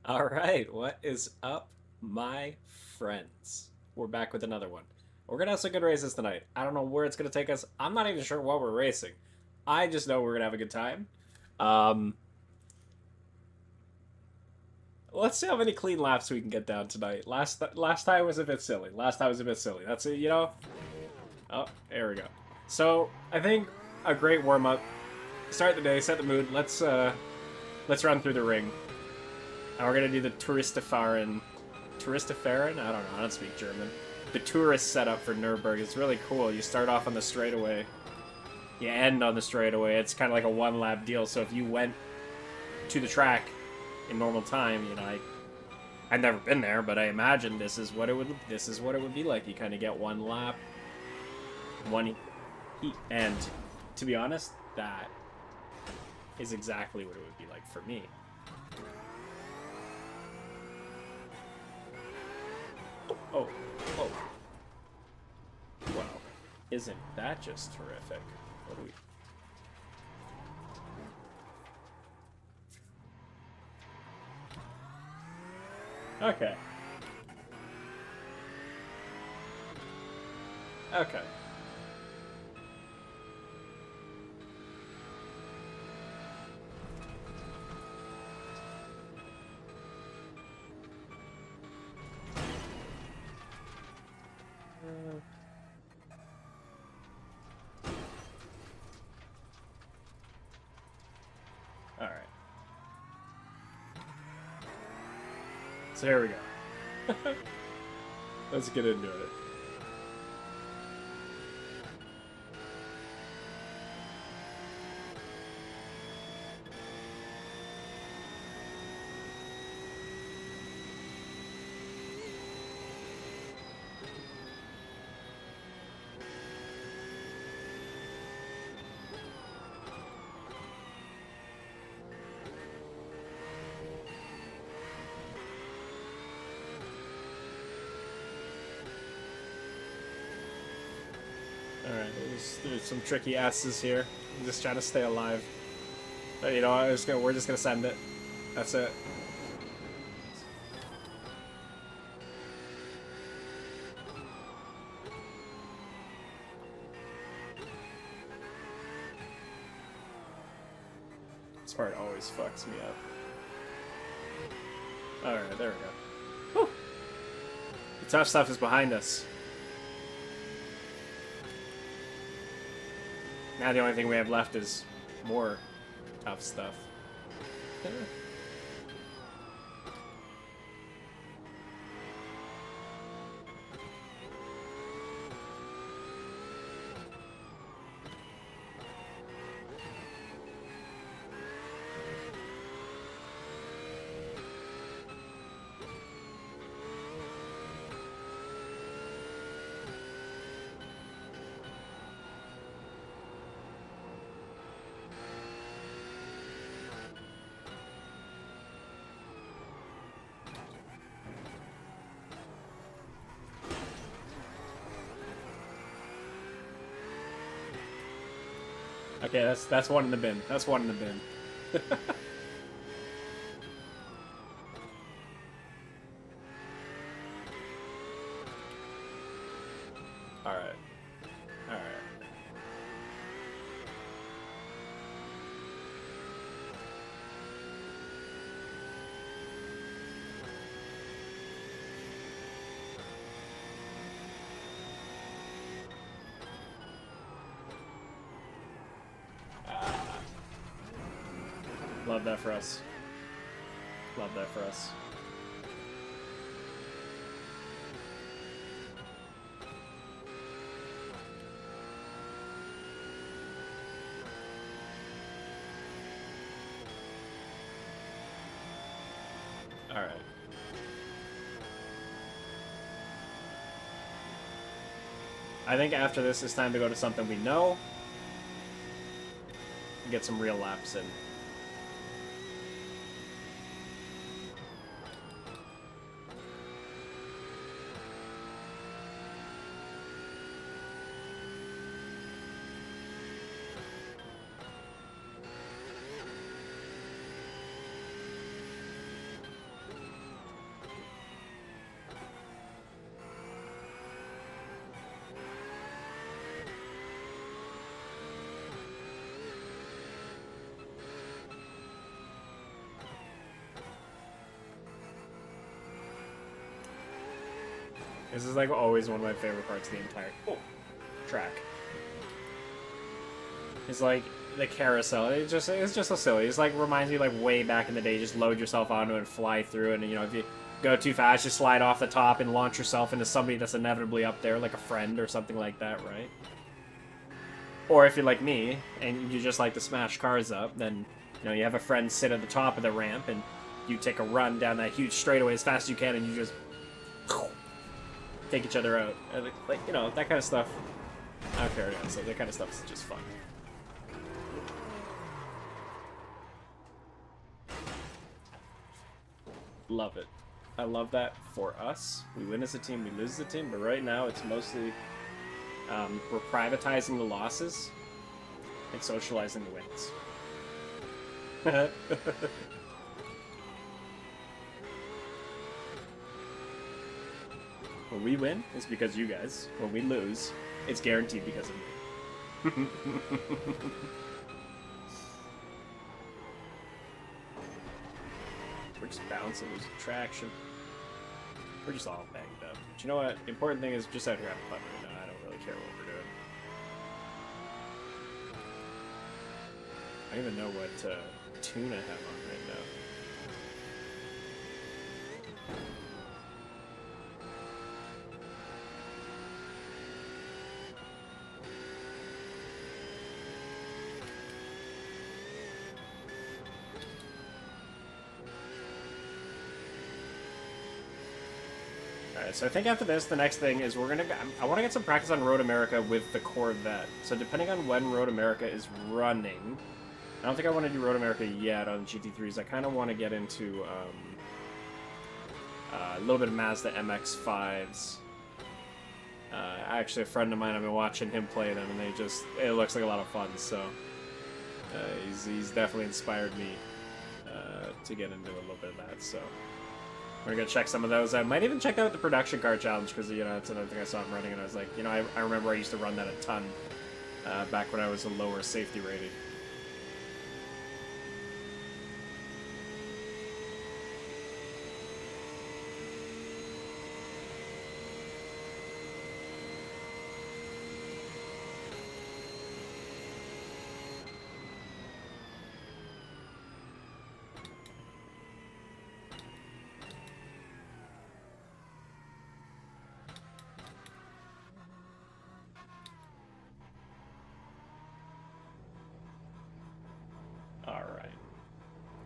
All right, what is up, my friends? We're back with another one. We're gonna have some good races tonight. I don't know where it's gonna take us. I'm not even sure what we're racing. I just know we're gonna have a good time. Um, let's see how many clean laps we can get down tonight. Last time was a bit silly. Last time was a bit silly. That's it, you know. Oh, there we go. So I think a great warm up. Start the day, set the mood. Let's run through the ring. And we're gonna do the Touristifahren. Touristifahren? I don't know. I don't speak German. The tourist setup for Nürburgring is really cool. You start off on the straightaway, you end on the straightaway. It's kind of like a one-lap deal. So if you went to the track in normal time, you know, I've never been there, but I imagine this is what it would be like. You kind of get one lap, one heat, and to be honest, that is exactly what it would be like for me. Oh, oh. Well, isn't that just terrific? What do we... Okay. Okay. All right. So here we go. Let's get into it. Alright, there's some tricky asses here. I'm just trying to stay alive. But you know, we're just gonna send it. That's it. This part always fucks me up. Alright, there we go. Whew. The tough stuff is behind us. Now the only thing we have left is more tough stuff. Okay, that's one in the bin. That's one in the bin. Alright. Alright. Love that for us. Love that for us. Alright. I think after this, it's time to go to something we know and get some real laps in. This is like always one of my favorite parts of the entire track. It's like the carousel. It's just so silly. It's like reminds me like way back in the day. Just load yourself onto it and fly through it, and you know if you go too fast, just slide off the top and launch yourself into somebody that's inevitably up there, like a friend or something like that, right? Or if you're like me and you just like to smash cars up, then you know you have a friend sit at the top of the ramp and you take a run down that huge straightaway as fast as you can, and you just take each other out. Like you know that kind of stuff. Okay, yeah, so that kind of stuff is just fun. Love it. I love that for us. We win as a team, we lose as a team, but right now it's mostly we're privatizing the losses and socializing the wins. When we win, it's because you guys. When we lose, it's guaranteed because of me. We're just bouncing, losing traction. We're just all banged up. But you know what? The important thing is just out here having fun right now. I don't really care what we're doing. I don't even know what tune I have on right now. Alright, so I think after this, the next thing is we're gonna... I want to get some practice on Road America with the Corvette. So depending on when Road America is running... I don't think I want to do Road America yet on GT3s. I kind of want to get into a little bit of Mazda MX-5s. Actually, a friend of mine, I've been watching him play them, and it looks like a lot of fun, so... he's definitely inspired me to get into a little bit of that, so... We're gonna check some of those. I might even check out the production car challenge because you know that's another thing I saw him running, and I was like, you know, I remember I used to run that a ton back when I was a lower safety rating. Alright.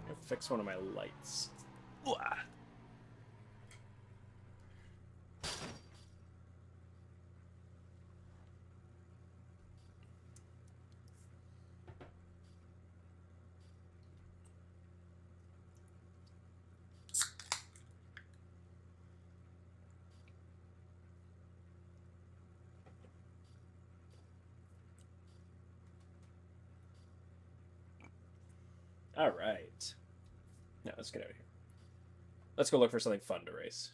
I'll fix one of my lights. Alright. Now, let's get out of here. Let's go look for something fun to race.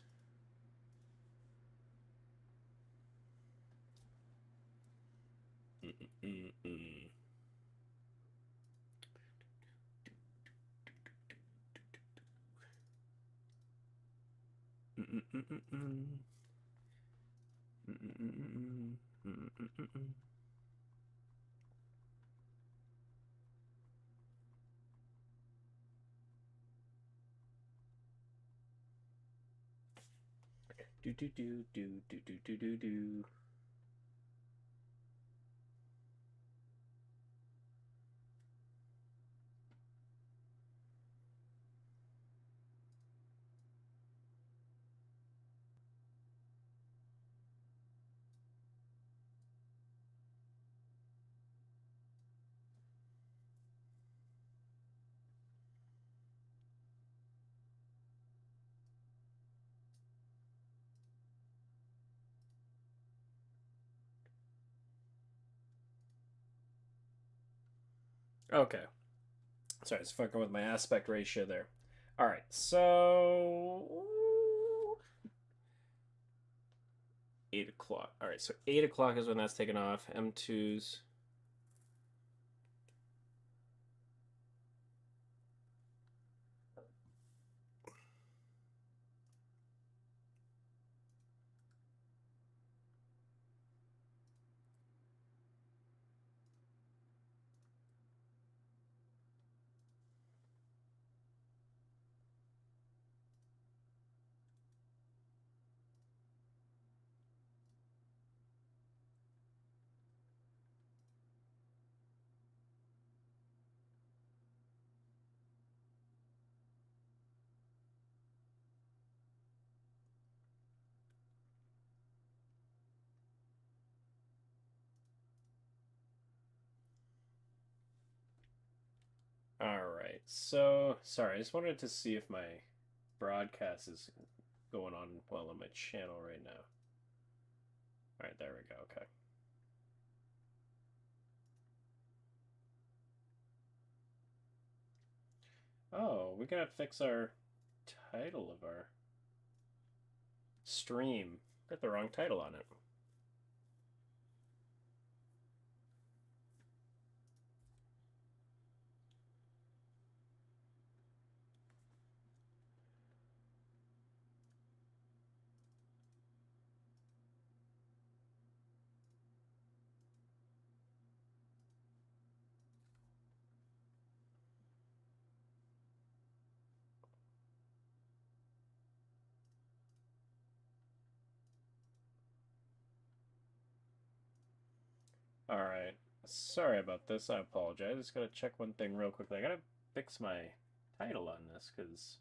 Do. Okay. Sorry, it's fucking with my aspect ratio there. Alright, so... 8 o'clock. Alright, so 8 o'clock is when that's taken off. M2's... Alright, so, sorry, I just wanted to see if my broadcast is going on well on my channel right now. Alright, there we go, okay. Oh, we gotta fix our title of our stream. Got the wrong title on it. Alright, sorry about this, I apologize. Just gotta check one thing real quickly. I gotta fix my title on this, because...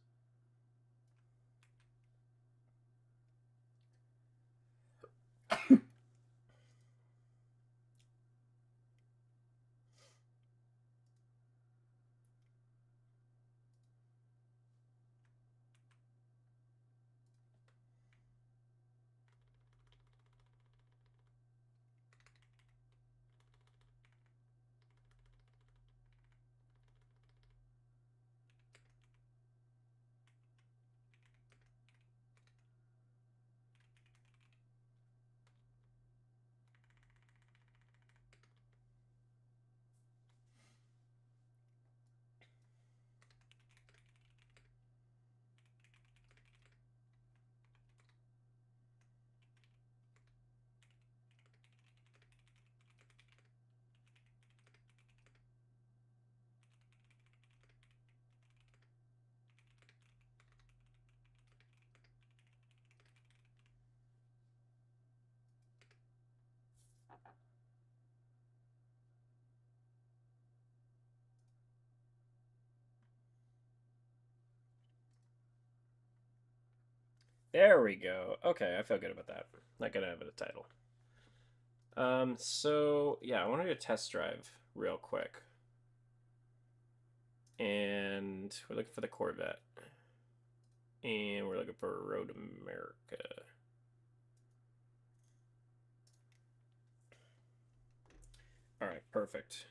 There we go. Okay, I feel good about that. Not gonna have it a title. So, yeah, I want to do a test drive real quick. And we're looking for the Corvette. And we're looking for Road America. Alright, perfect.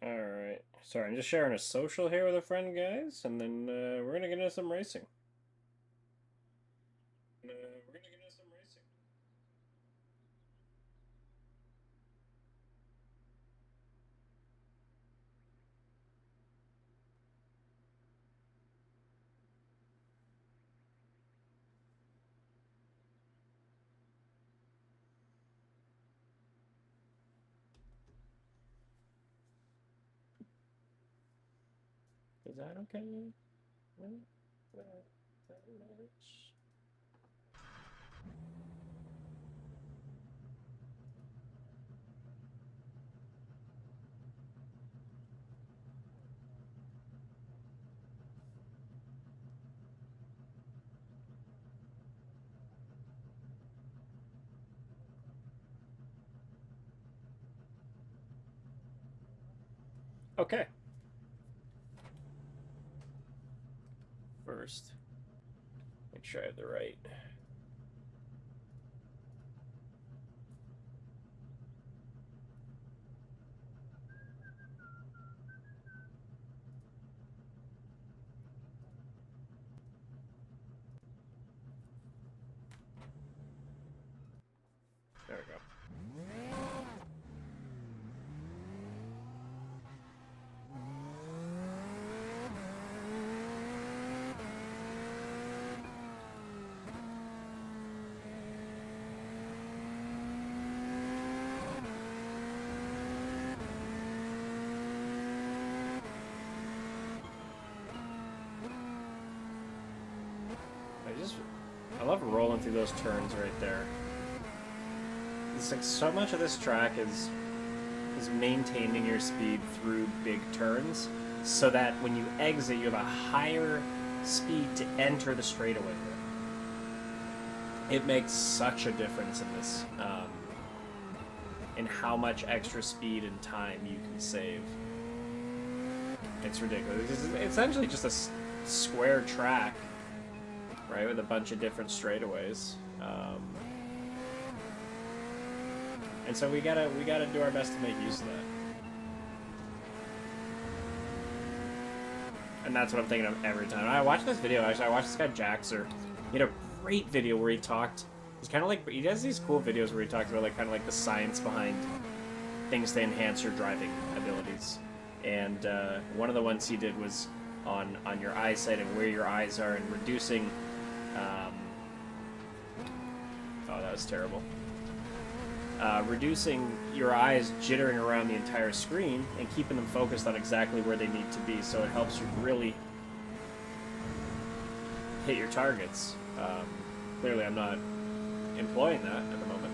Alright. Sorry, I'm just sharing a social here with a friend, guys, and then we're gonna get into some racing. Is that okay? Okay. First, make sure I have the right. There we go. through those turns right there. It's like so much of this track is maintaining your speed through big turns, so that when you exit, you have a higher speed to enter the straightaway with. It makes such a difference in this, in how much extra speed and time you can save. It's ridiculous. It's essentially just a square track, right, with a bunch of different straightaways. And so we gotta do our best to make use of that. And that's what I'm thinking of every time. I watch this video, actually, I watched this guy Jaxer. He had a great video where he talked. He's kind of like, he does these cool videos where he talks about like kind of like the science behind things to enhance your driving abilities. And one of the ones he did was on your eyesight and where your eyes are, and reducing. Oh, that was terrible. Reducing your eyes jittering around the entire screen and keeping them focused on exactly where they need to be, so it helps you really hit your targets. Clearly I'm not employing that at the moment.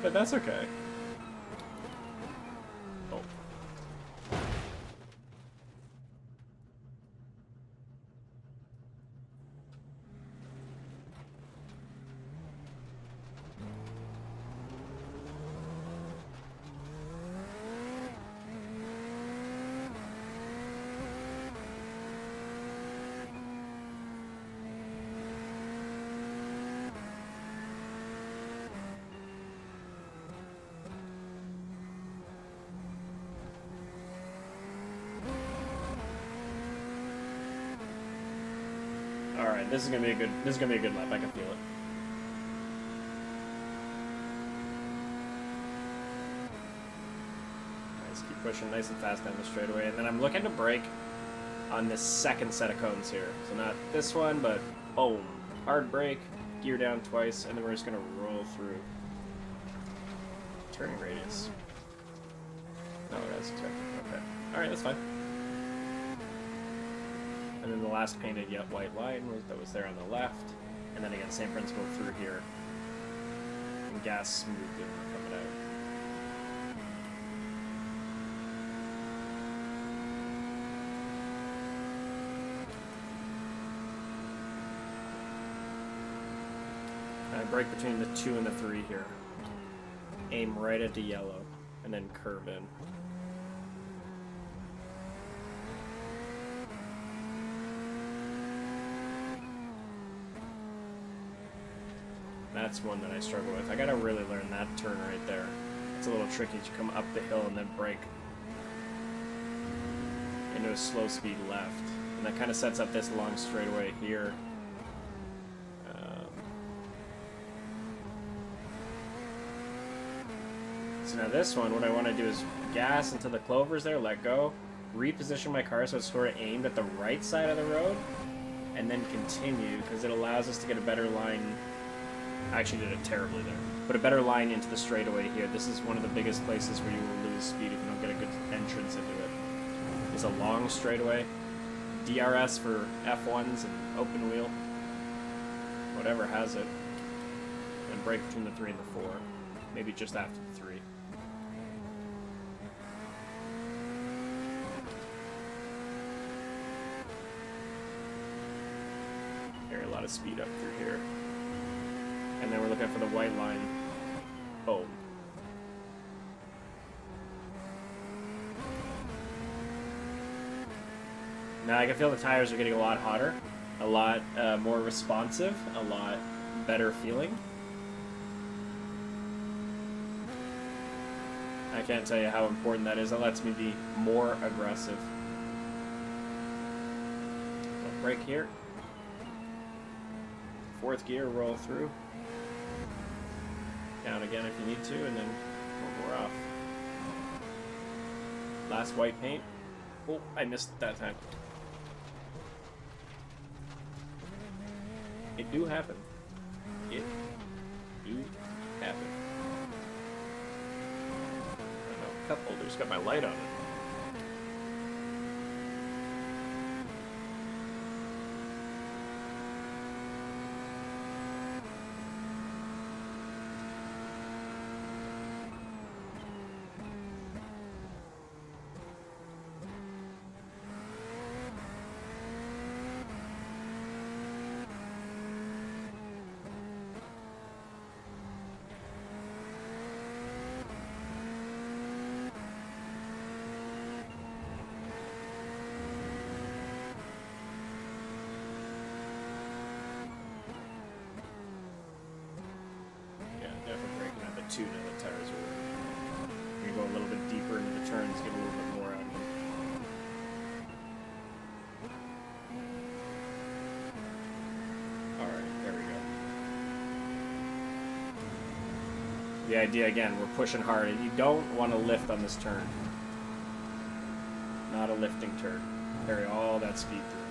But that's okay. Oh. Alright, this is gonna be a good lap, I can feel it. Nice, keep pushing nice and fast down the straightaway, and then I'm looking to brake on this second set of cones here. So not this one, but boom. Hard brake, gear down twice, and then we're just gonna roll through. Turning radius. No, that's expected. Okay. Alright, that's fine. And then the last painted yet white line that was there on the left. And then again, same principle through here. And gas smoothly coming out. And I brake between the 2 and the 3 here. Aim right at the yellow, and then curve in. That's one that I struggle with. I gotta really learn that turn right there. It's a little tricky to come up the hill and then brake into a slow speed left. And that kind of sets up this long straightaway here. So now this one, what I want to do is gas until the clover's there, let go, reposition my car so it's sort of aimed at the right side of the road, and then continue, because it allows us to get a better line. I actually did it terribly there, but a better line into the straightaway here. This is one of the biggest places where you will lose speed if you don't get a good entrance into it. It's a long straightaway, DRS for F1s and open wheel, whatever has it, and brake between the 3 and the 4, maybe just after the 3. Carry a lot of speed up through here. And then we're looking for the white line. Boom. Now I can feel the tires are getting a lot hotter, a lot more responsive, a lot better feeling. I can't tell you how important that is. It lets me be more aggressive. So brake here. 4th gear, roll through. Down again if you need to, and then one more off. Last white paint. Oh, I missed it that time. It do happen. It do happen. I don't know, cup holder's got my light on it. can go a little bit deeper into the turns, get a little bit more out of them. Alright, there we go. The idea, again, we're pushing hard, and you don't want to lift on this turn. Not a lifting turn. Carry all that speed through.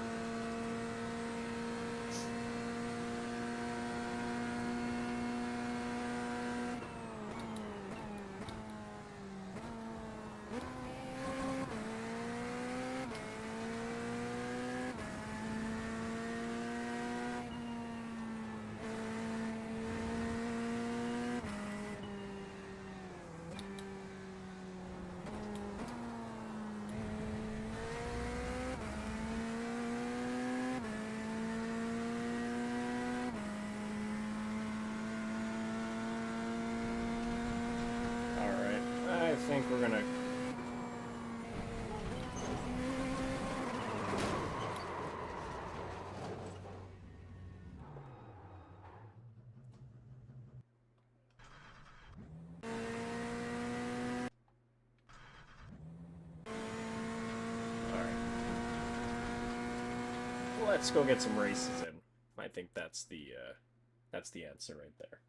I think we're gonna... Alright. Let's go get some races in. I think that's the answer right there.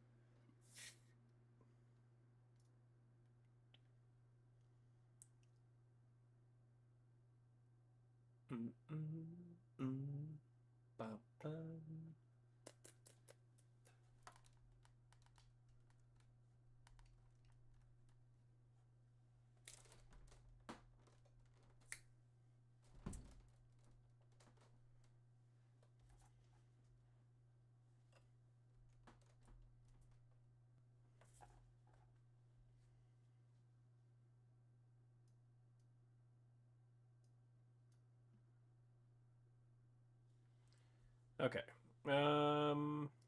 Okay.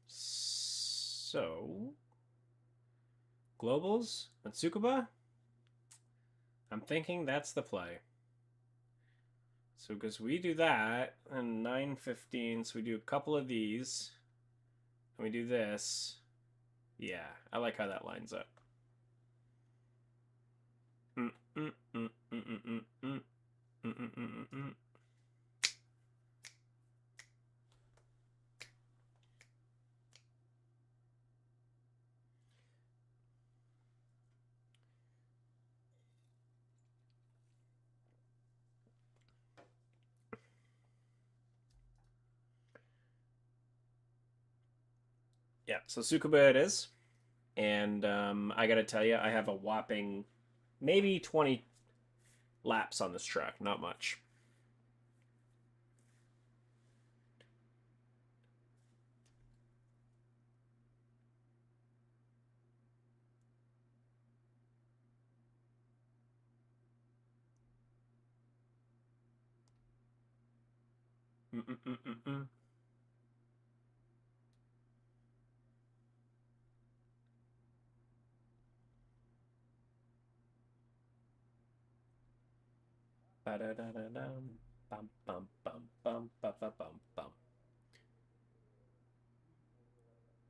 So globals and Tsukuba? I'm thinking that's the play. So because we do that and 9:15, so we do a couple of these and we do this. Yeah, I like how that lines up. Yeah, so Tsukuba it is. And I gotta tell you, I have a whopping maybe 20 laps on this track, not much.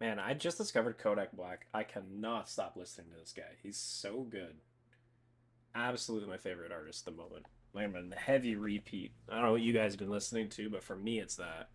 Man, I just discovered Kodak Black. I cannot stop listening to this guy. He's so good. Absolutely my favorite artist at the moment. I'm in heavy repeat. I don't know what you guys have been listening to, but for me, it's that.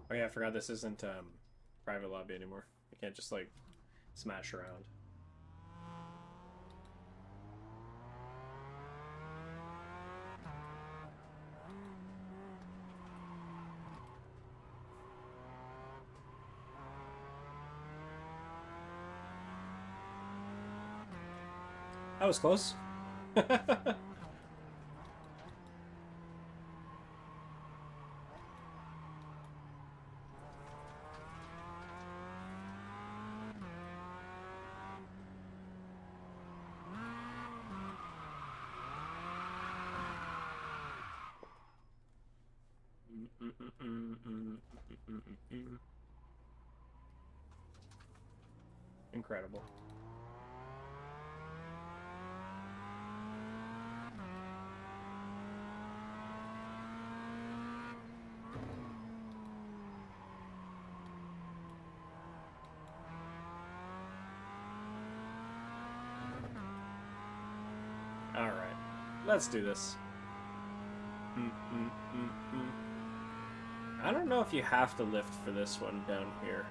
Oh yeah, I forgot this isn't private lobby anymore. You can't just like smash around. That was close. Incredible. All right, let's do this. I don't know if you have to lift for this one down here.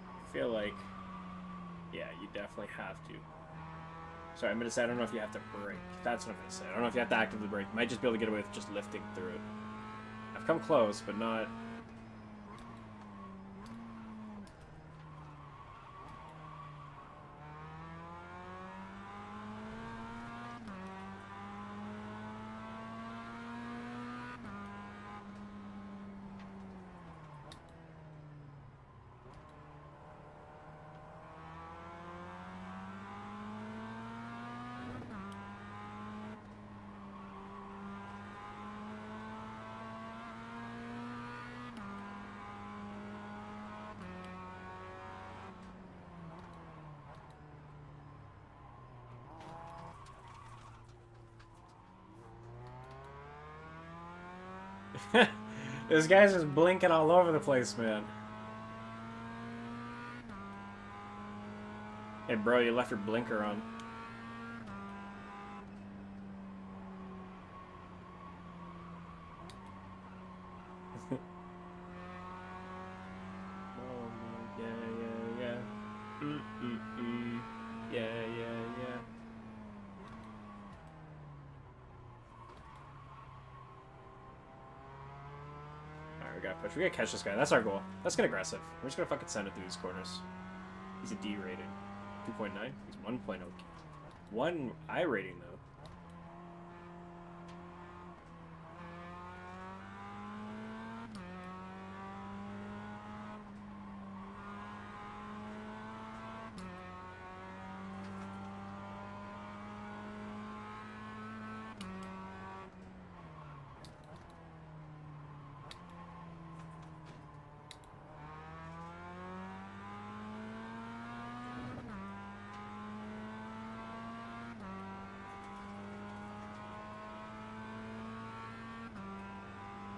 I feel like, yeah, you definitely have to. Sorry, I'm gonna say I don't know if you have to brake. That's what I'm gonna say. I don't know if you have to actively brake. You might just be able to get away with just lifting through it. I've come close, but not. This guy's just blinking all over the place, man. Hey, bro, you left your blinker on. Oh, yeah, yeah, yeah. Yeah, yeah, yeah. Alright, we gotta push. We gotta catch this guy. That's our goal. Let's get aggressive. We're just gonna fucking send it through these corners. He's a D rating. 2.9? He's 1.0. 1 I rating, though.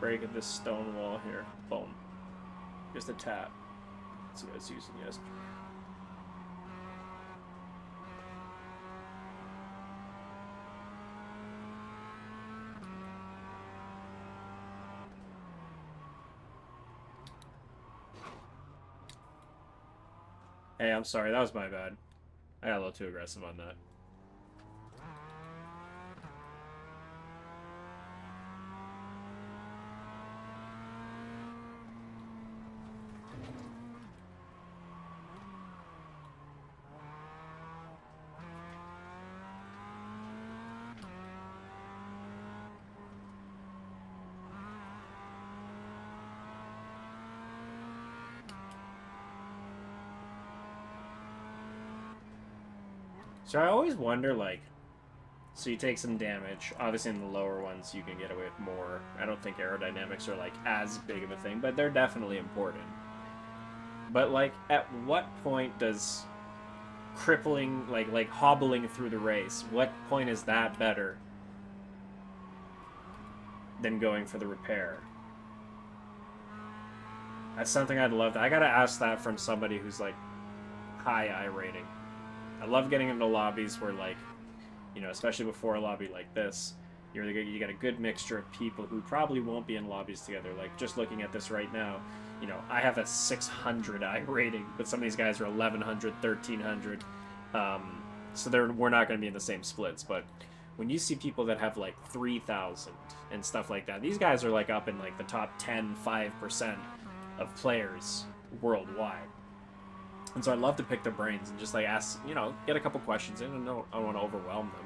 Break at this stone wall here. Boom. Just a tap. That's what I was using yesterday. Hey, I'm sorry. That was my bad. I got a little too aggressive on that. So I always wonder, like, so you take some damage. Obviously, in the lower ones, you can get away with more. I don't think aerodynamics are, like, as big of a thing, but they're definitely important. But, like, at what point does crippling, like hobbling through the race, what point is that better than going for the repair? That's something I'd love to. I gotta ask that from somebody who's, like, high I rating. I love getting into lobbies where, like, you know, especially before a lobby like this, you got a good mixture of people who probably won't be in lobbies together. Like, just looking at this right now, you know, I have a 600 I rating, but some of these guys are 1100, 1300. So we're not going to be in the same splits. But when you see people that have, like, 3000 and stuff like that, these guys are, like, up in, like, the top 10, 5% of players worldwide. And so I'd love to pick their brains and just, like, ask, you know, get a couple questions in, and I don't want to overwhelm them.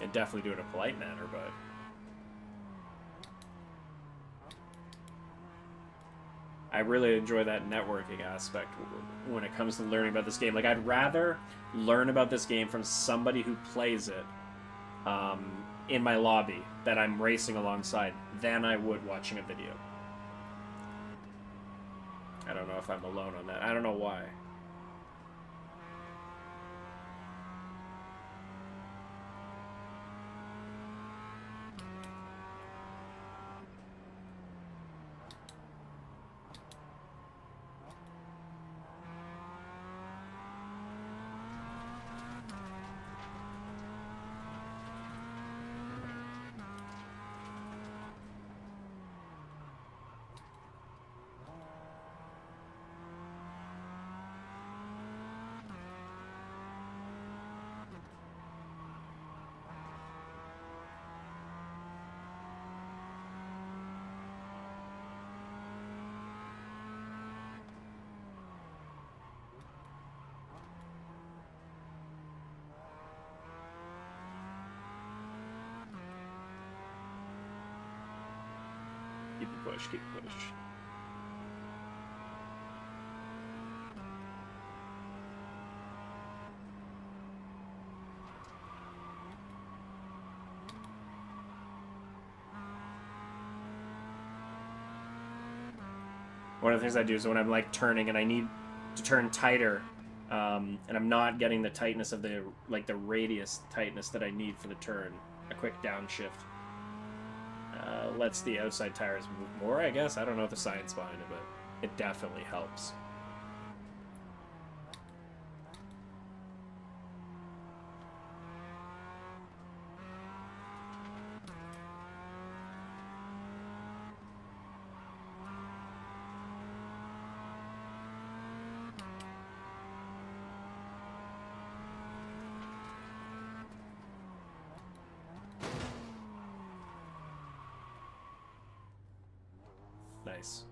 And definitely do it in a polite manner, but... I really enjoy that networking aspect when it comes to learning about this game. Like, I'd rather learn about this game from somebody who plays it, in my lobby that I'm racing alongside than I would watching a video. I don't know if I'm alone on that. I don't know why. Keep the push, keep the push. One of the things I do is when I'm like turning and I need to turn tighter, and I'm not getting the tightness of the radius tightness that I need for the turn, a quick downshift lets the outside tires move more, I guess. I don't know the science behind it, but it definitely helps. Nice.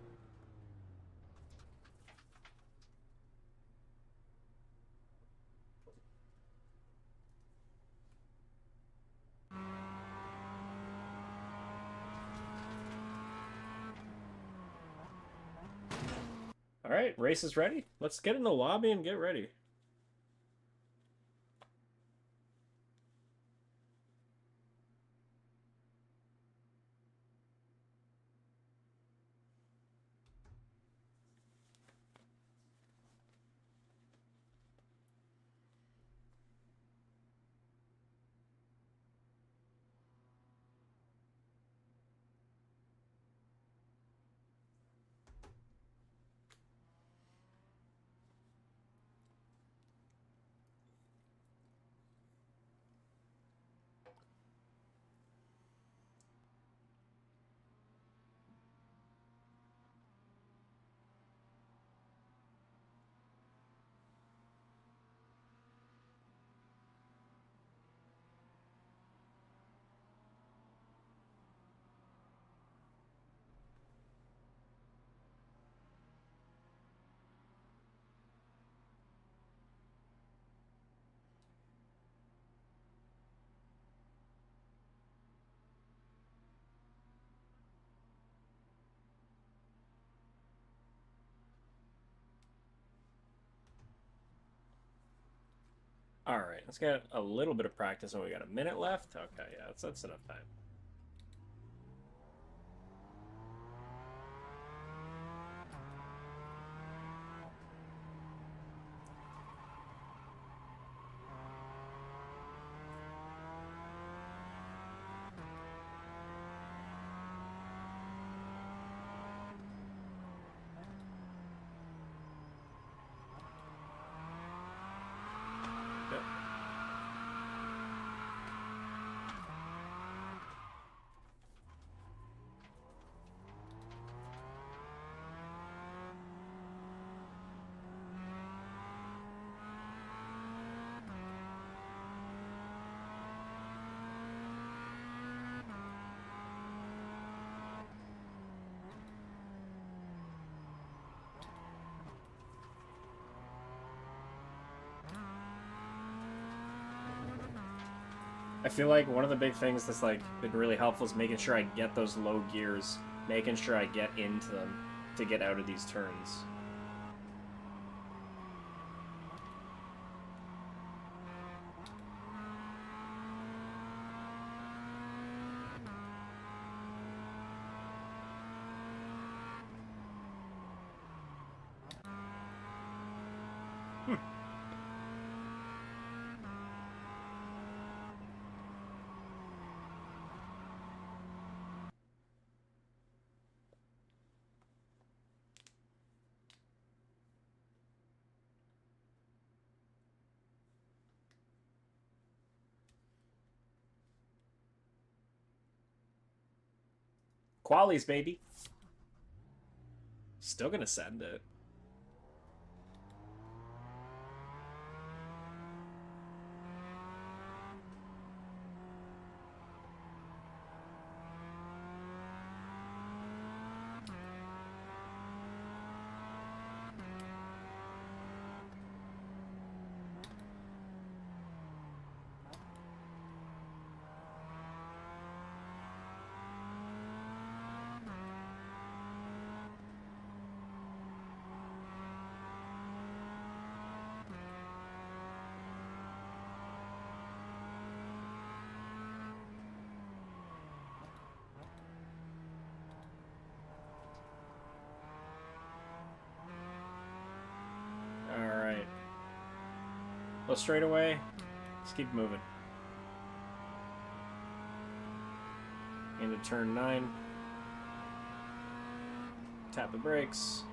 All right, race is ready. Let's get in the lobby and get ready. All right, let's get a little bit of practice. Oh, we got a minute left. Okay, yeah, that's enough time. I feel like one of the big things that's like been really helpful is making sure I get those low gears, making sure I get into them to get out of these turns. Qualies, baby. Still gonna send it. Alright. Go straight away. Let's keep moving. Into turn 9. Tap the brakes.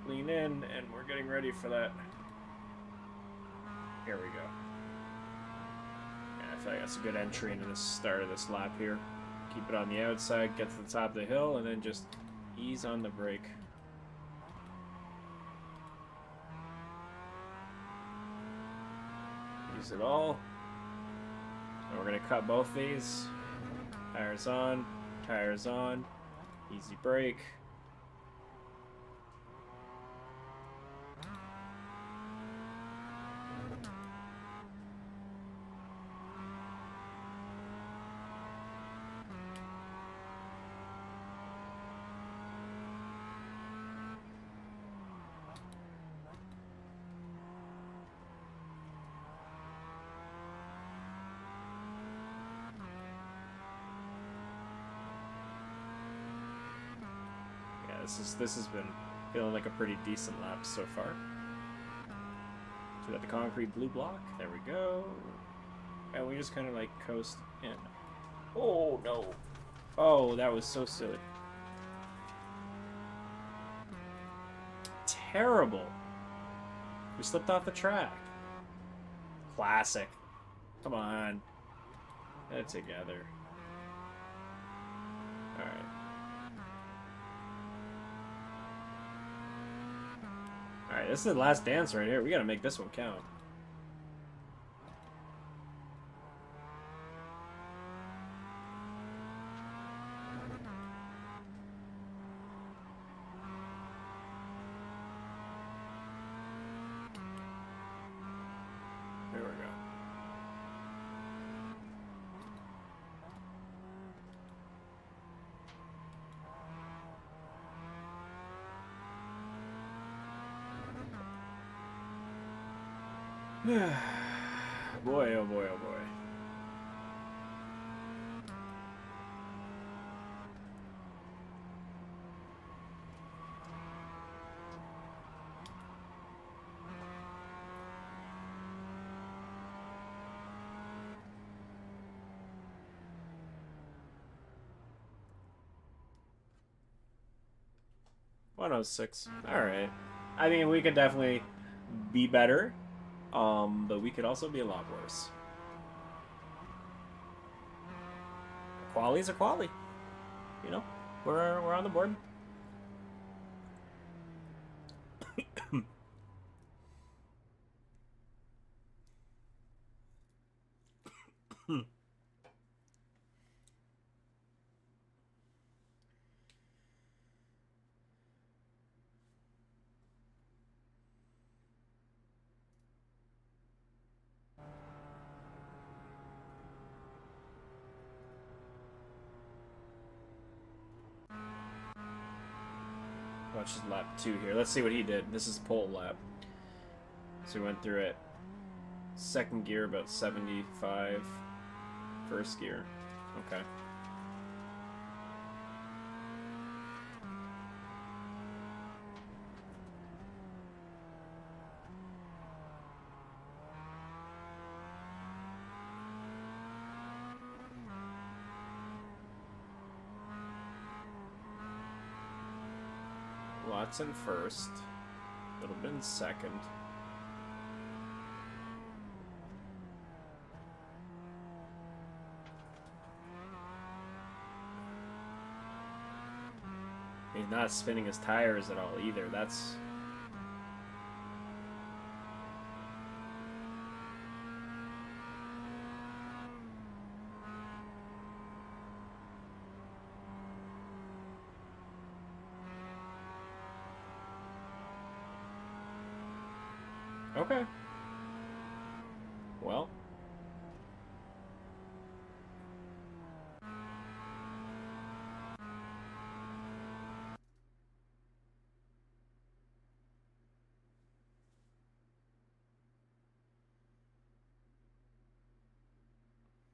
Lean in, and we're getting ready for that. Here we go. Yeah, I feel like that's a good entry into the start of this lap here. Keep it on the outside, get to the top of the hill, and then just ease on the brake. Use it all. And we're going to cut both these. Tires on, easy brake. This has been feeling like a pretty decent lap so far. So we got the concrete blue block. There we go. And we just kind of like coast in. Oh no. Oh, that was so silly. Terrible. We slipped off the track. Classic. Come on. Get it together. Alright. Alright, this is the last dance right here. We gotta make this one count. There we go. Boy, oh boy, oh boy. $106. Alright. I mean, we could definitely be better. But we could also be a lot worse. Quali's a quali. You know, we're on the board. Watch his lap 2 here. Let's see what he did. This is pole lap. So we went through it. Second gear, about 75. First gear. Okay. Watson first, little bit in second. He's not spinning his tires at all either. That's... Okay. Well.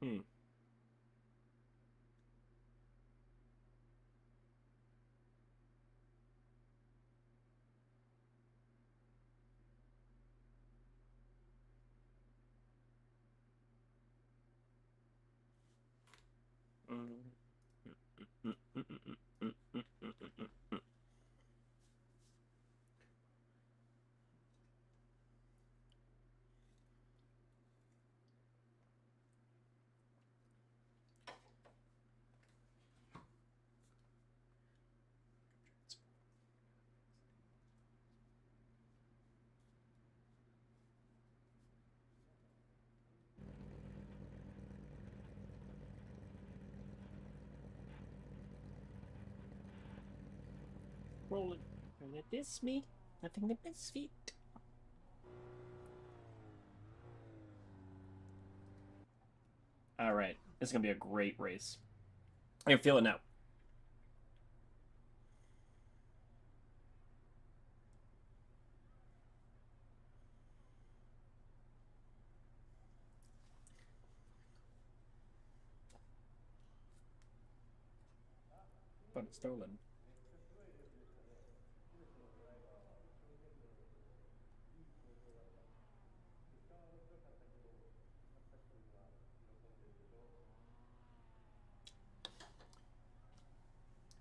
Hmm. Rolling. Let this me. Nothing to miss feet. All right. It's going to be a great race. I can feel it now. But it's stolen.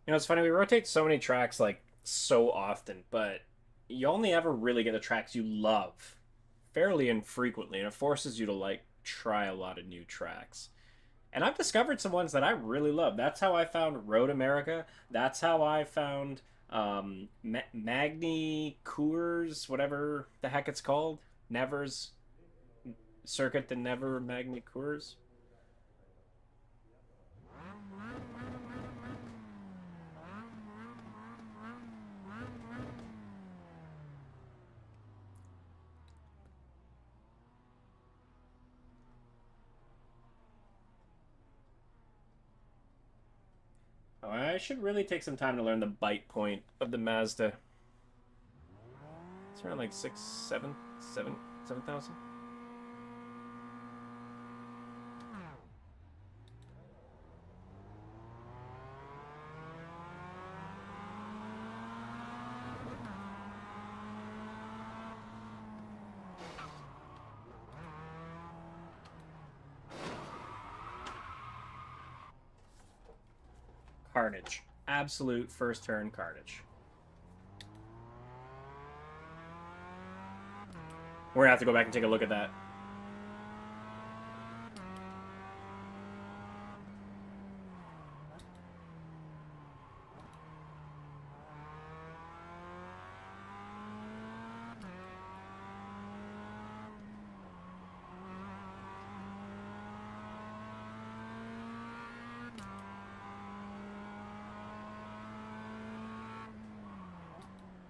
You know, it's funny, we rotate so many tracks, like, so often, but you only ever really get the tracks you love fairly infrequently, and it forces you to, like, try a lot of new tracks. And I've discovered some ones that I really love. That's how I found Road America. That's how I found Magny Coors, whatever the heck it's called. Nevers Circuit de Never Magny Coors. Oh, I should really take some time to learn the bite point of the Mazda. It's around like 7,000. Carnage. Absolute first turn carnage. We're gonna have to go back and take a look at that.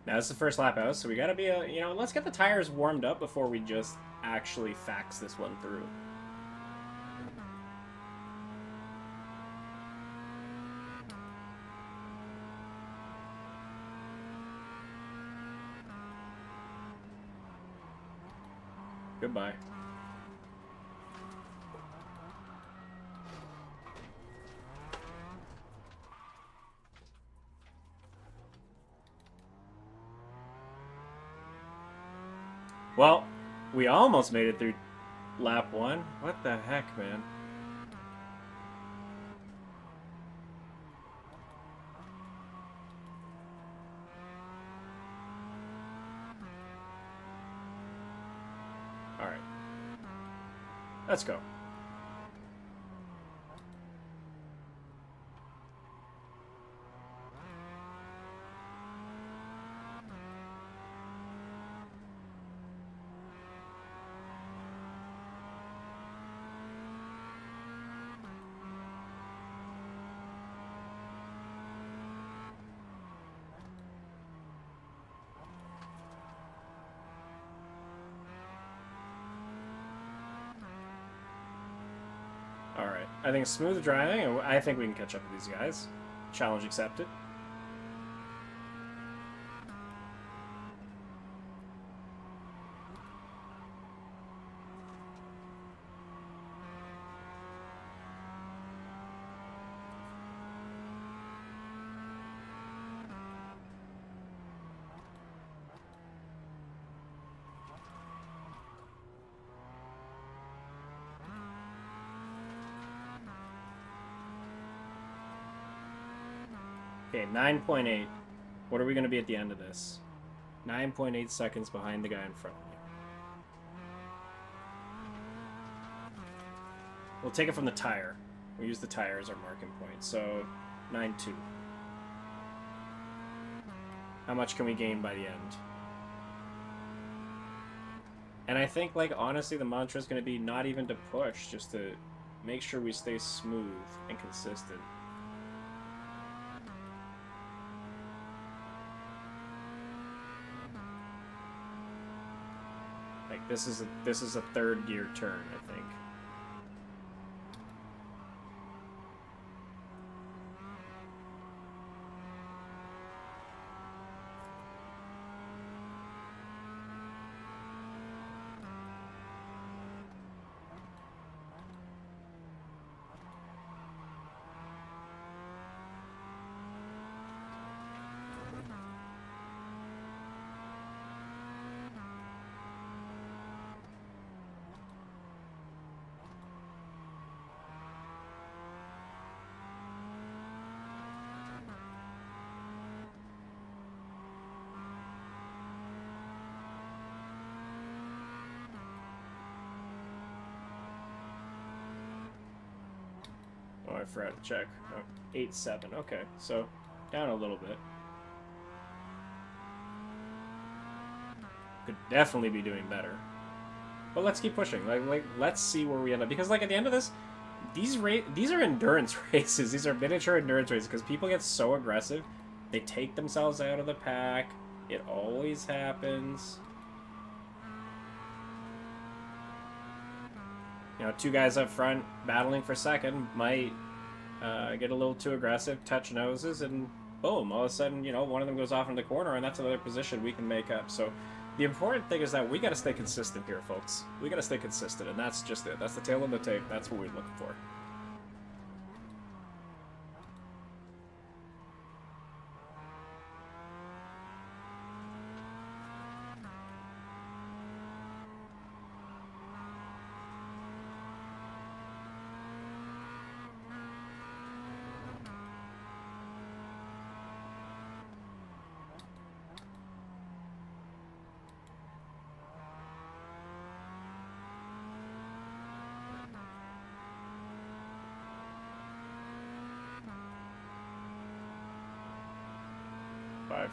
Now, this is the first lap out, so we gotta be, you know, let's get the tires warmed up before we just actually fax this one through. Goodbye. Well, we almost made it through lap one. What the heck, man? All right. Let's go. I think smooth driving, and I think we can catch up with these guys. Challenge accepted. Okay, 9.8. What are we going to be at the end of this? 9.8 seconds behind the guy in front of me. We'll take it from the tire. We'll use the tire as our marking point. So, 9.2. How much can we gain by the end? And I think, like, honestly, the mantra is going to be not even to push, just to make sure we stay smooth and consistent. Like, this is a third gear turn, I think. Oh, I forgot to check. Oh, 8.7. Okay, so down a little bit. Could definitely be doing better. But let's keep pushing. Like let's see where we end up. Because like at the end of this, these are endurance races. These are miniature endurance races because people get so aggressive. They take themselves out of the pack. It always happens. You know, two guys up front battling for second might get a little too aggressive, touch noses, and boom, all of a sudden, you know, one of them goes off in the corner, and that's another position we can make up. So the important thing is that we got to stay consistent here, folks. We got to stay consistent, and that's just it. That's the tail on the tape. That's what we're looking for.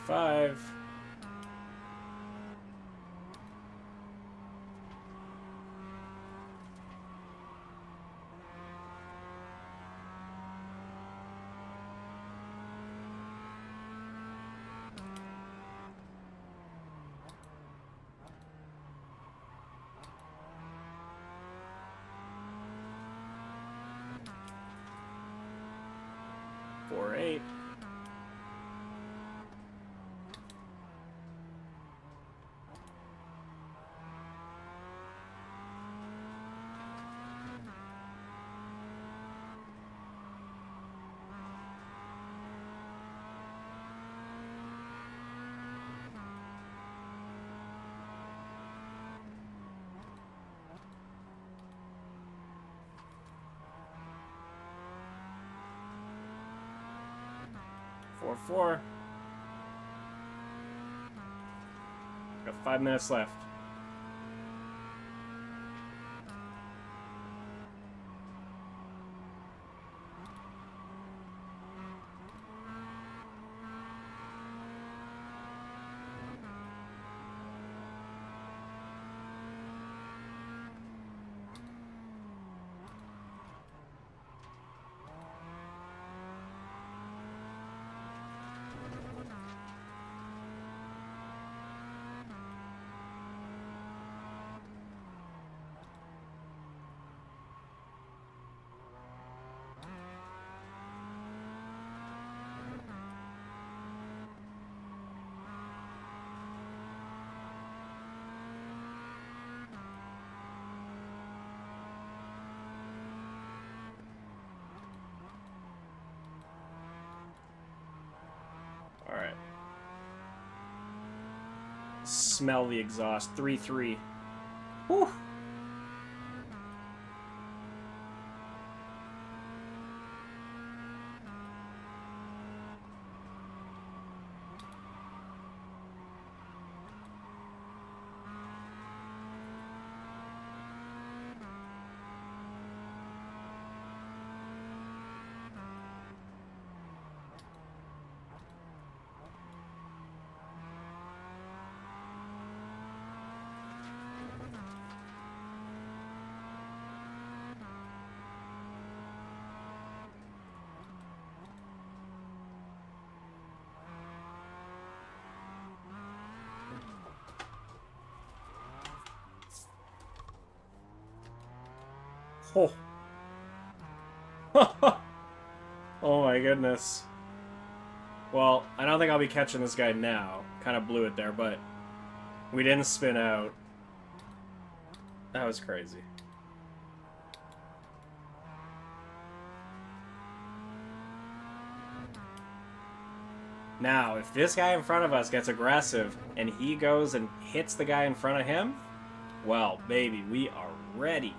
Five. Four, 8. Four. Got 5 minutes left. Smell the exhaust. 3-3. Whew. Oh. Oh my goodness. Well, I don't think I'll be catching this guy now. Kind of blew it there, but we didn't spin out. That was crazy. Now, if this guy in front of us gets aggressive and he goes and hits the guy in front of him, well, baby, we are ready.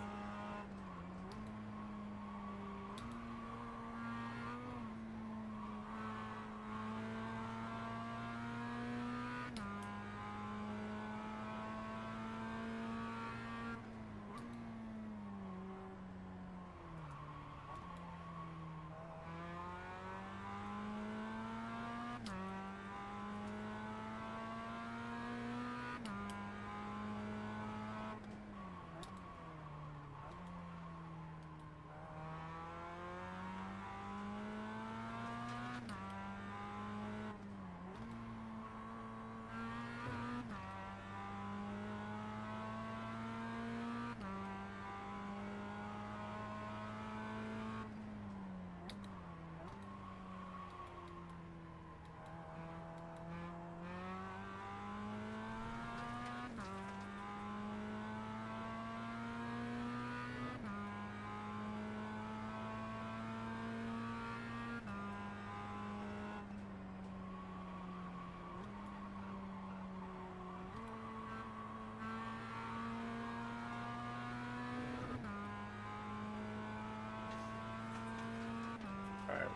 Alright.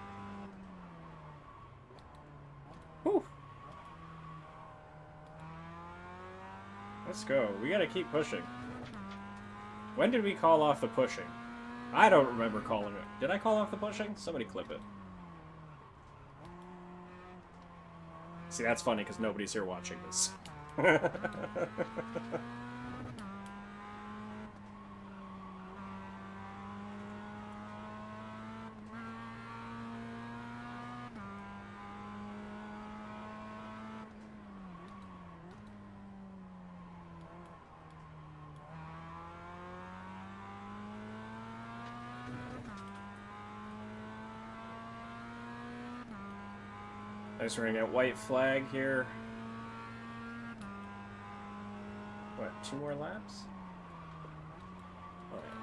Whew. Let's go. We gotta keep pushing. When did we call off the pushing? I don't remember calling it. Did I call off the pushing? Somebody clip it. See, that's funny because nobody's here watching this. Nice, we're gonna get white flag here. What, 2 more laps? Oh, yeah.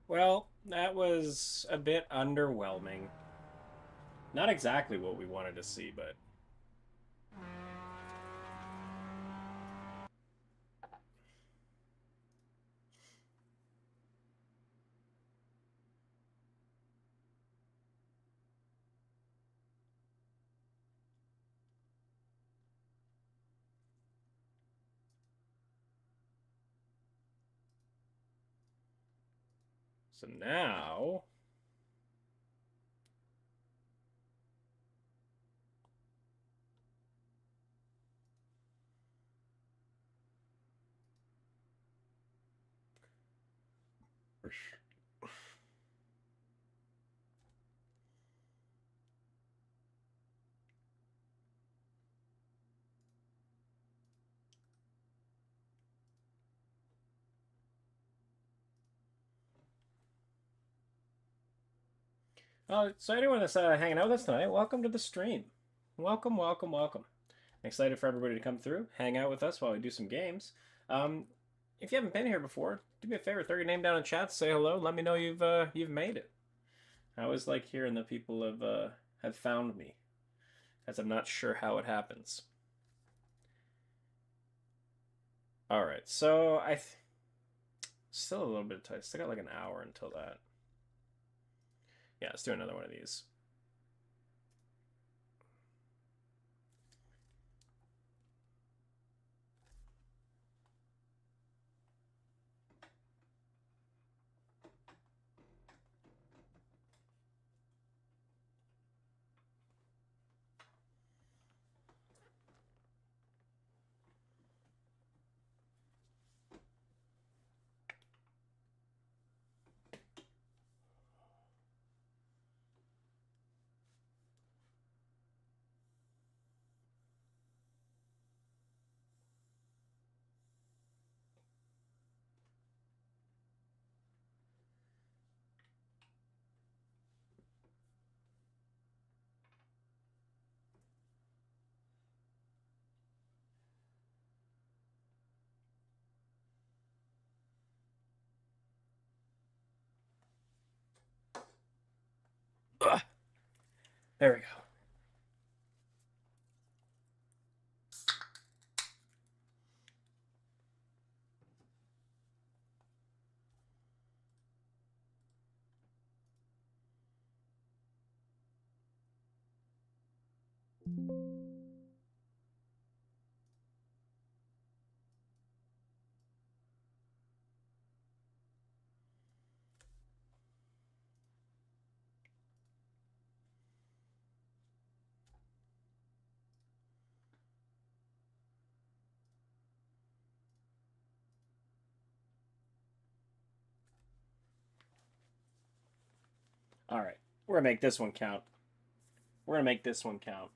Well, that was a bit underwhelming. Not exactly what we wanted to see, but... So now... So anyone that's hanging out with us tonight, welcome to the stream. Welcome, welcome, welcome. Excited for everybody to come through, hang out with us while we do some games. Um, if you haven't been here before, do me a favor, throw your name down in chat, say hello, let me know you've made it. I always like hearing that people have found me, as I'm not sure how it happens. All right, so still a little bit tight. Still got like an hour until that. Yeah, let's do another one of these. Ugh. There we go. All right, we're gonna make this one count. We're gonna make this one count.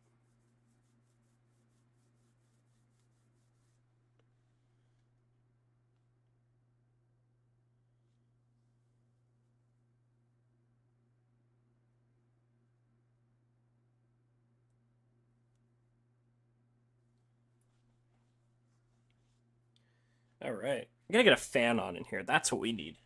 All right, we gotta get a fan on in here. That's what we need.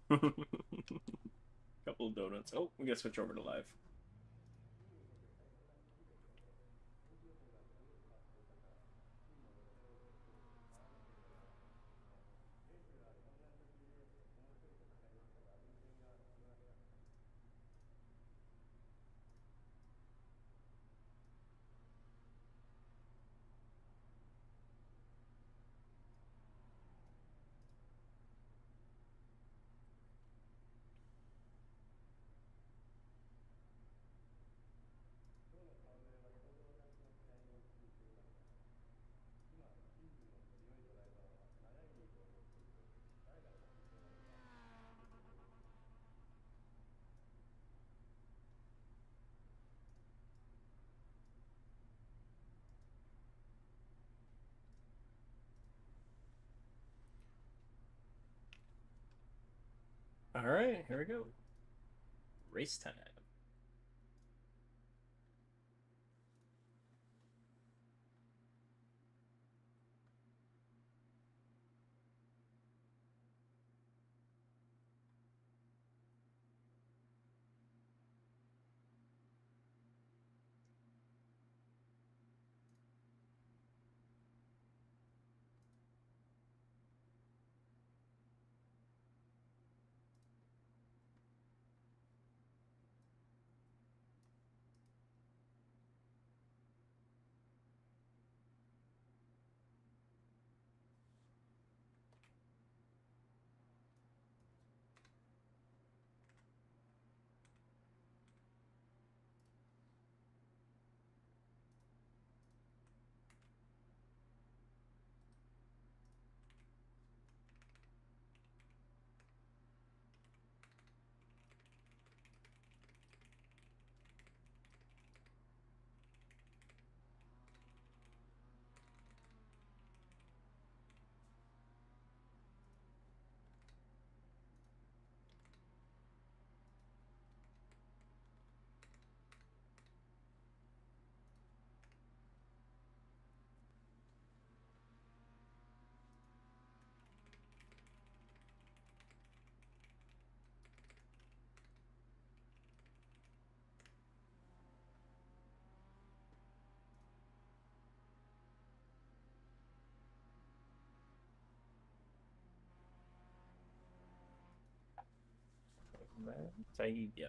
Couple of donuts. Oh, we gotta switch over to live. All right, here we go. Race time. Yeah.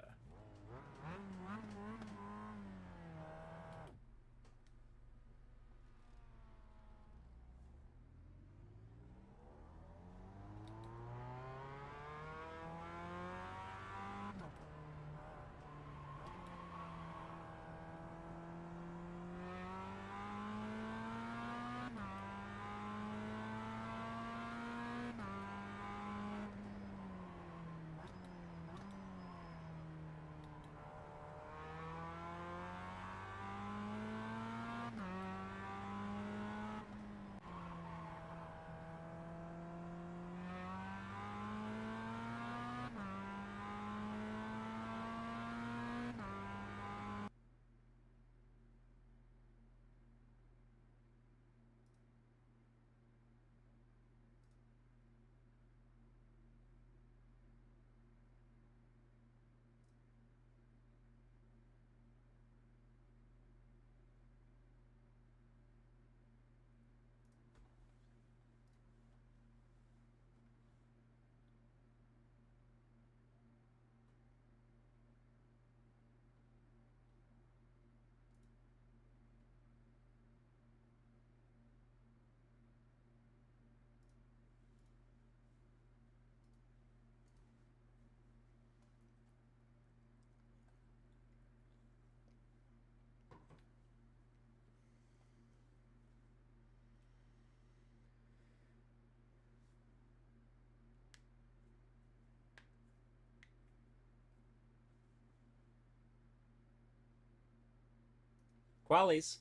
Qualies.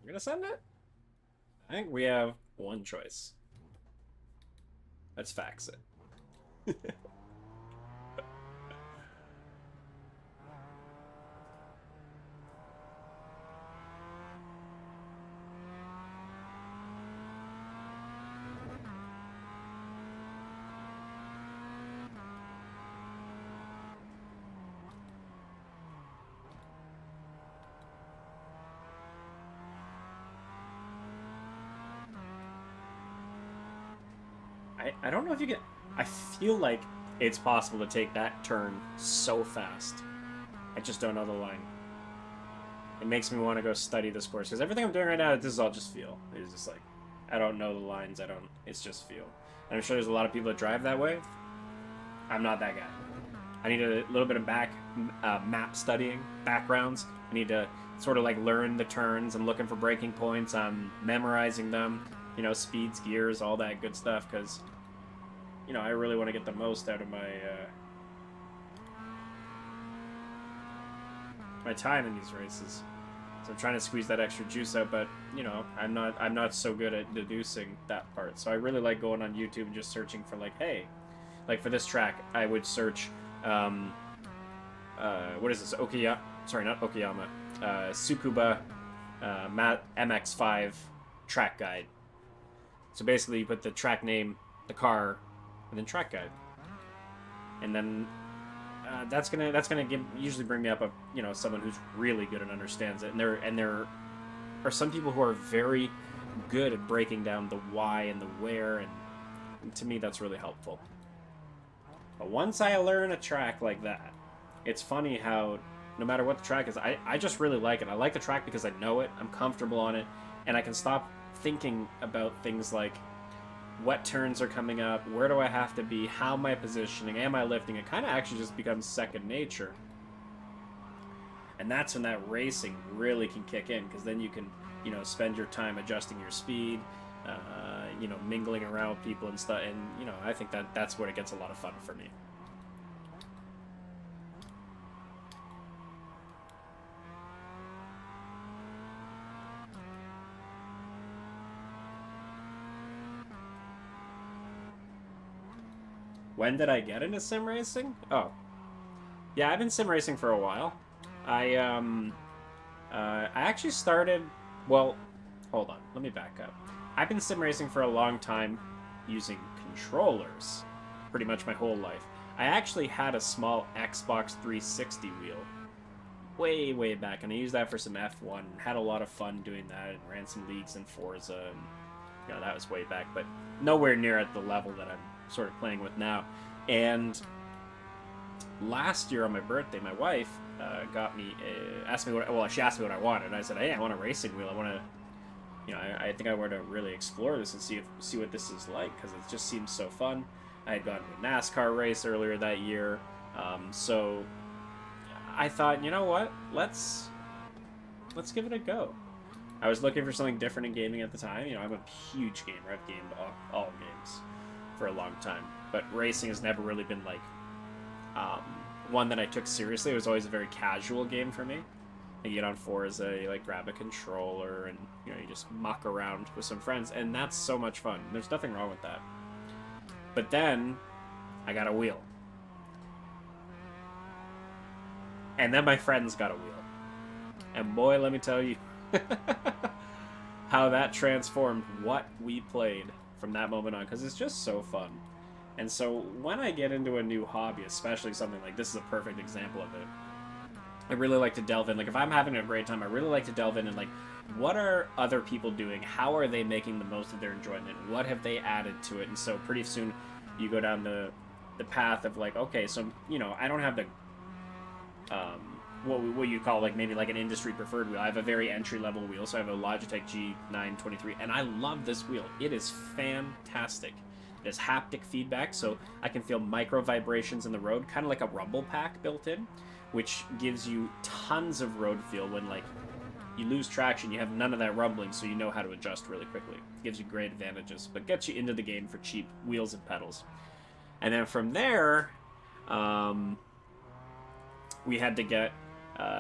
You're gonna send it? I think we have one choice. Let's fax it. I don't know if you can... I feel like it's possible to take that turn so fast. I just don't know the line. It makes me want to go study this course, because everything I'm doing right now, this is all just feel. It's just like, I don't know the lines, it's just feel. And I'm sure there's a lot of people that drive that way. I'm not that guy. I need a little bit of map studying, backgrounds. I need to sort of like learn the turns. I'm looking for braking points. I'm memorizing them, you know, speeds, gears, all that good stuff, because, you know, I really want to get the most out of my time in these races. So I'm trying to squeeze that extra juice out, but, you know, I'm not so good at deducing that part. So I really like going on YouTube and just searching for, like, hey, like for this track, I would search, what is this? Sorry, not Okayama. Tsukuba MX-5 track guide. So basically you put the track name, the car, and then track guide. And then that's gonna usually bring me up someone who's really good and understands it. And there are some people who are very good at breaking down the why and the where, and to me that's really helpful. But once I learn a track like that, it's funny how no matter what the track is, I just really like it. I like the track because I know it, I'm comfortable on it, and I can stop thinking about things like what turns are coming up, where do I have to be, how am I positioning, am I lifting? It kind of actually just becomes second nature. And that's when that racing really can kick in, because then you can, you know, spend your time adjusting your speed, you know, mingling around with people and stuff, and, you know, I think that's where it gets a lot of fun for me. When did I get into sim racing? Oh, yeah, I've been sim racing for a while. I actually started, well, hold on, let me back up. I've been sim racing for a long time using controllers, pretty much my whole life. I actually had a small Xbox 360 wheel way back, and I used that for some F1, and had a lot of fun doing that, and ran some leagues in Forza, and, you know, that was way back, but nowhere near at the level that I'm sort of playing with now. And last year on my birthday, my wife got me she asked me what I wanted, and I said, hey, I want a racing wheel. I want to, you know, I think I want to really explore this and see what this is like, because it just seems so fun. I had gone to a NASCAR race earlier that year, so I thought, you know what, let's give it a go. I was looking for something different in gaming at the time. You know, I'm a huge gamer. I've gamed all games for a long time, but racing has never really been like one that I took seriously. It was always a very casual game for me. You get on Forza, you like grab a controller, and, you know, you just muck around with some friends, and that's so much fun. There's nothing wrong with that. But then I got a wheel, and then my friends got a wheel, and boy, let me tell you how that transformed what we played from that moment on, because it's just so fun. And so when I get into a new hobby, especially something like this is a perfect example of it, I really like to delve in. Like, if I'm having a great time, I really like to delve in and, like, what are other people doing? How are they making the most of their enjoyment? What have they added to it? And so pretty soon you go down the path of, like, okay, so, you know, I don't have the what you call, like, maybe like an industry preferred wheel. I have a very entry level wheel, so I have a Logitech G923, and I love this wheel. It is fantastic. It has haptic feedback, so I can feel micro vibrations in the road, kind of like a rumble pack built in, which gives you tons of road feel when, like, you lose traction, you have none of that rumbling, so you know how to adjust really quickly. It gives you great advantages, but gets you into the game for cheap wheels and pedals. And then from there, we had to get,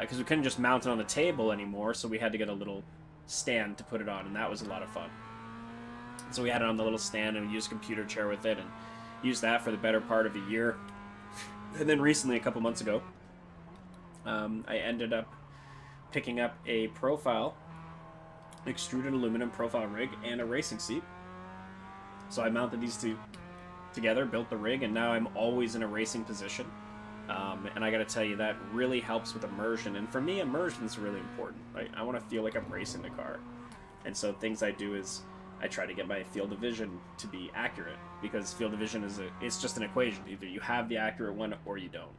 because we couldn't just mount it on the table anymore, so we had to get a little stand to put it on, and that was a lot of fun. So we had it on the little stand, and we used a computer chair with it, and used that for the better part of a year. And then recently, a couple months ago, I ended up picking up a profile, extruded aluminum profile rig, and a racing seat. So I mounted these two together, built the rig, and now I'm always in a racing position. And I gotta tell you, that really helps with immersion. And for me, immersion is really important. Right? I want to feel like I'm racing the car. And so things I do is I try to get my field of vision to be accurate. because field of vision it's just an equation. Either you have the accurate one or you don't.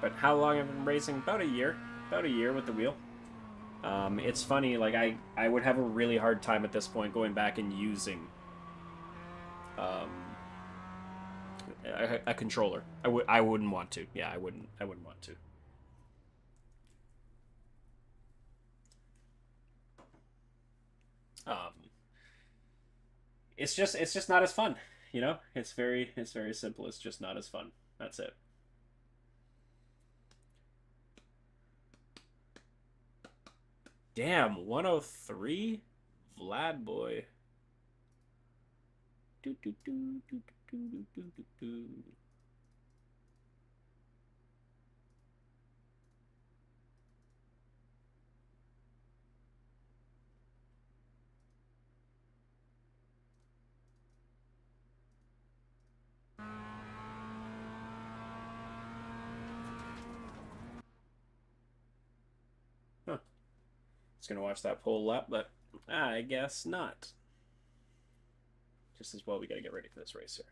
But how long have I been racing? About a year. About a year with the wheel. It's funny, like, I would have a really hard time at this point going back and using a controller. I wouldn't want to. Yeah, I wouldn't want to. Um, it's just not as fun, you know? It's very simple. It's just not as fun. That's it. Damn, 103? Vlad boy. Do, do, do, do, do, do, do, do, do. Huh. Just gonna watch that pole lap, but I guess not. Just as well, we gotta get ready for this race here.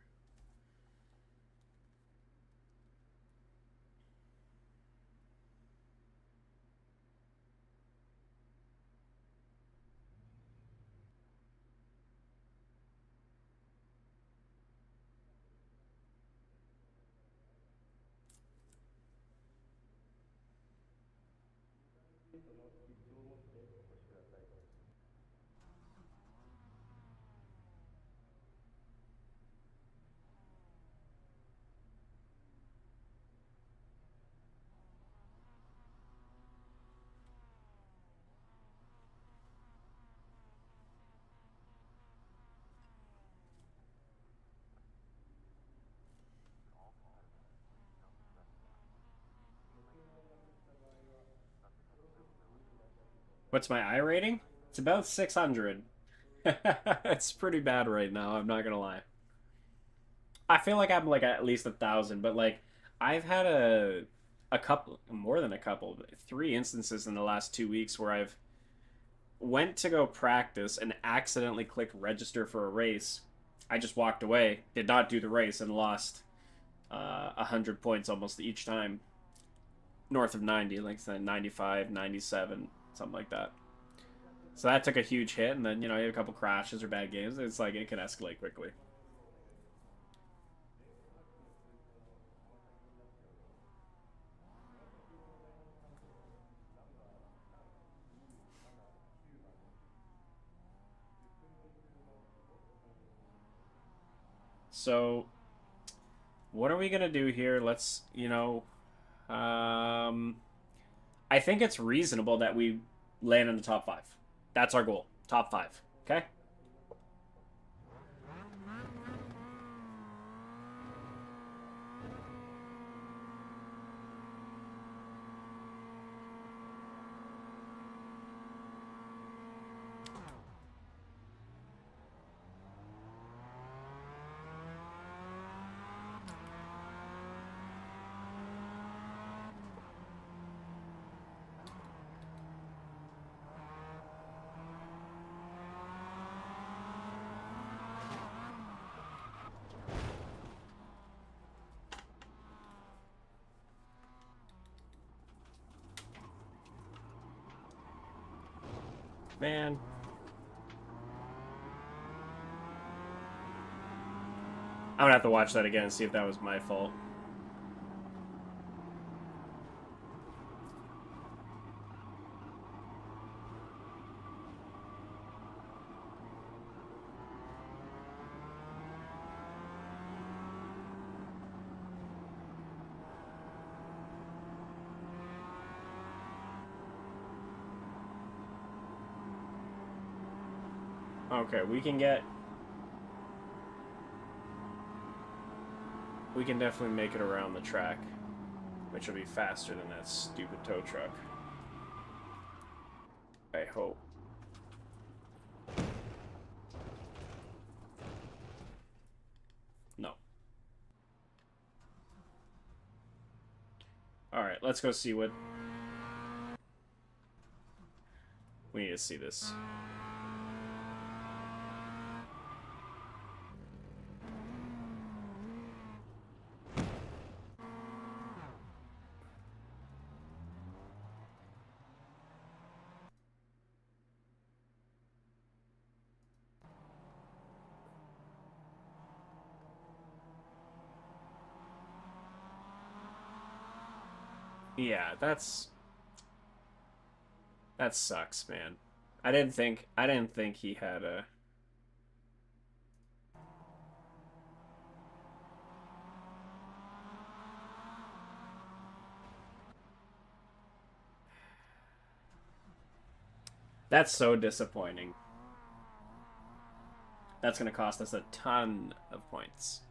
What's my I rating? It's about 600. It's pretty bad right now, I'm not gonna lie. I feel like I'm like at least 1,000, but like I've had a couple, more than a couple, 3 instances in the last 2 weeks where I've went to go practice and accidentally clicked register for a race. I just walked away, did not do the race, and lost 100 points almost each time. North of 90, like 95, 97, something like that. So that took a huge hit, and then, you had a couple crashes or bad games. It's like it can escalate quickly. So, what are we gonna do here? Um, I think it's reasonable that we land in the top five. That's our goal. Top five. Okay? Man. I'm gonna have to watch that again and see if that was my fault. Okay, we can definitely make it around the track, which will be faster than that stupid tow truck. I hope. No. Alright, let's go see what... to see this. Yeah, that sucks, man. I didn't think he had a... That's so disappointing. That's going to cost us a ton of points.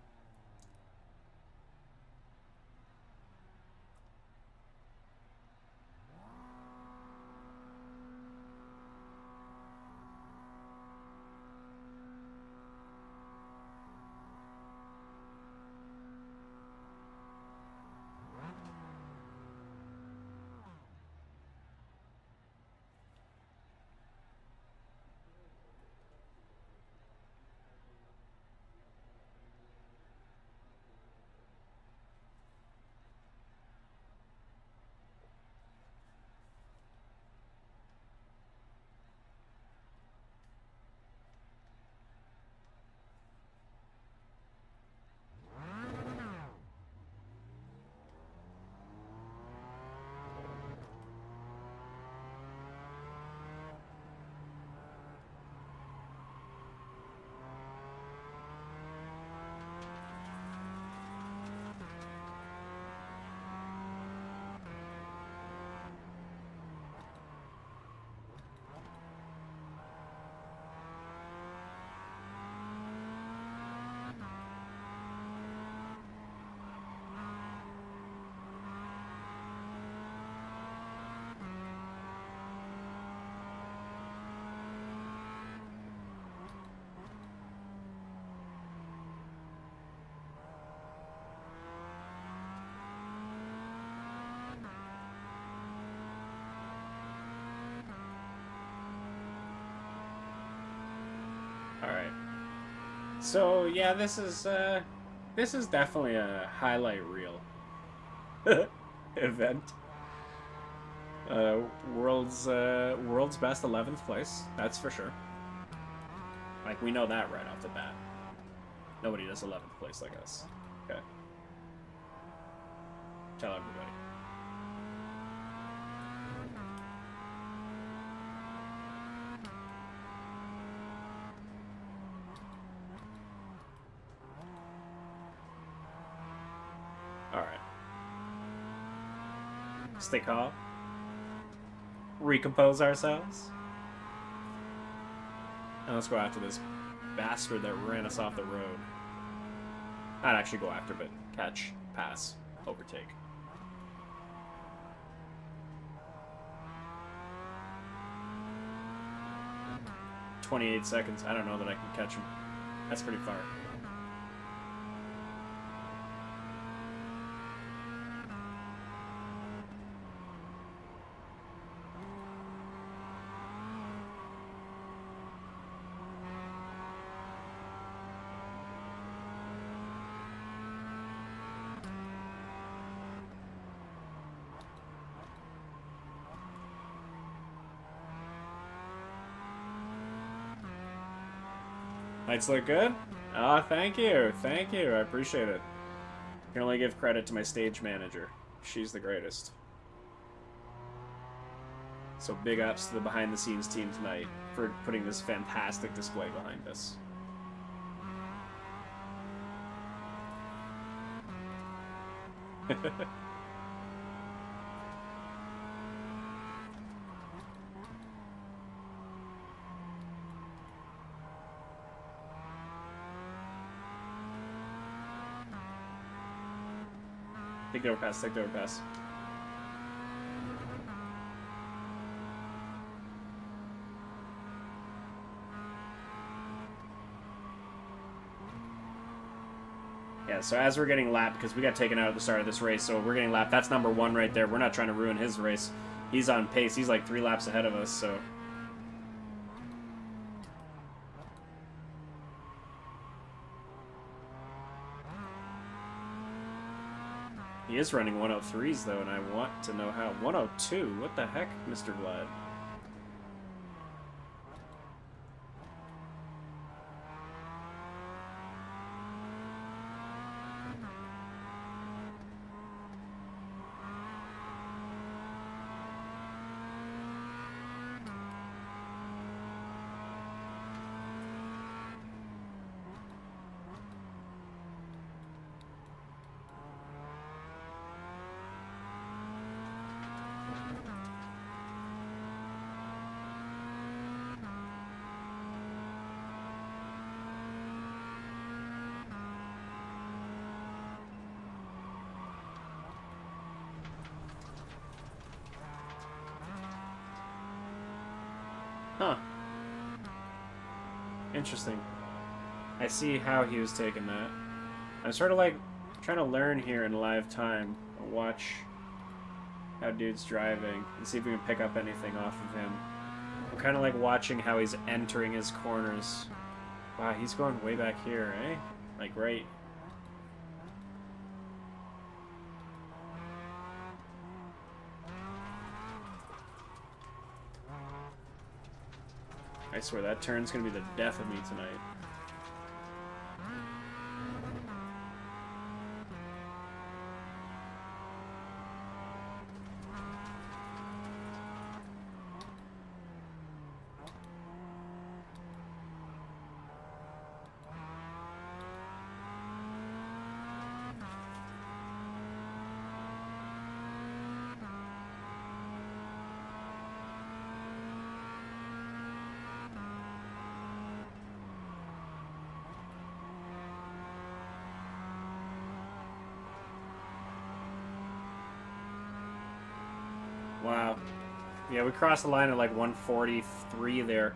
Alright. So, yeah, this is definitely a highlight reel event. World's best 11th place, that's for sure. Like, we know that right off the bat. Nobody does 11th place like us. Okay. Tell everybody. Alright. Stay calm. Recompose ourselves. And let's go after this bastard that ran us off the road. Not actually go after, but catch, pass, overtake. "28 seconds. I don't know that I can catch him. That's pretty far. Lights look good? Ah, thank you. Thank you. I appreciate it. I can only give credit to my stage manager. She's the greatest. So big ups to the behind-the-scenes team tonight for putting this fantastic display behind us. Take the overpass, take the overpass. Yeah, so as we're getting lapped, because we got taken out at the start of this race, so we're getting lapped. That's number 1 right there. We're not trying to ruin his race. He's on pace. He's like 3 laps ahead of us, so He is running 103s, though, and I want to know how. 102? What the heck, Mr. Vlad? Huh. Interesting. I see how he was taking that. I'm sort of like trying to learn here in live time. Watch how dude's driving and see if we can pick up anything off of him. I'm kind of like watching how he's entering his corners. Wow, he's going way back here, eh? Like right. I swear that turn's gonna be the death of me tonight. Wow. Yeah, we crossed the line at like 143 there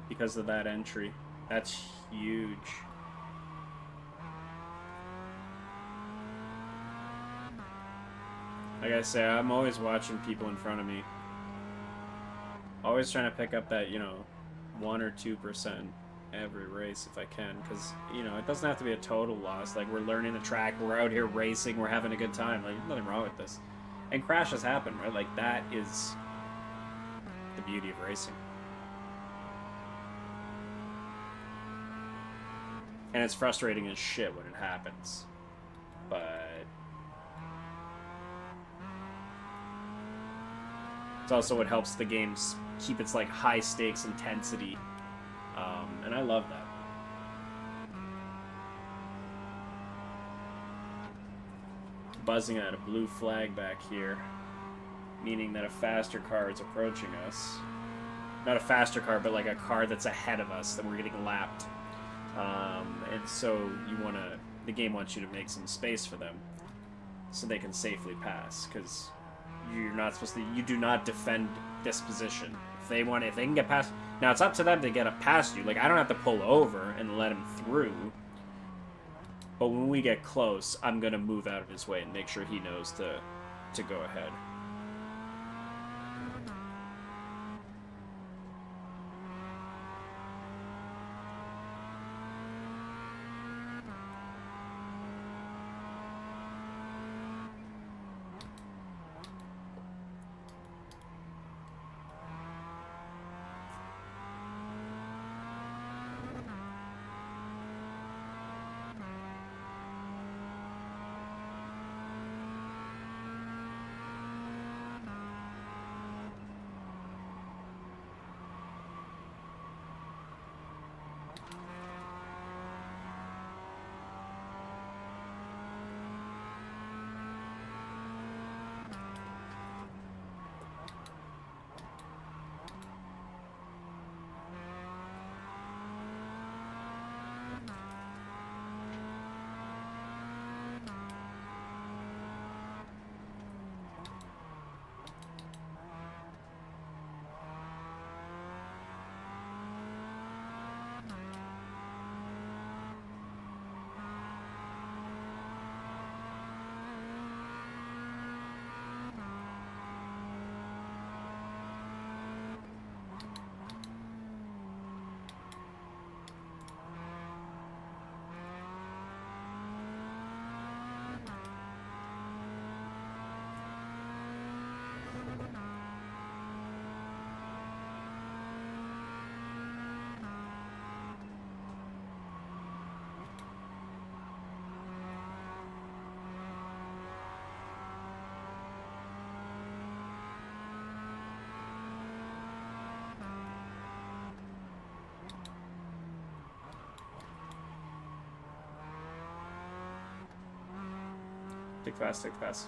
because of that entry. That's huge. Like I say, I'm always watching people in front of me. Always trying to pick up that, you know, 1 or 2% every race if I can. Because, you know, it doesn't have to be a total loss. Like, we're learning the track, we're out here racing, we're having a good time. Like, nothing wrong with this. And crashes happen, right? Like, that is the beauty of racing. And it's frustrating as shit when it happens. But it's also what helps the games keep its, like, high stakes intensity. And I love that. Buzzing at a blue flag back here, meaning that a faster car is approaching us. Not a faster car, but like a car that's ahead of us, that we're getting lapped. And so the game wants you to make some space for them, so they can safely pass, because you're not supposed to. You do not defend this position. If they can get past. Now it's up to them to get up past you. Like, I don't have to pull over and let him through. But when we get close, I'm gonna move out of his way and make sure he knows to go ahead. Take the pass, take the pass.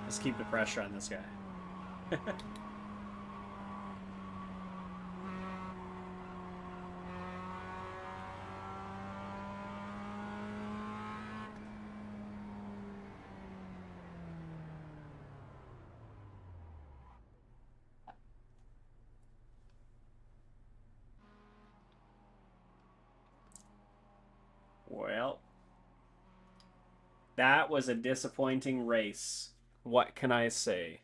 Let's keep the pressure on this guy. Well, that was a disappointing race. What can I say?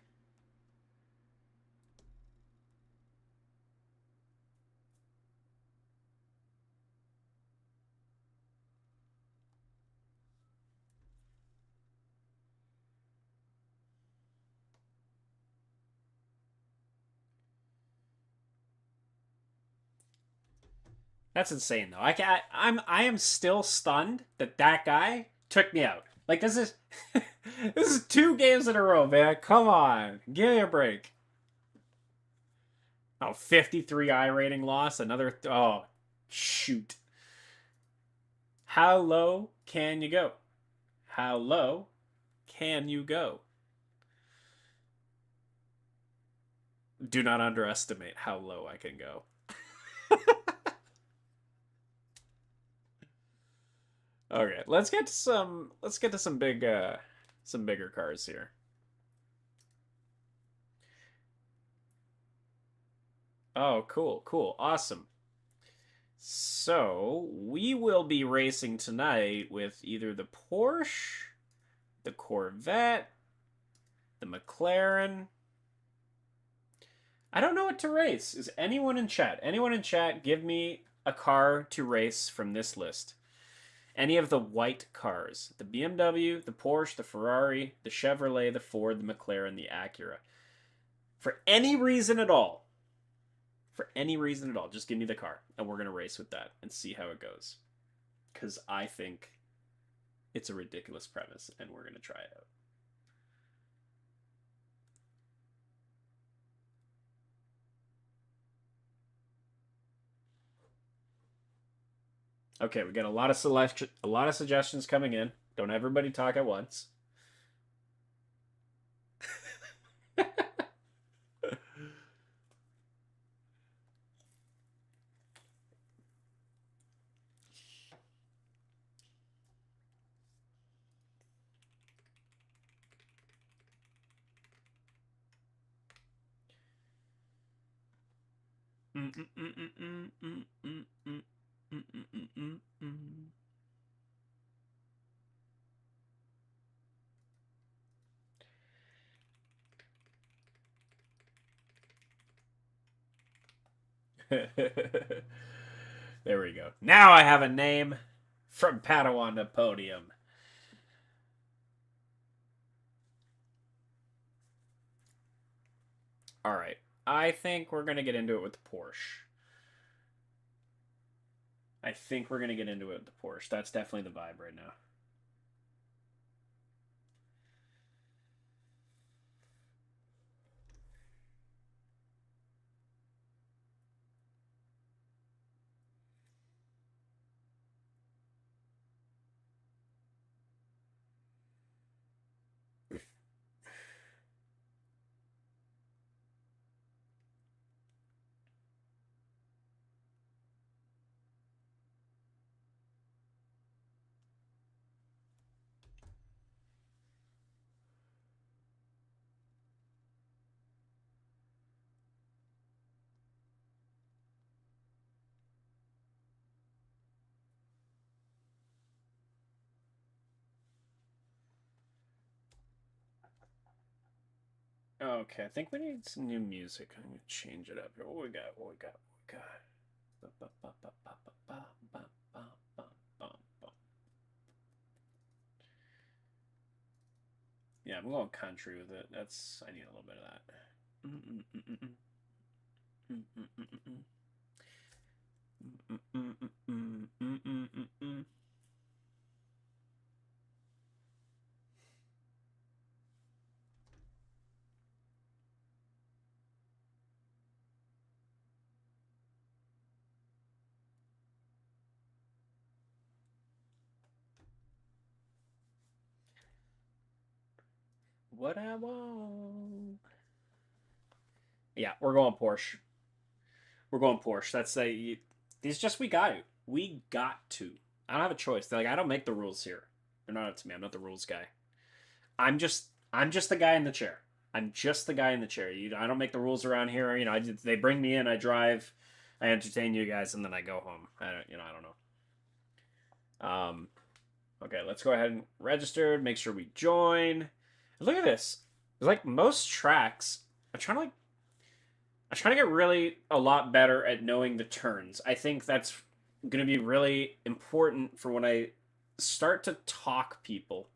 That's insane, though. I am still stunned that that guy took me out. Like this is this is 2 games in a row, man. Come on, give me a break. Oh, 53 iRating loss. Another. Oh, shoot. How low can you go? How low can you go? Do not underestimate how low I can go. Okay, let's get to some bigger cars here. Oh, cool, cool, awesome. So, we will be racing tonight with either the Porsche, the Corvette, the McLaren. I don't know what to race. Is anyone in chat? Anyone in chat give me a car to race from this list? Any of the white cars. The BMW, the Porsche, the Ferrari, the Chevrolet, the Ford, the McLaren, the Acura. For any reason at all. For any reason at all. Just give me the car. And we're going to race with that and see how it goes. Because I think it's a ridiculous premise and we're going to try it out. Okay, we got a lot of suggestions coming in. Don't everybody talk at once. There we go. Now I have a name from Padawan to podium. All right. I think we're going to get into it with the Porsche. I think we're going to get into it with the Porsche. That's definitely the vibe right now. Okay, I think we need some new music. I'm gonna change it up here. What we got? What we got? What we got? Yeah, I'm going country with it. That's I need a little bit of that. What I want. Yeah, we're going Porsche. We're going Porsche. That's a. It's just we got to. We got to. I don't have a choice. They're like I don't make the rules here. They're not up to me. I'm not the rules guy. I'm just the guy in the chair. I'm just the guy in the chair. I don't make the rules around here. They bring me in. I drive. I entertain you guys, and then I go home. I don't know. Okay, let's go ahead and register. Make sure we join. Look at this. Like most tracks, I'm trying to get really a lot better at knowing the turns. I think that's going to be really important for when I start to talk people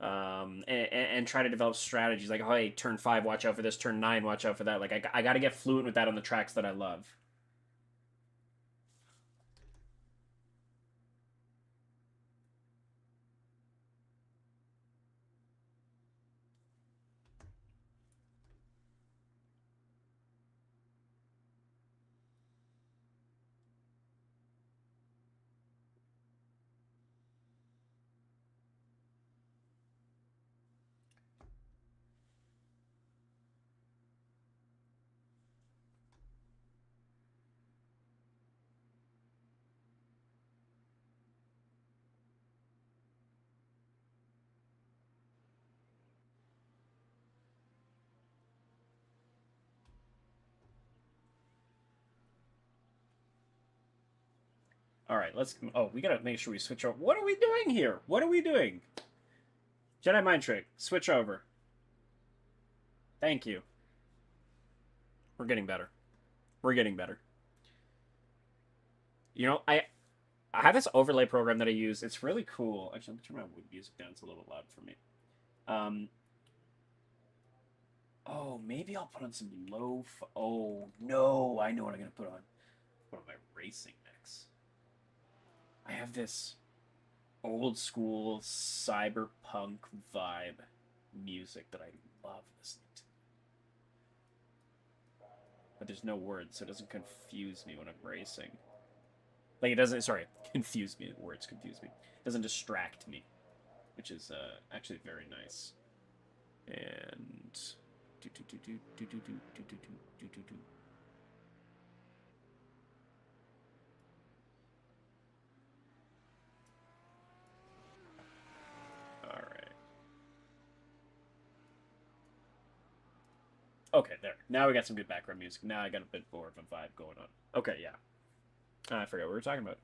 and try to develop strategies. Like, oh, hey, turn 5, watch out for this. Turn 9, watch out for that. Like, I got to get fluent with that on the tracks that I love. All right, let's. Oh, we gotta make sure we switch over. What are we doing here? What are we doing? Jedi mind trick. Switch over. Thank you. We're getting better. We're getting better. I have this overlay program that I use. It's really cool. Actually, let me turn my music down. It's a little loud for me. Um. Oh, maybe I'll put on some low. Oh no, I know what I'm gonna put on. Put on my racing mix. I have this old school cyberpunk vibe music that I love listening to. But there's no words, so it doesn't confuse me when I'm racing. Like, it doesn't, sorry, confuse me. Words confuse me. It doesn't distract me, which is actually very nice. And. Alright. Okay, there. Now we got some good background music. Now I got a bit more of a vibe going on. Okay, yeah. I forgot what we were talking about.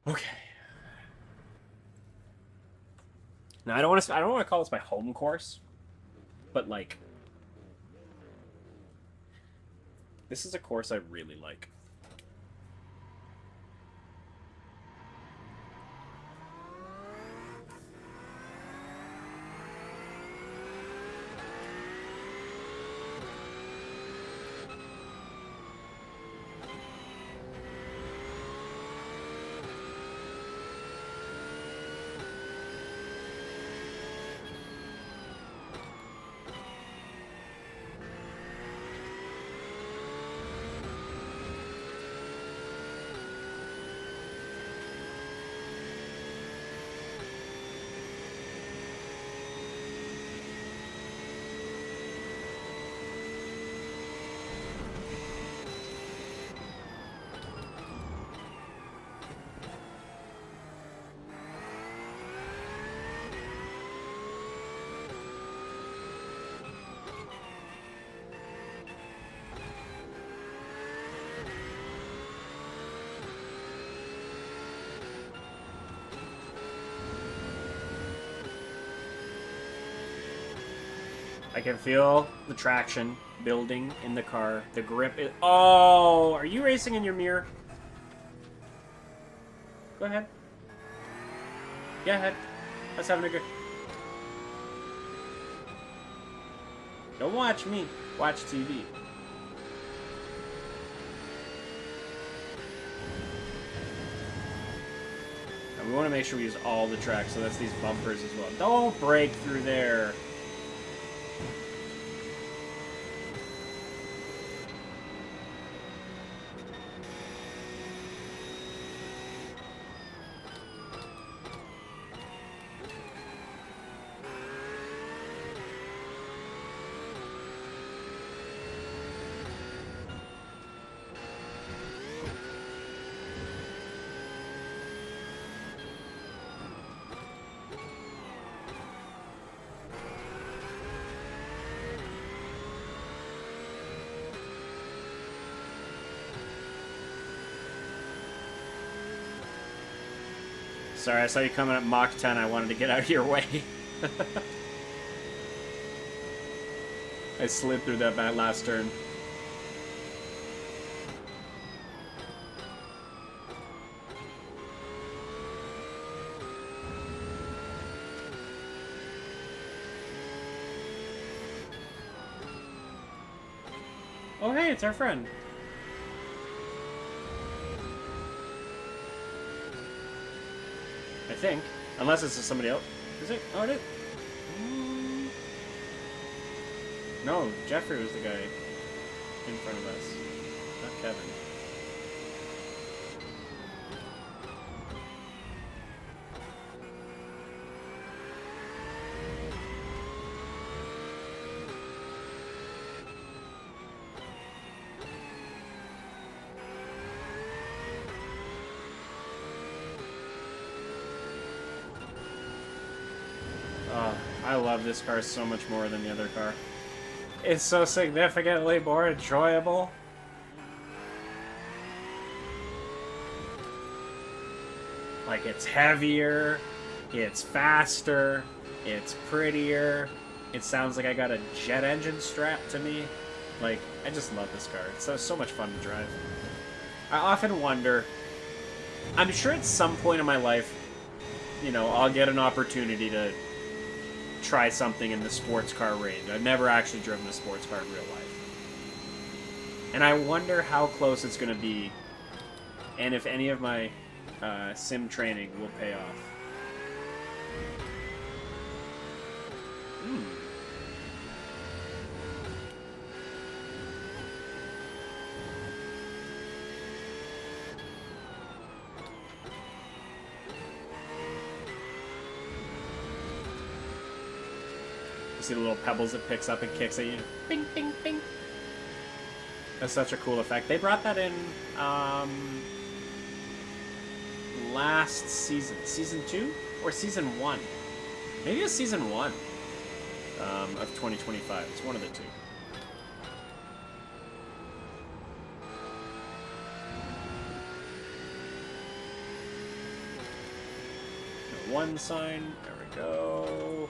Okay. Now I don't want to call this my home course, but like this is a course I really like. I can feel the traction building in the car. The grip is... Oh! Are you racing in your mirror? Go ahead. Go ahead. Let's have a good... Don't watch me. Watch TV. And we want to make sure we use all the tracks, so that's these bumpers as well. Don't break through there. Sorry, I saw you coming at Mach 10. I wanted to get out of your way. I slid through that last turn. Oh, hey, it's our friend. I think. Unless it's somebody else. Is it? Oh, it is. No, Jeffrey was the guy in front of us. Not Kevin. I love this car so much more than the other car. It's so significantly more enjoyable. Like, it's heavier, it's faster, it's prettier, it sounds like I got a jet engine strapped to me. Like, I just love this car. It's so much fun to drive. I often wonder, I'm sure at some point in my life, you know, I'll get an opportunity to try something in the sports car range. I've never actually driven a sports car in real life. And I wonder how close it's going to be, and if any of my sim training will pay off. See the little pebbles it picks up and kicks at you. Bing, bing, bing. That's such a cool effect. They brought that in last season. Season 2? Or Season 1? Maybe it's Season 1 of 2025. It's one of the two. One sign. There we go.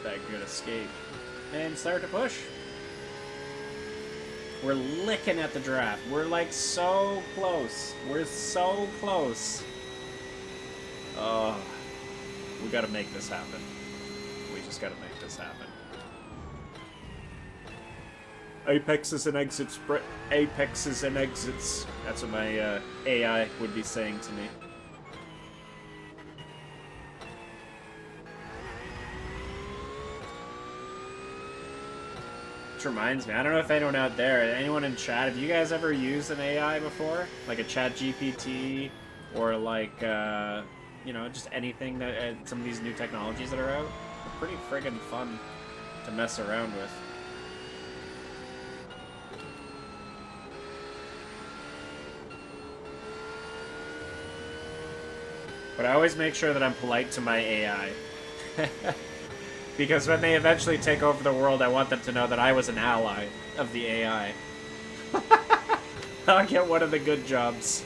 That good escape. And start to push. We're licking at the draft. We're like so close. We're so close. Oh, we gotta make this happen. We just gotta make this happen. Apexes and exits, Brett. Apexes and exits. That's what my AI would be saying to me. Which reminds me, I don't know if anyone out there, anyone in chat, have you guys ever used an AI before? Like a chat GPT, or like, you know, just anything that, some of these new technologies that are out? They're pretty friggin' fun to mess around with. But I always make sure that I'm polite to my AI. Because when they eventually take over the world, I want them to know that I was an ally of the AI. I'll get one of the good jobs.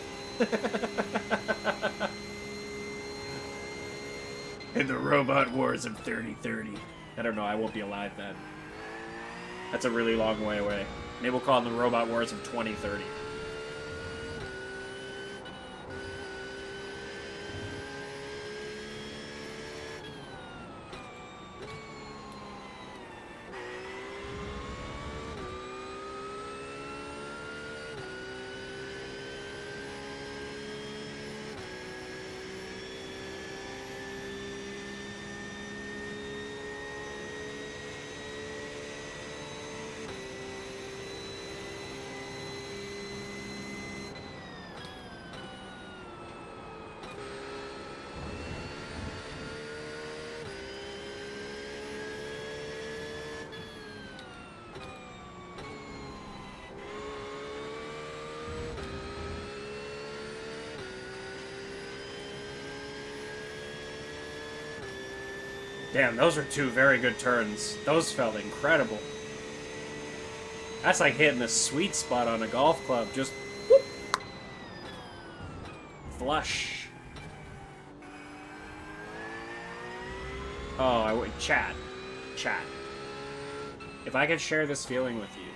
In the robot wars of 3030. I don't know, I won't be alive then. That's a really long way away. Maybe we'll call it the robot wars of 2030. Damn, those are two very good turns. Those felt incredible. That's like hitting the sweet spot on a golf club. Just whoop. Flush. Oh, I would chat. Chat. If I could share this feeling with you,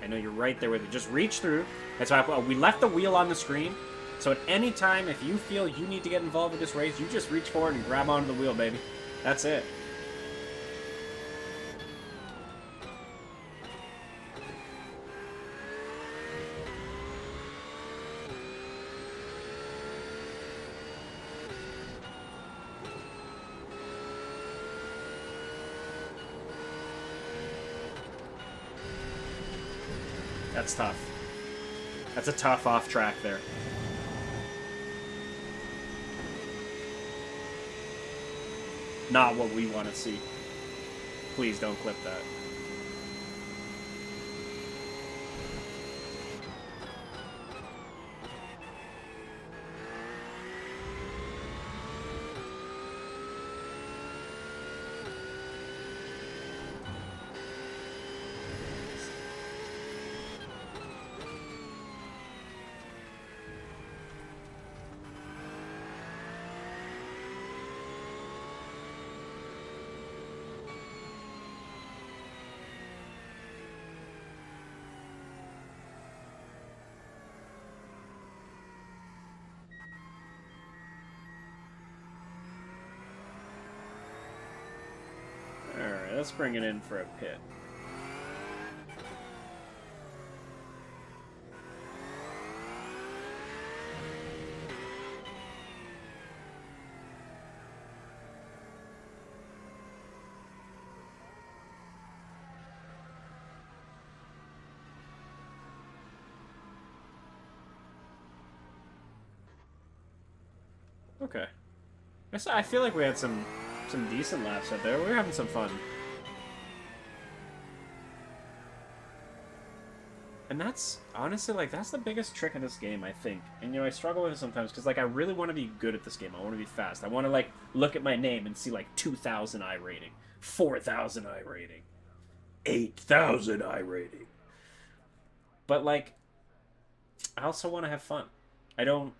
I know you're right there with it. Just reach through. That's why we left the wheel on the screen. So at any time, if you feel you need to get involved with this race, you just reach forward and grab onto the wheel, baby. That's it. That's tough. That's a tough off track there. Not what we want to see. Please don't clip that. Alright, let's bring it in for a pit. Okay. I feel like we had some decent laps out there. We were having some fun. And that's, honestly, like, that's the biggest trick in this game, I think. And, you know, I struggle with it sometimes, because, like, I really want to be good at this game. I want to be fast. I want to, like, look at my name and see, like, 2,000 iRating, 4,000 iRating, 8,000 iRating. But, like, I also want to have fun. I don't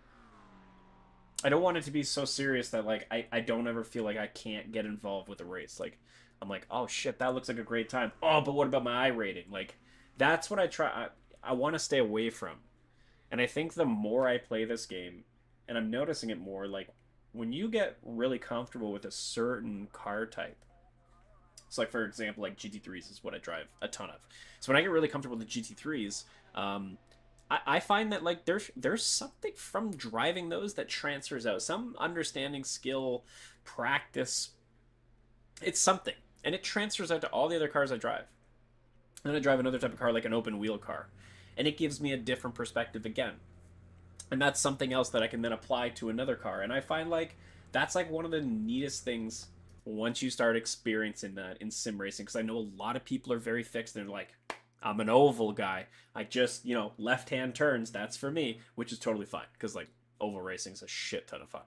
want it to be so serious that, like, I don't ever feel like I can't get involved with a race. Like, I'm like, oh, shit, that looks like a great time. Oh, but what about my iRating? Like, that's what I try. I want to stay away from. And I think the more I play this game, and I'm noticing it more, like, when you get really comfortable with a certain car type, so, like, for example, like, GT3s is what I drive a ton of. So when I get really comfortable with the GT3s, I find that, like, there's something from driving those that transfers out. Some understanding, skill, practice. It's something. And it transfers out to all the other cars I drive. And then I drive another type of car, like an open wheel car. And it gives me a different perspective again. And that's something else that I can then apply to another car. And I find, like, that's, like, one of the neatest things once you start experiencing that in sim racing. Because I know a lot of people are very fixed. And they're like, I'm an oval guy. I just, you know, left-hand turns, that's for me. Which is totally fine. Because, like, oval racing is a shit ton of fun.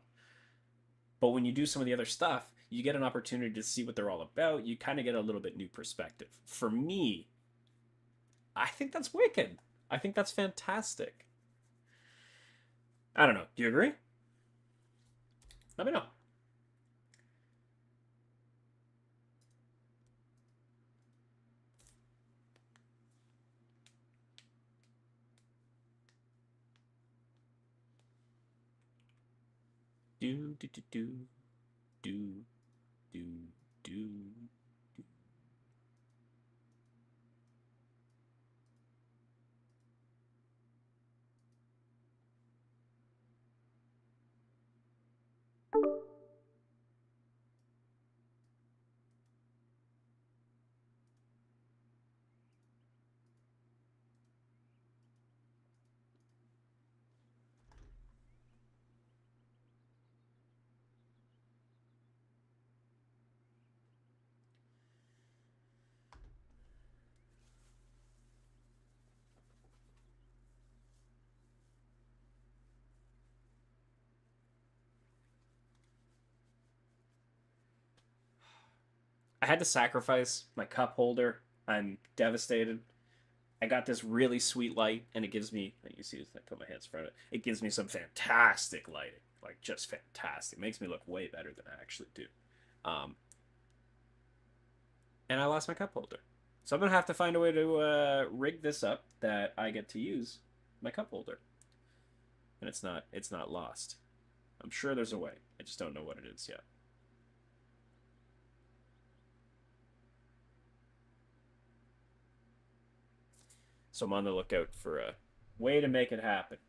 But when you do some of the other stuff, you get an opportunity to see what they're all about. You kind of get a little bit new perspective. For me, I think that's wicked. I think that's fantastic. I don't know. Do you agree? Let me know. do do do do do do do. I had to sacrifice my cup holder. I'm devastated. I got this really sweet light, and it gives me. You see, I put my hands in front of it. It gives me some fantastic lighting, like just fantastic. It makes me look way better than I actually do. Um, and I lost my cup holder, so I'm gonna have to find a way to rig this up that I get to use my cup holder, and it's not lost. I'm sure there's a way. I just don't know what it is yet. So I'm on the lookout for a way to make it happen.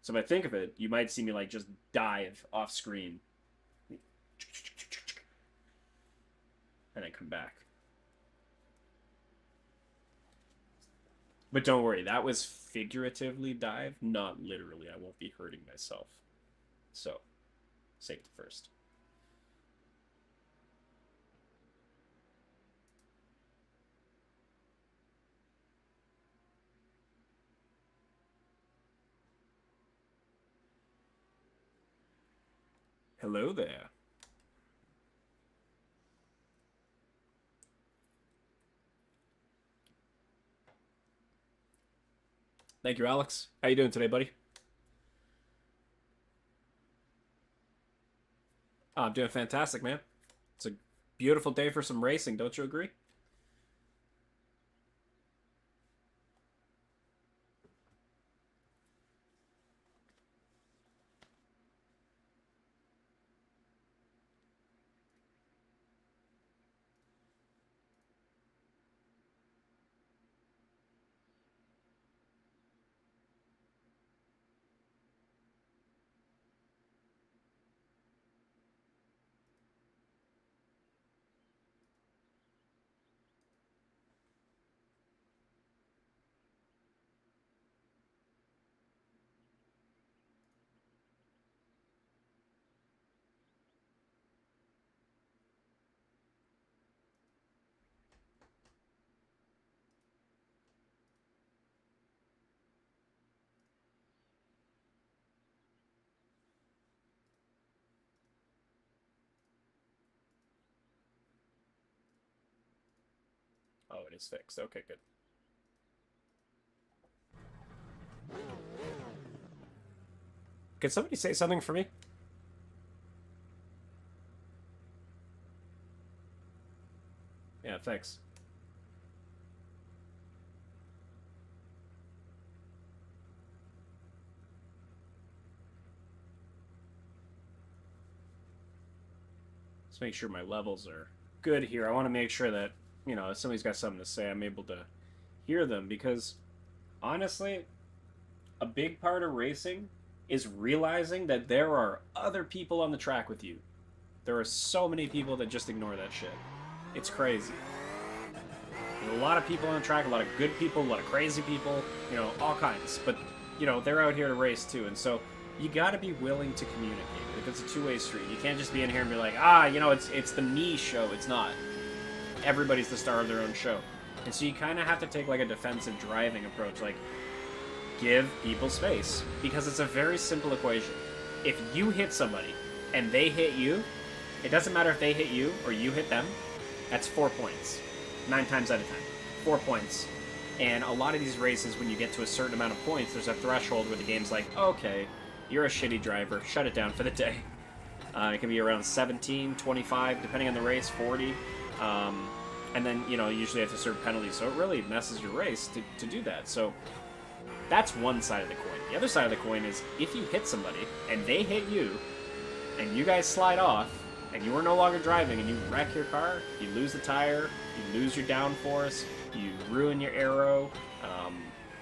So if I think of it, you might see me like just dive off screen. And then come back. But don't worry, that was figuratively dive, not literally. I won't be hurting myself. So, safety first. Hello there. Thank you, Alex. How you doing today, buddy? Oh, I'm doing fantastic, man. It's a beautiful day for some racing, don't you agree? Oh, it is fixed. Okay, good. Could somebody say something for me? Yeah, thanks. Let's make sure my levels are good here. I want to make sure that, if somebody's got something to say, I'm able to hear them because, honestly, a big part of racing is realizing that there are other people on the track with you. There are so many people that just ignore that shit. It's crazy. There's a lot of people on the track, a lot of good people, a lot of crazy people, all kinds. But, they're out here to race too. And so you got to be willing to communicate. If it's a two-way street, you can't just be in here and be like, it's the me show. It's not. Everybody's the star of their own show. And so you kind of have to take like a defensive driving approach. Like, give people space. Because it's a very simple equation. If you hit somebody and they hit you, it doesn't matter if they hit you or you hit them. That's 4 points. 9 times out of 10. 4 points. And a lot of these races, when you get to a certain amount of points, there's a threshold where the game's like, okay, you're a shitty driver. Shut it down for the day. It can be around 17, 25, depending on the race, 40. And then, usually have to serve penalties. So it really messes your race to do that. So that's one side of the coin. The other side of the coin is if you hit somebody and they hit you and you guys slide off and you are no longer driving and you wreck your car, you lose the tire, you lose your downforce, you ruin your aero,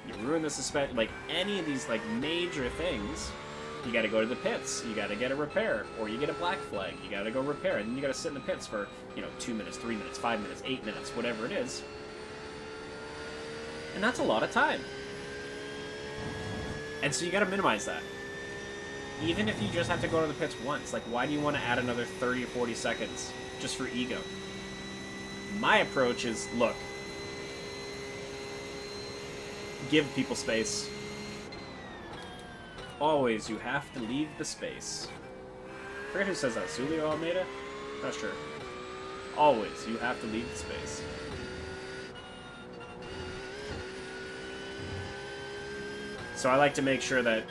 you ruin the suspension, like any of these like major things, you got to go to the pits, you got to get a repair, or you get a black flag, you got to go repair, and then you got to sit in the pits for, 2 minutes, 3 minutes, 5 minutes, 8 minutes, whatever it is. And that's a lot of time. And so you got to minimize that. Even if you just have to go to the pits once, like why do you want to add another 30 or 40 seconds just for ego? My approach is, look, give people space. Always, you have to leave the space. I forget who says that, Julio Almeida? Not sure. Always, you have to leave the space. So I like to make sure that,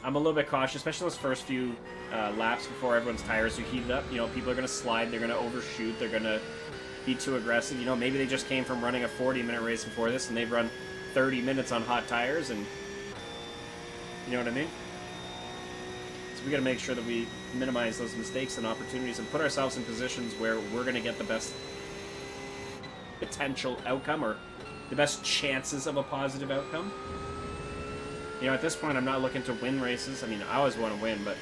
I'm a little bit cautious, especially those first few laps before everyone's tires are heated up. People are going to slide, they're going to overshoot, they're going to be too aggressive. Maybe they just came from running a 40-minute race before this, and they've run 30 minutes on hot tires, and you know what I mean? So we got to make sure that we minimize those mistakes and opportunities and put ourselves in positions where we're going to get the best potential outcome or the best chances of a positive outcome. At this point, I'm not looking to win races. I mean, I always want to win, but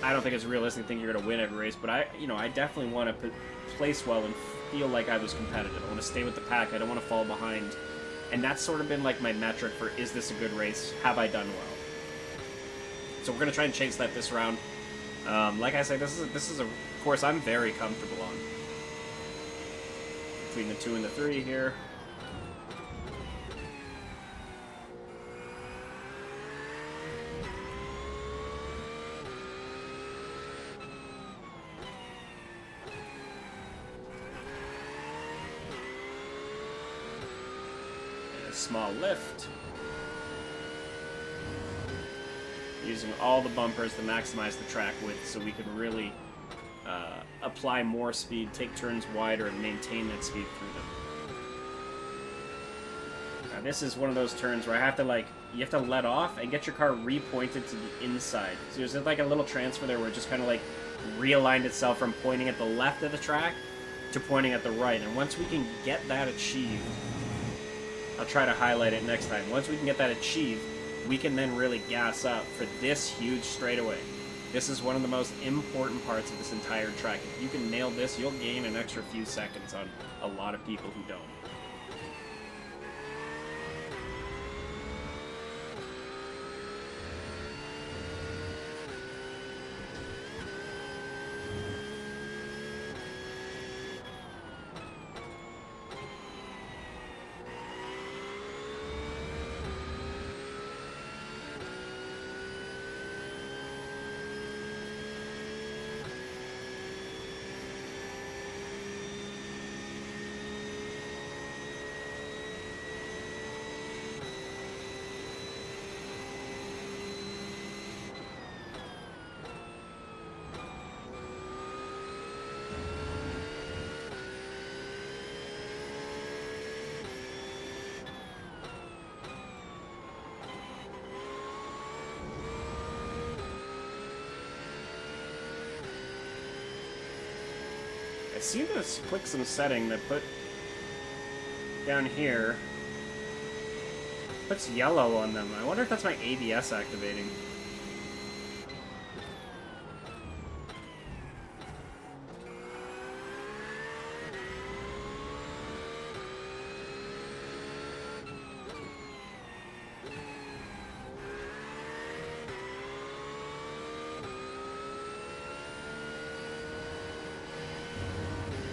I don't think it's a realistic thing you're going to win every race. But I definitely want to place well and feel like I was competitive. I want to stay with the pack. I don't want to fall behind. And that's sort of been like my metric for, is this a good race? Have I done well? So we're going to try and chase that this round. Like I said, this is a course I'm very comfortable on. Between the 2 and the 3 here. Small lift. Using all the bumpers to maximize the track width so we can really apply more speed, take turns wider, and maintain that speed through them. Now this is one of those turns where I have to you have to let off and get your car repointed to the inside. So there's like a little transfer there where it just kind of realigned itself from pointing at the left of the track to pointing at the right. And once we can get that achieved, I'll try to highlight it next time. Once we can get that achieved, we can then really gas up for this huge straightaway. This is one of the most important parts of this entire track. If you can nail this, you'll gain an extra few seconds on a lot of people who don't. I seem to click some setting that put down here, puts yellow on them. I wonder if that's my ABS activating.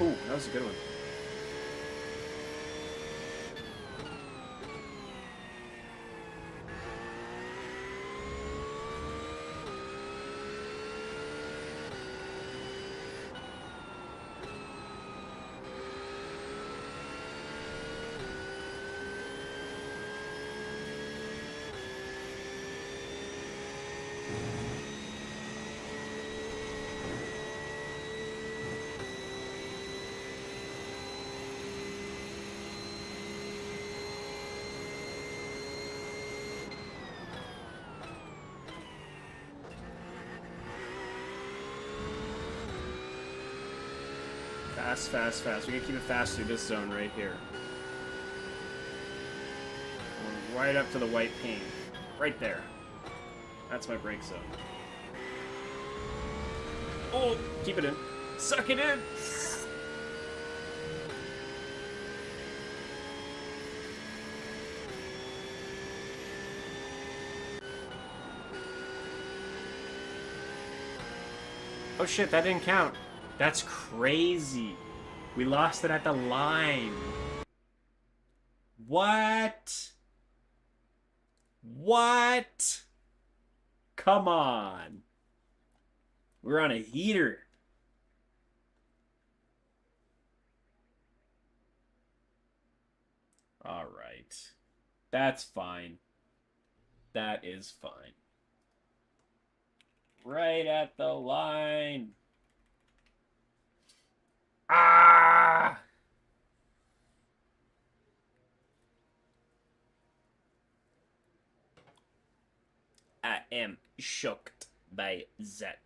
Ooh, that was a good one. Fast, fast, fast. We gotta keep it fast through this zone right here. Right up to the white paint. Right there. That's my brake zone. Oh, keep it in. Suck it in! Oh shit, that didn't count. That's crazy. We lost it at the line. What? What? Come on. We're on a heater. All right. That's fine. That is fine. Right at the line. Ah! I am shocked by that.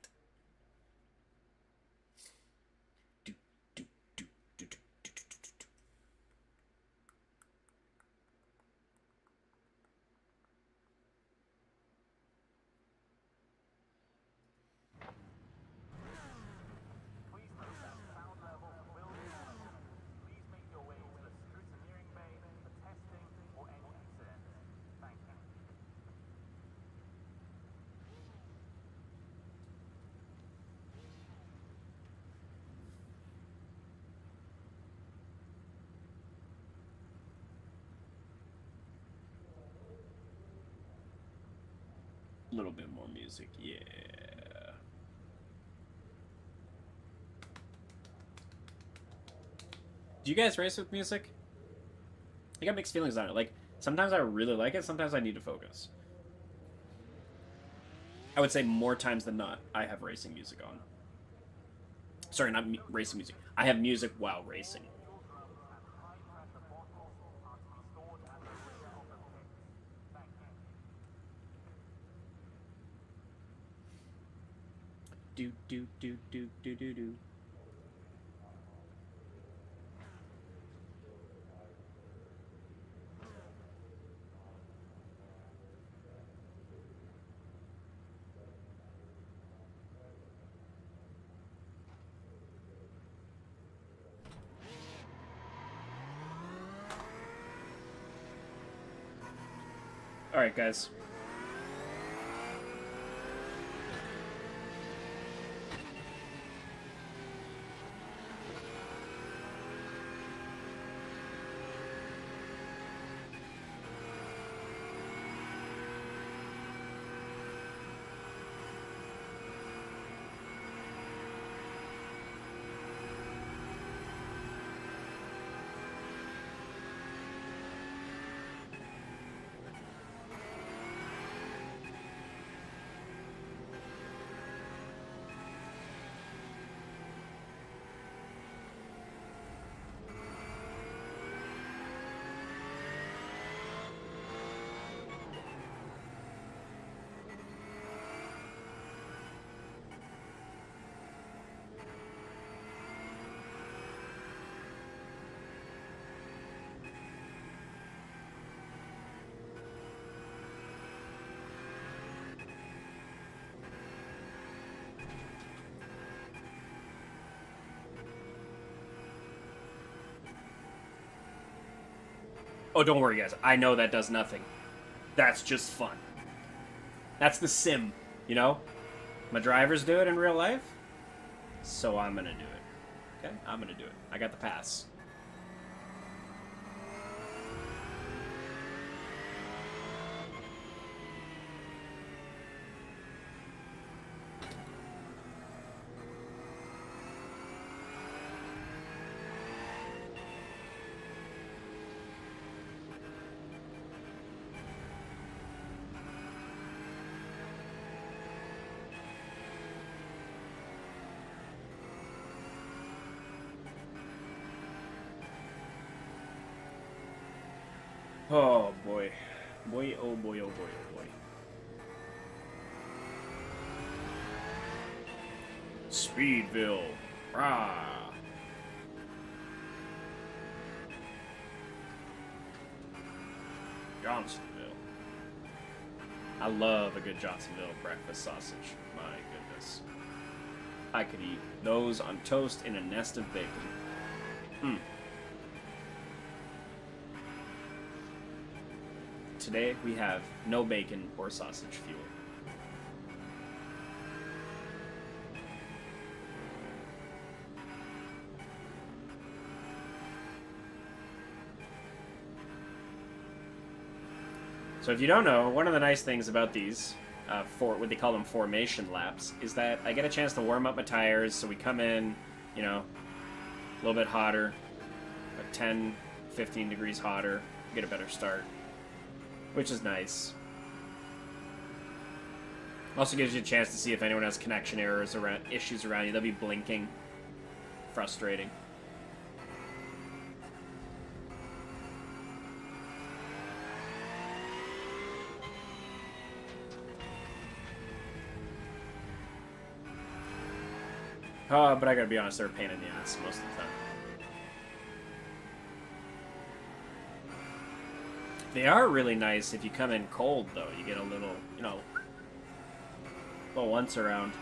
A little bit more music, yeah. Do you guys race with music? I got mixed feelings on it. Like, sometimes I really like it, sometimes I need to focus. I would say more times than not, I have racing music on. Sorry, not racing music. I have music while racing. Do do do do do do do. All right, guys. Oh, don't worry, guys. I know that does nothing. That's just fun. That's the sim, you know? My drivers do it in real life, so I'm gonna do it. Okay? I'm gonna do it. I got the pass. Oh boy. Boy, oh boy, oh boy, oh boy. Speedville. Rah. Johnsonville. I love a good Johnsonville breakfast sausage. My goodness. I could eat those on toast in a nest of bacon. Today we have no bacon or sausage fuel. So if you don't know, one of the nice things about these, what they call them formation laps, is that I get a chance to warm up my tires, so we come in, you know, a little bit hotter, about 10, 15 degrees hotter, get a better start, which is nice. Also gives you a chance to see if anyone has connection errors or issues around you. They'll be blinking. Frustrating. But I gotta be honest, they're a pain in the ass most of the time. They are really nice if you come in cold, though. You get a little, you know, little once around.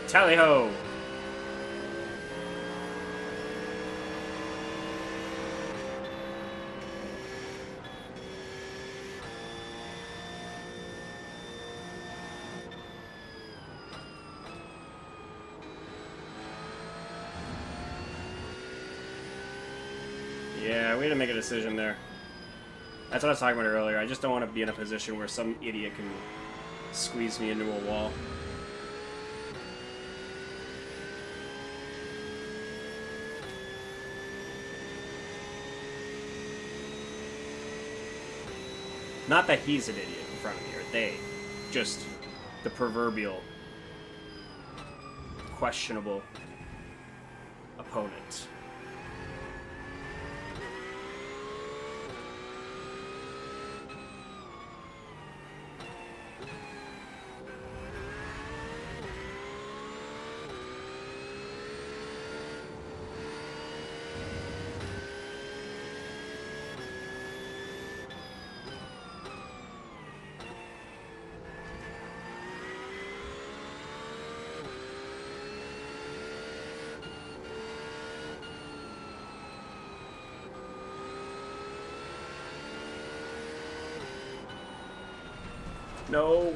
Tally-ho! Yeah, we had to make a decision there. That's what I was talking about earlier. I just don't want to be in a position where some idiot can squeeze me into a wall. Not that he's an idiot in front of me, or they. Just the proverbial questionable opponent. No.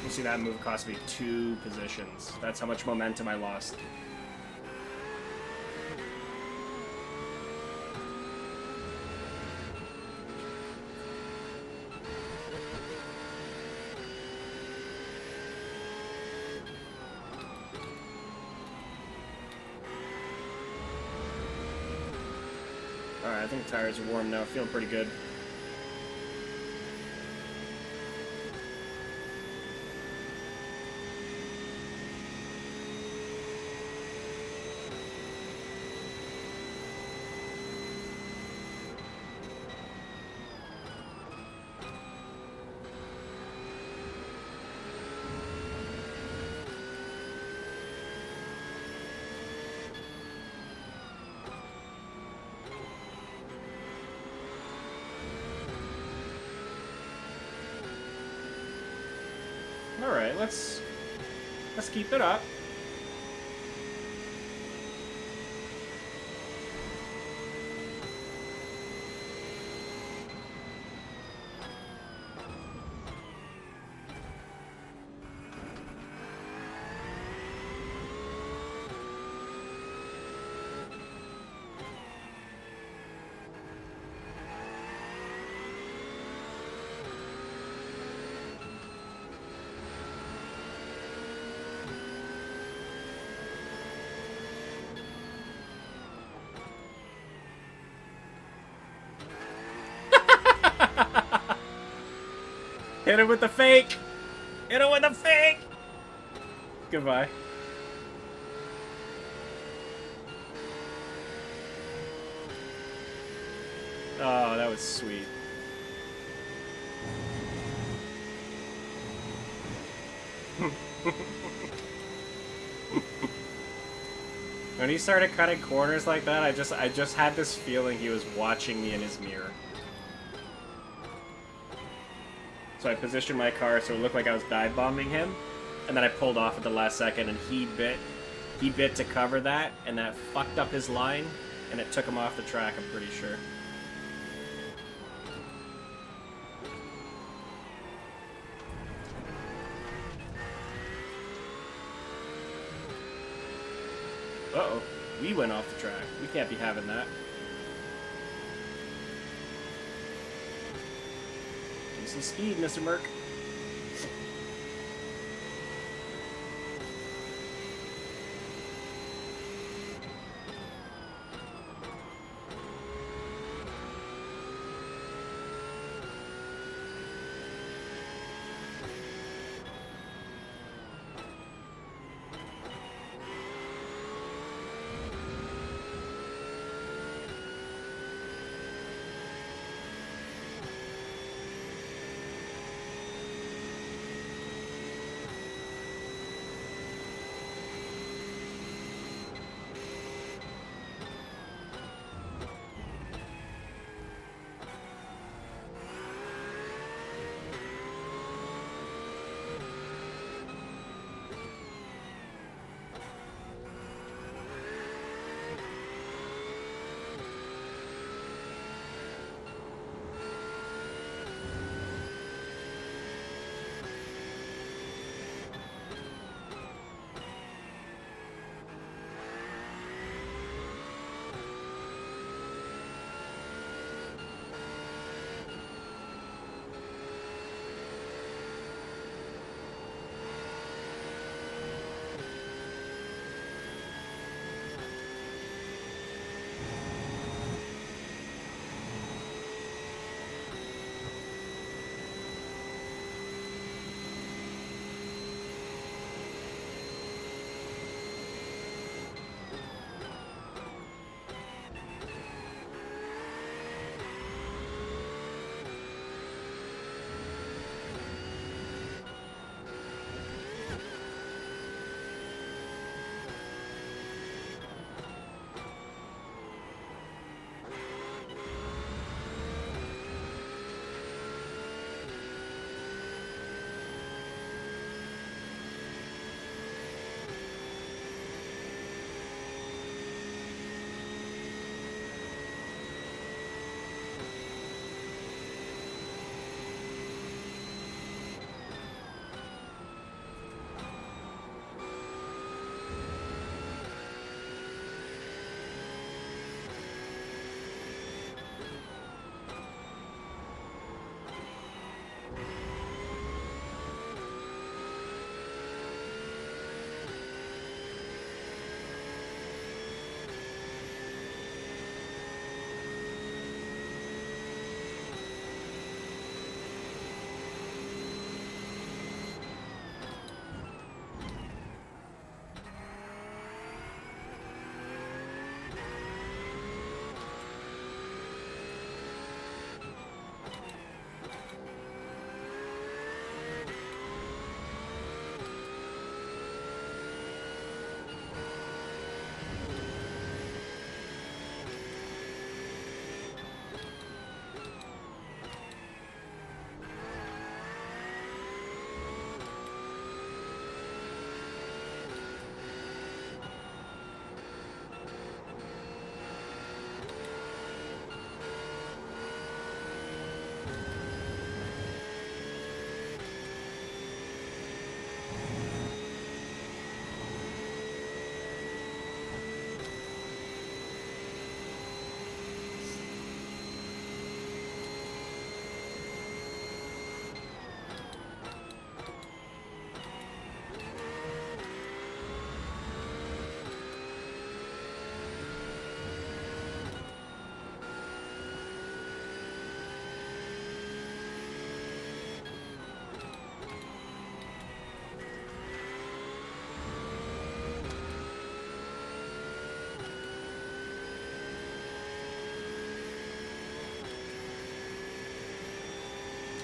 You see that move cost me 2 positions. That's how much momentum I lost. Alright, I think the tires are warm now. Feeling pretty good. Alright, let's keep it up. Hit him with the fake! Hit him with the fake! Goodbye. Oh, that was sweet. When he started cutting corners like that, I just had this feeling he was watching me in his mirror. So I positioned my car so it looked like I was dive bombing him, and then I pulled off at the last second, and he bit to cover that, and that fucked up his line, and it took him off the track, I'm pretty sure. Uh-oh. We went off the track. We can't be having that. Give me some speed, Mr. Merc.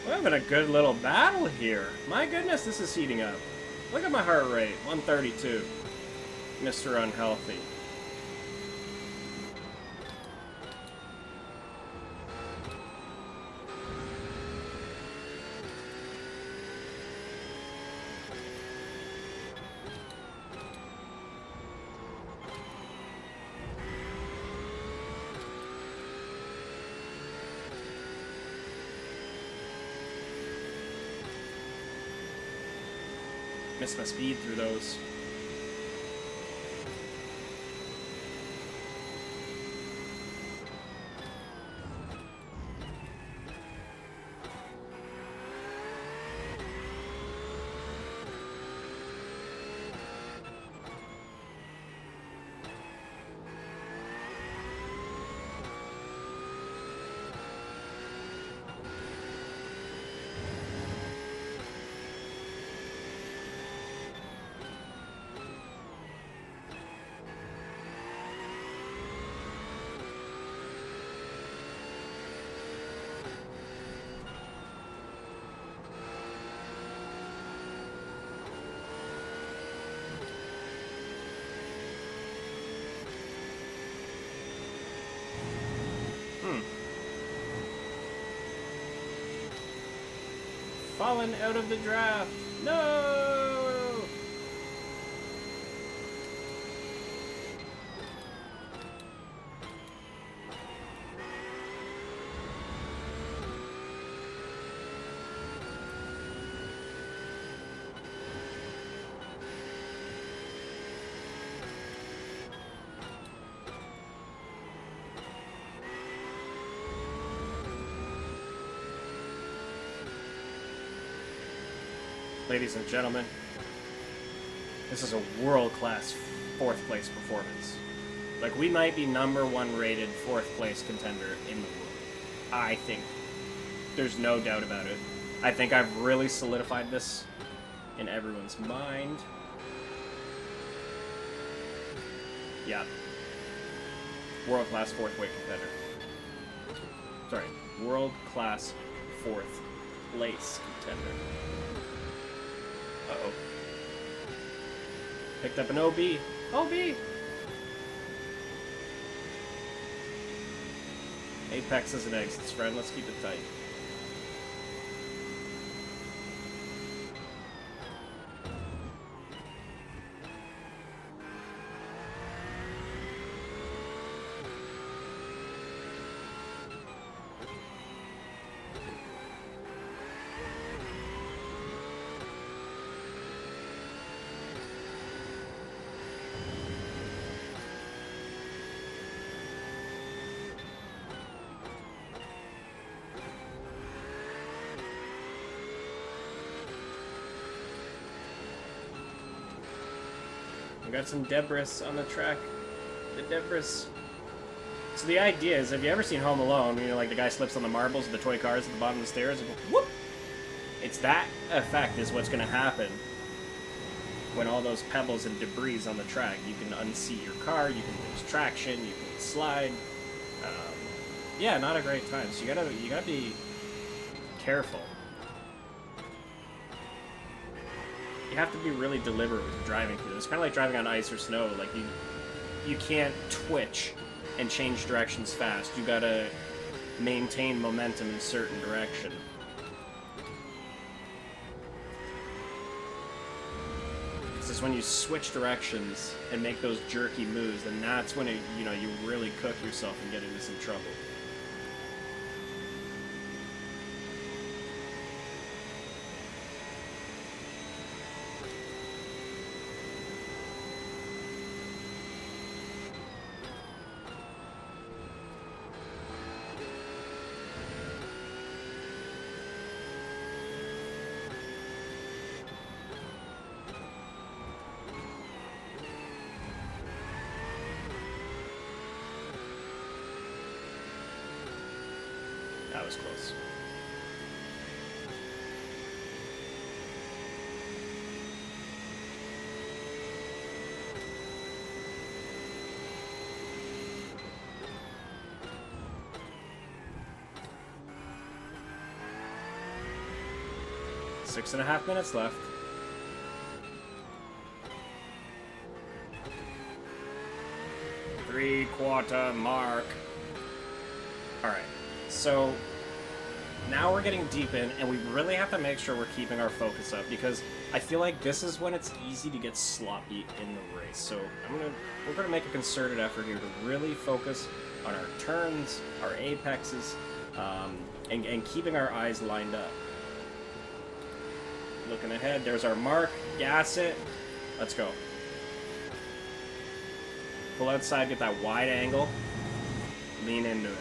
We're having a good little battle here. My goodness, this is heating up. Look at my heart rate, 132. Mr. Unhealthy. Missed my speed through those. Fallen out of the draft. No! Ladies and gentlemen, this is a world-class fourth place performance. Like, we might be #1 rated fourth place contender in the world. I think. There's no doubt about it. I think I've really solidified this in everyone's mind. Yeah. World-class fourth place contender. Sorry. World-class fourth place contender. Uh-oh. Picked up an OB. OB! Apex is an exit spread. Let's keep it tight. We got some debris on the track. The debris. So the idea is, have you ever seen Home Alone? You know, like the guy slips on the marbles of the toy cars at the bottom of the stairs and whoop! It's that effect is what's going to happen when all those pebbles and debris on the track. You can unseat your car, you can lose traction, you can slide. Yeah, not a great time. So you gotta be careful. You have to be really deliberate with driving through this. It's kind of like driving on ice or snow. Like, you can't twitch and change directions fast. You gotta maintain momentum in a certain direction. Because when you switch directions and make those jerky moves, then that's when you really cook yourself and get into some trouble. That was close. 6.5 minutes left. Three-quarter mark. Alright, so now we're getting deep in, and we really have to make sure we're keeping our focus up, because I feel like this is when it's easy to get sloppy in the race. So we're gonna make a concerted effort here to really focus on our turns, our apexes, and keeping our eyes lined up. Looking ahead, there's our mark, gas it, let's go. Pull outside, get that wide angle, lean into it.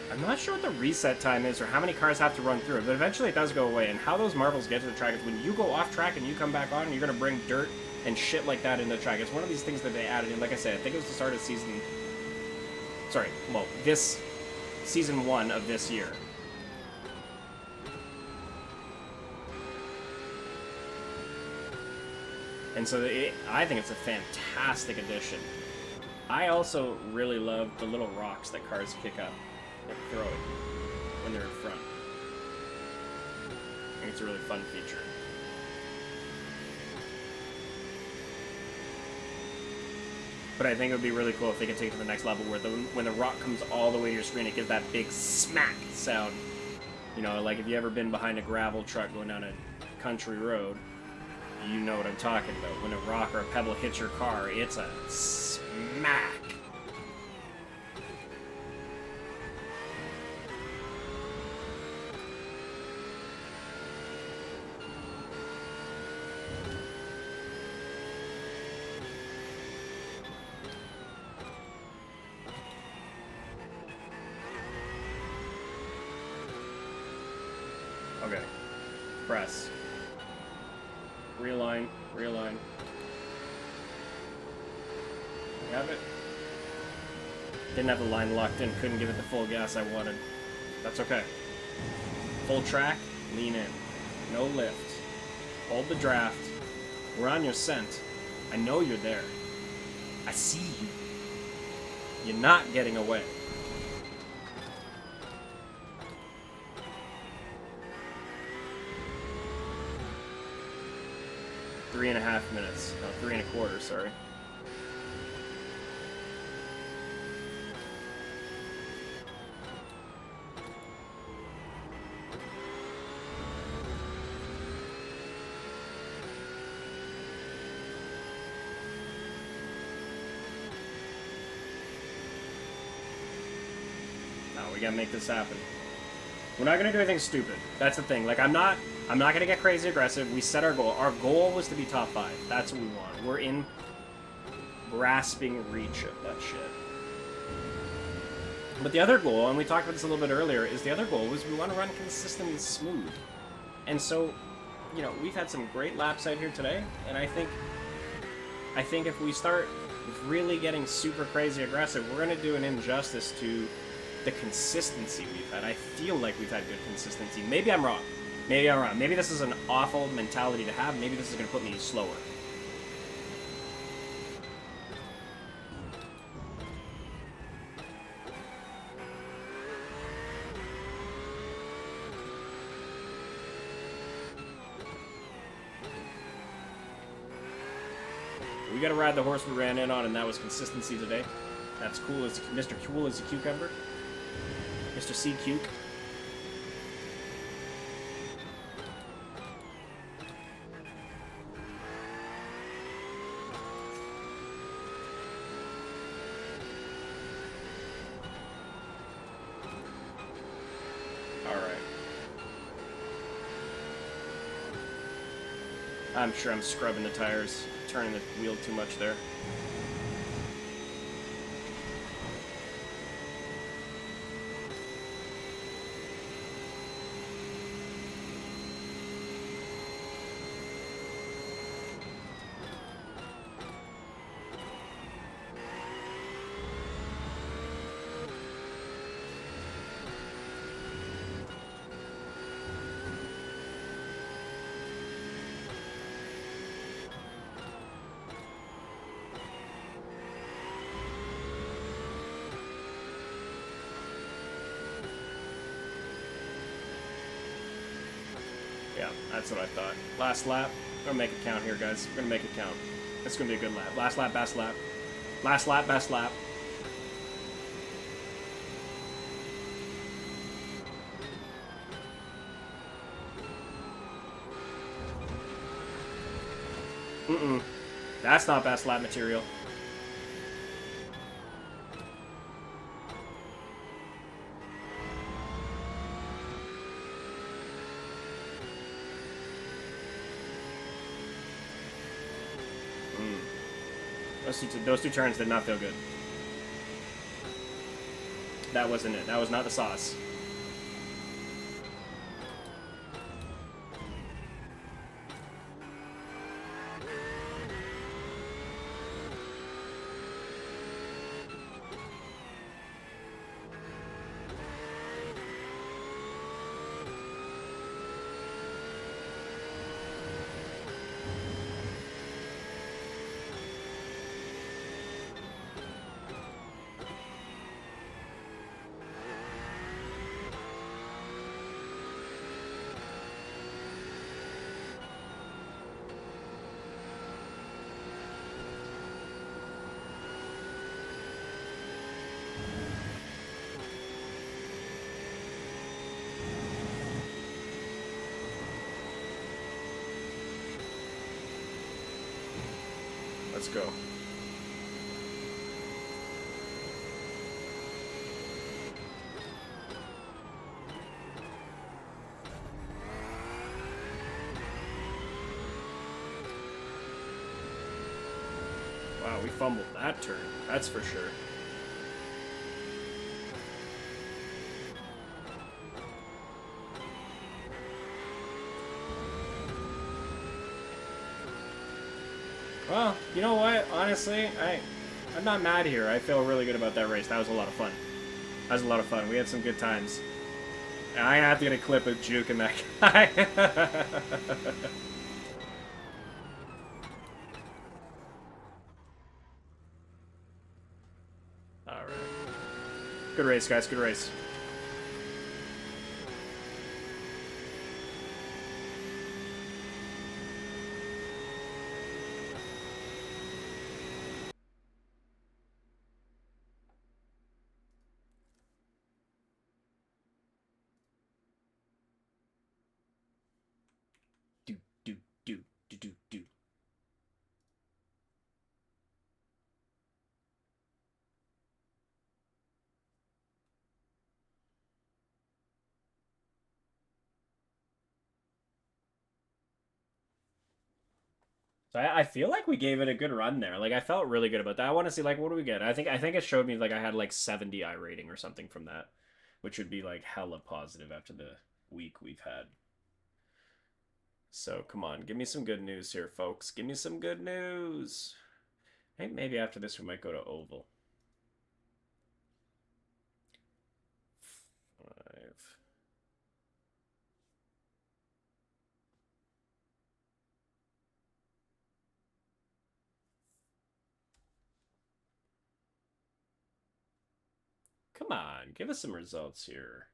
I'm not sure what the reset time is or how many cars have to run through it, but eventually it does go away. And how those marbles get to the track is when you go off track and you come back on, and you're going to bring dirt and shit like that into the track. It's one of these things that they added in. Like I said, I think it was the start of season... Sorry, well, this season 1 of this year. And so I think it's a fantastic addition. I also really love the little rocks that cars kick up. Throw it when they're in front. I think it's a really fun feature. But I think it would be really cool if they could take it to the next level where when the rock comes all the way to your screen, it gives that big smack sound. You know, like if you ever been behind a gravel truck going down a country road, you know what I'm talking about. When a rock or a pebble hits your car, it's a smack. Okay. Press. Realign. Realign. You have it? Didn't have the line locked in. Couldn't give it the full gas I wanted. That's okay. Full track. Lean in. No lift. Hold the draft. We're on your scent. I know you're there. I see you. You're not getting away. Three and a half minutes. No, 3 1/4, sorry. No, we gotta make this happen. We're not gonna do anything stupid. That's the thing. Like, I'm not gonna get crazy aggressive. We set our goal. Our goal was to be top 5. That's what we want. We're in grasping reach of that shit. But the other goal, and we talked about this a little bit earlier, is the other goal was we want to run consistent and smooth. And so, you know, we've had some great laps out here today, and I think if we start really getting super crazy aggressive, we're gonna do an injustice to the consistency we've had. I feel like we've had good consistency. Maybe I'm wrong. Maybe I'm wrong. Maybe this is an awful mentality to have. Maybe this is going to put me slower. We got to ride the horse we ran in on, and that was consistency today. That's cool as Mr. Cool as a cucumber. Mr. C. Cuke. Alright. I'm sure I'm scrubbing the tires, turning the wheel too much there. Yeah, that's what I thought. Last lap. We're gonna make it count here, guys. We're gonna make it count. It's gonna be a good lap. Last lap, best lap. Last lap, best lap. Mm-mm. That's not best lap material. Those two turns did not feel good. That wasn't it. That was not the sauce. Let's go. Wow, we fumbled that turn. That's for sure. Well, you know what? Honestly, I'm not mad here. I feel really good about that race. That was a lot of fun. That was a lot of fun. We had some good times. And I'm gonna have to get a clip of Juke and that guy. Alright. Good race, guys. Good race. Do, do, do, do, do, do. So I feel like we gave it a good run there. Like I felt really good about that. I want to see like what do we get? I think it showed me like I had like 70 I rating or something from that, which would be like hella positive after the week we've had. So come on, give me some good news here, folks. Give me some good news. I think maybe after this we might go to Oval. 5. Come on, give us some results here.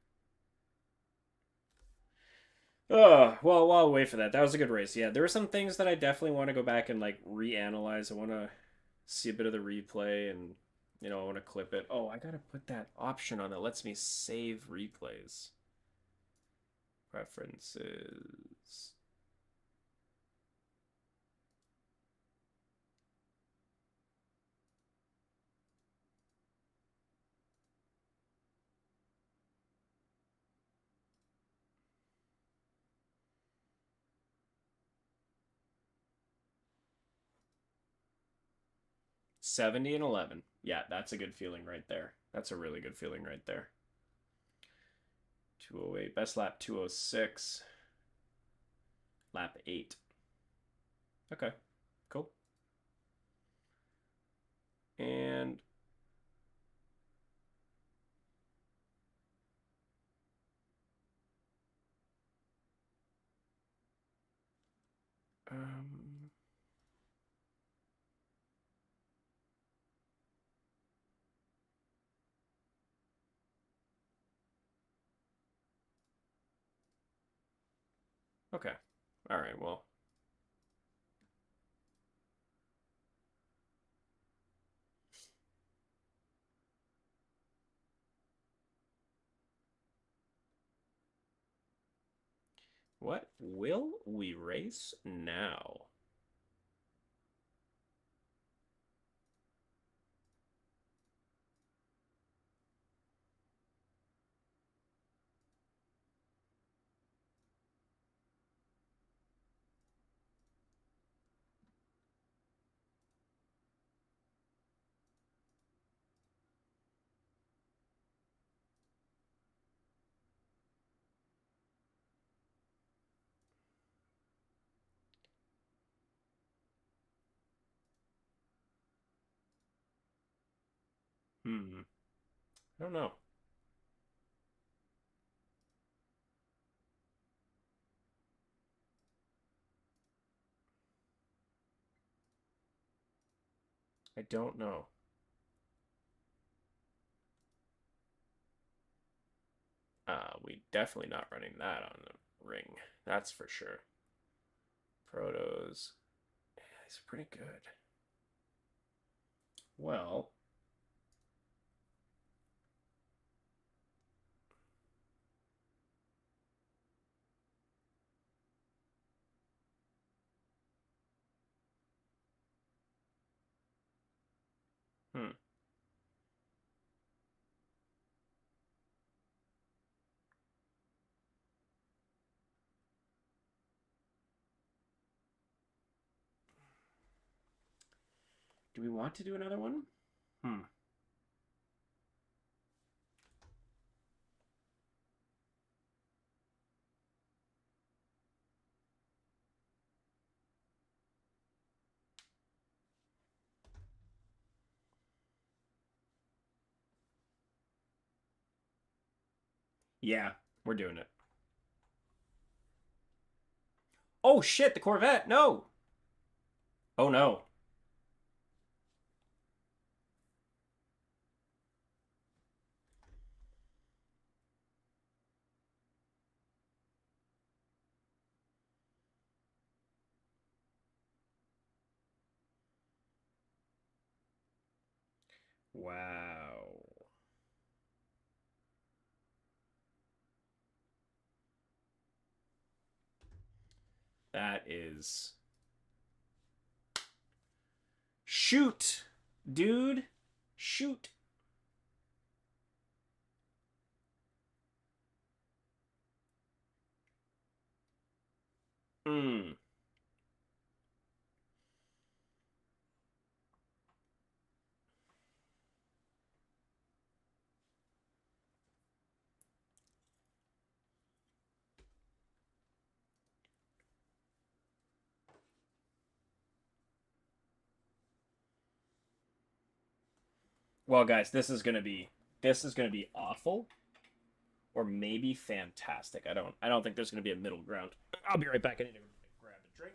Oh, well, while we wait for that, that was a good race. Yeah, there were some things that I definitely want to go back and like reanalyze. I want to see a bit of the replay and I want to clip it. Oh, I gotta put that option on that lets me save replays. Preferences. '70 and 11. Yeah, that's a good feeling right there. That's a really good feeling right there. 208. Best lap 206. Lap 8. Okay, cool. And um Okay. All right. Well. What will we race now? I don't know. I don't know. We definitely not running that on the ring. That's for sure. Protos. Yeah, he's pretty good. Well, hmm. Do we want to do another one? Hmm. Yeah, we're doing it. Oh shit, the Corvette. No. Oh no. Wow. That is shoot, dude. Shoot. Hmm. Well, guys, this is gonna be awful or maybe fantastic. I don't think there's gonna be a middle ground. I'll be right back. I need to grab a drink.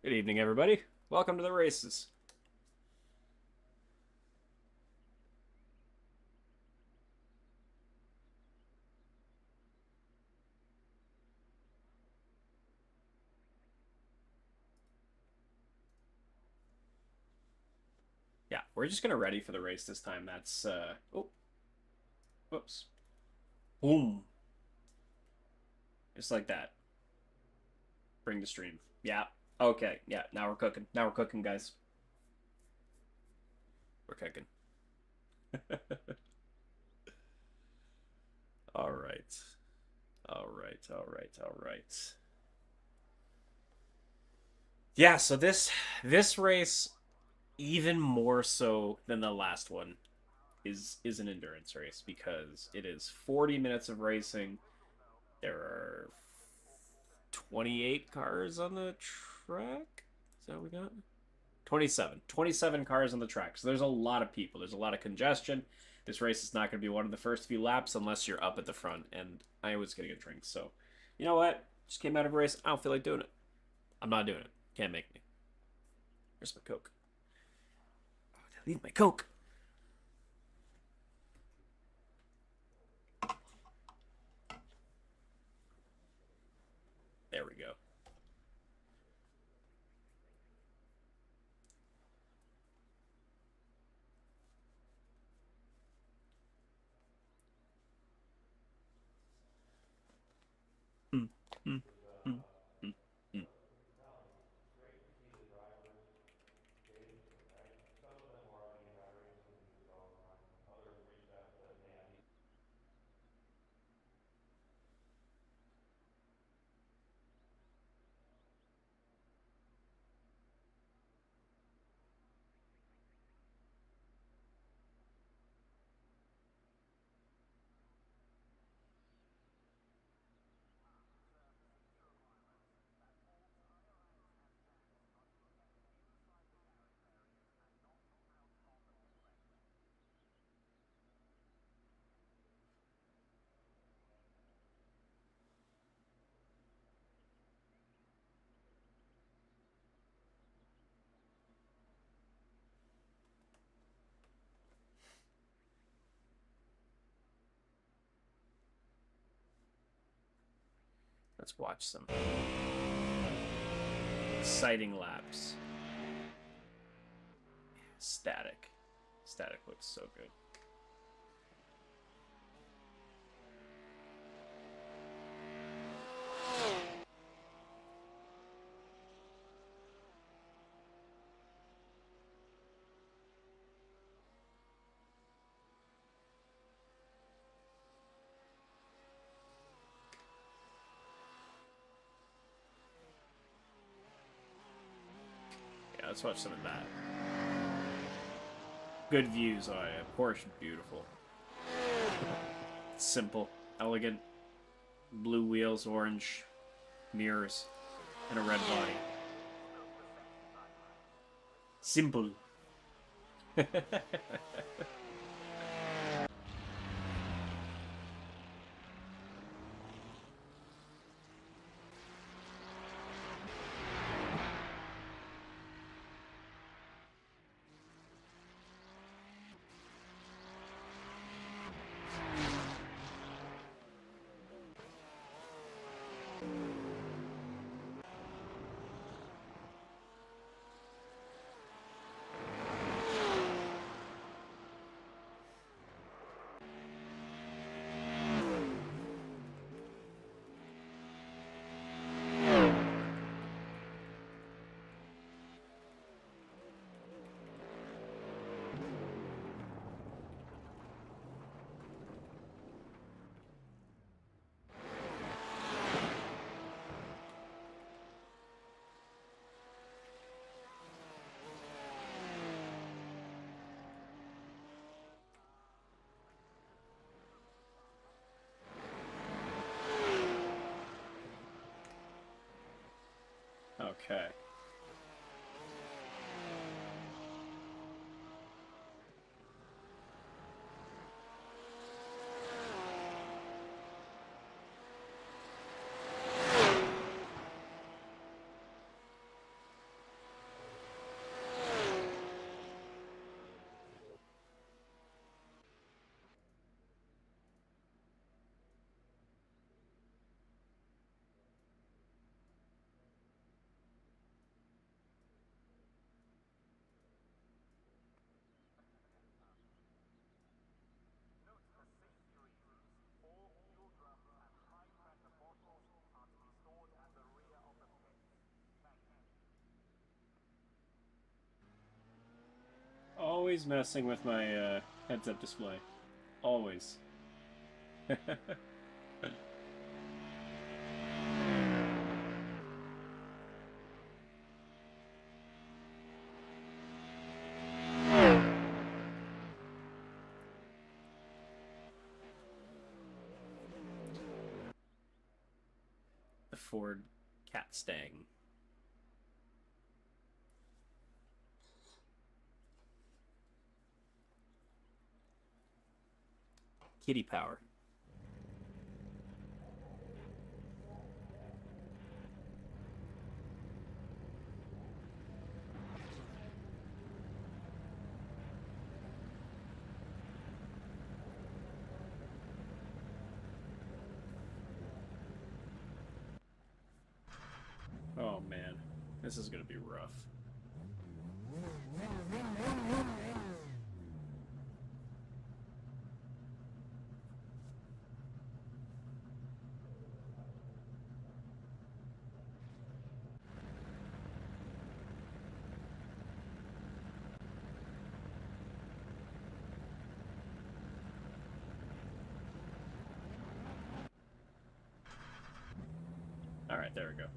Good evening, everybody. Welcome to the races. Yeah, we're just gonna ready for the race this time. That's oh, whoops, boom, just like that. Bring the stream. Yeah. Okay. Yeah. Now we're cooking. Now we're cooking, guys. We're cooking. All right. All right. All right. All right. Yeah. So this race, even more so than the last one, is an endurance race because it is 40 minutes of racing. There are 28 cars on the track. Is that what we got? 27 cars on the track. So there's a lot of people. There's a lot of congestion. This race is not going to be one of the first few laps unless you're up at the front. And I was getting a drink. So, you know what? Just came out of a race. I don't feel like doing it. I'm not doing it. Can't make me. Where's my Coke? Oh, did I leave my Coke? There we go. Mm, mm, mm, mm, mm. Let's watch some exciting laps. Static. Static looks so good. Yeah, let's watch some of that. Good views. Oh yeah, Porsche, beautiful. Simple, elegant, blue wheels, orange mirrors, and a red body. Simple. Okay. always messing with my heads-up display. Always. The Ford Cat Stang. Kitty power. Oh man, this is gonna be rough. All right, there we go.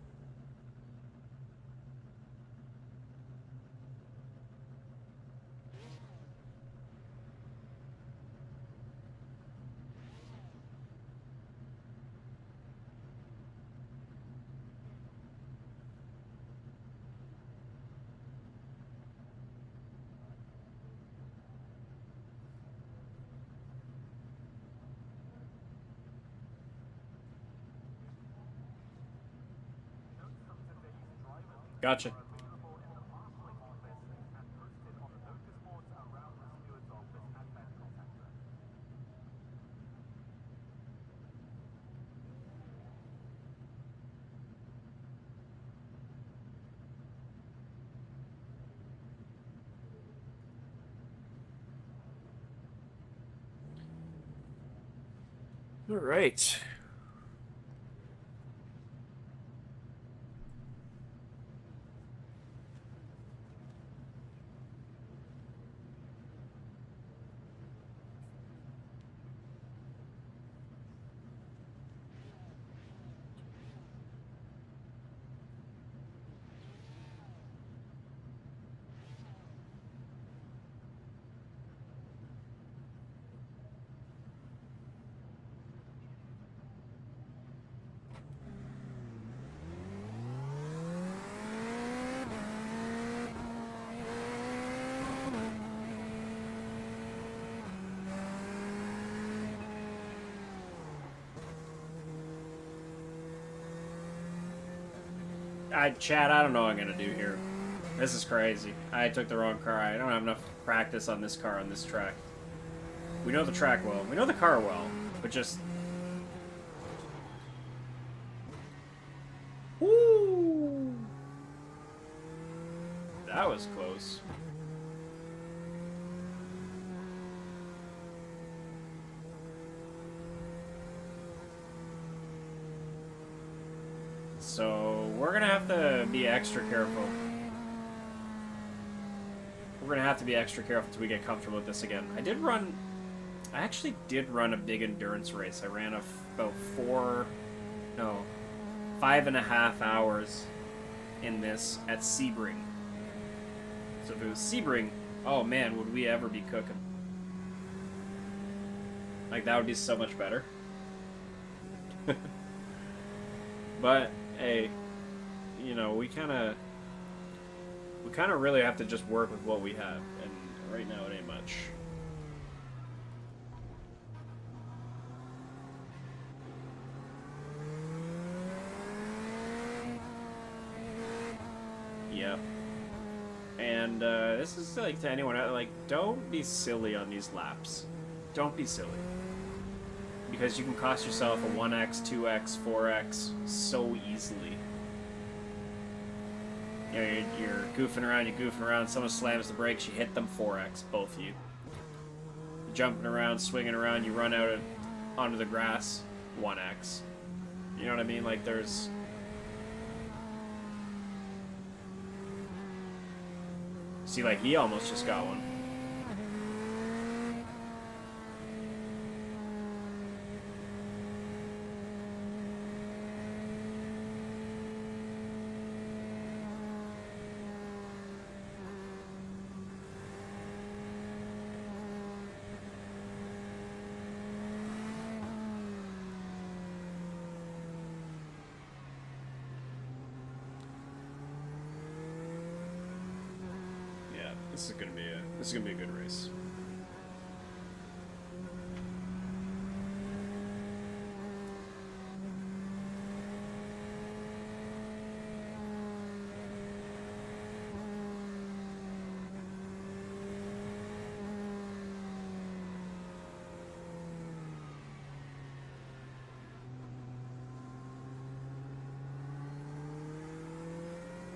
Gotcha. All right. Chad, I don't know what I'm gonna do here. This is crazy. I took the wrong car. I don't have enough practice on this car on this track. We know the track well. We know the car well, but just... Woo! That was close. So, we're gonna have to be extra careful. We're gonna have to be extra careful until we get comfortable with this again. I actually did run a big endurance race. I ran about 5.5 hours in this at Sebring. So if it was Sebring, oh man, would we ever be cooking. Like, that would be so much better. But, hey, you know, we kind of really have to just work with what we have, and right now it ain't much. Yep. And this is like to anyone out, like, don't be silly on these laps. Don't be silly. Because you can cost yourself a 1x, 2x, 4x so easily. You know, you're goofing around, someone slams the brakes, you hit them, 4x, both of you. You're jumping around, swinging around, you run out onto the grass, 1x. You know what I mean? Like, there's... See, like, he almost just got one. This is gonna be a good race.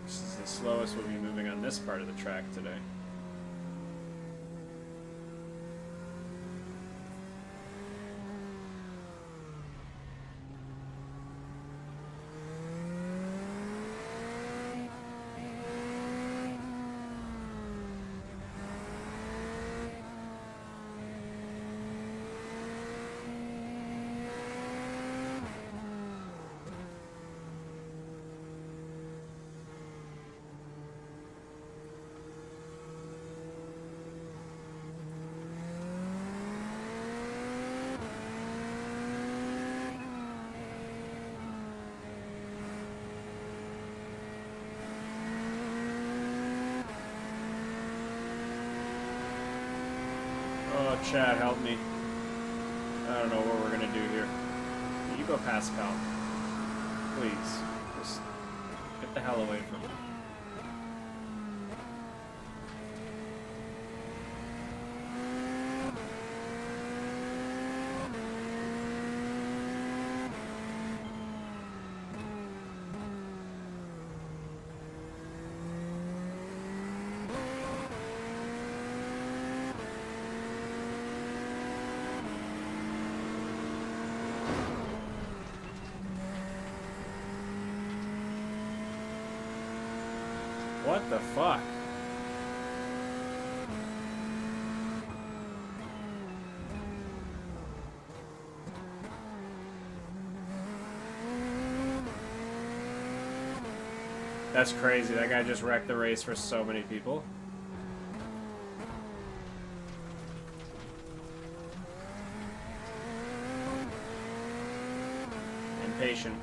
This is the slowest we'll be moving on this part of the track today. Oh, Chad, help me. I don't know what we're gonna do here. You go past Cal. Please. Just get the hell away from me. What the fuck? That's crazy. That guy just wrecked the race for so many people. Impatient.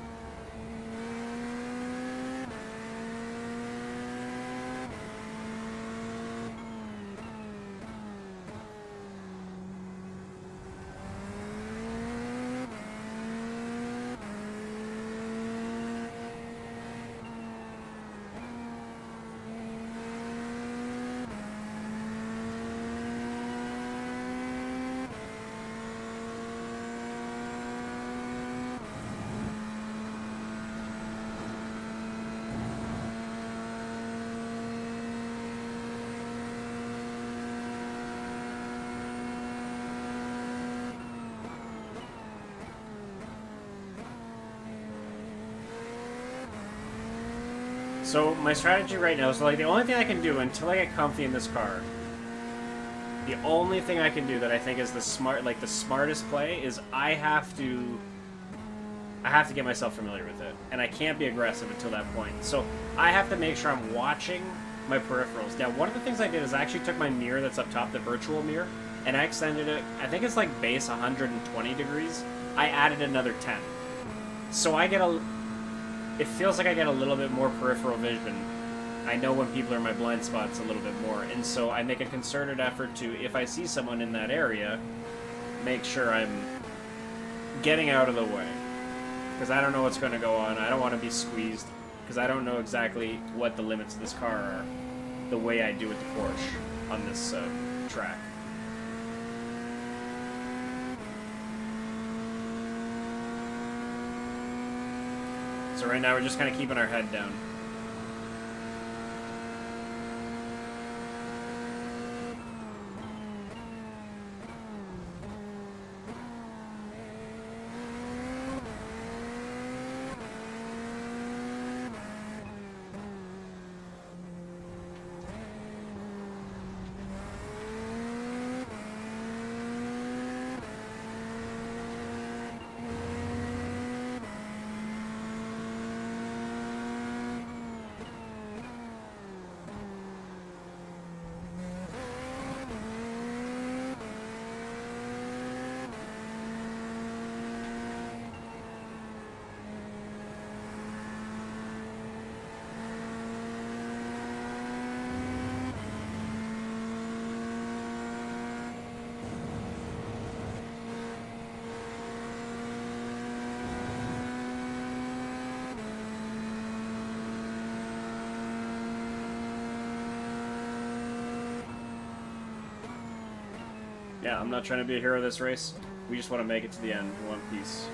So my strategy right now is like the only thing I can do until I get comfy in this car. The only thing I can do that I think is the smartest play is I have to get myself familiar with it, and I can't be aggressive until that point. So I have to make sure I'm watching my peripherals. Now, one of the things I did is I actually took my mirror that's up top, the virtual mirror, and I extended it. I think it's like base 120 degrees. I added another 10, so I get it feels like I get a little bit more peripheral vision. I know when people are in my blind spots a little bit more, and so I make a concerted effort to, if I see someone in that area, make sure I'm getting out of the way. Because I don't know what's going to go on. I don't want to be squeezed, because I don't know exactly what the limits of this car are, the way I do with the Porsche on this track. So right now we're just kind of keeping our head down. Yeah, I'm not trying to be a hero of this race. We just want to make it to the end in one piece.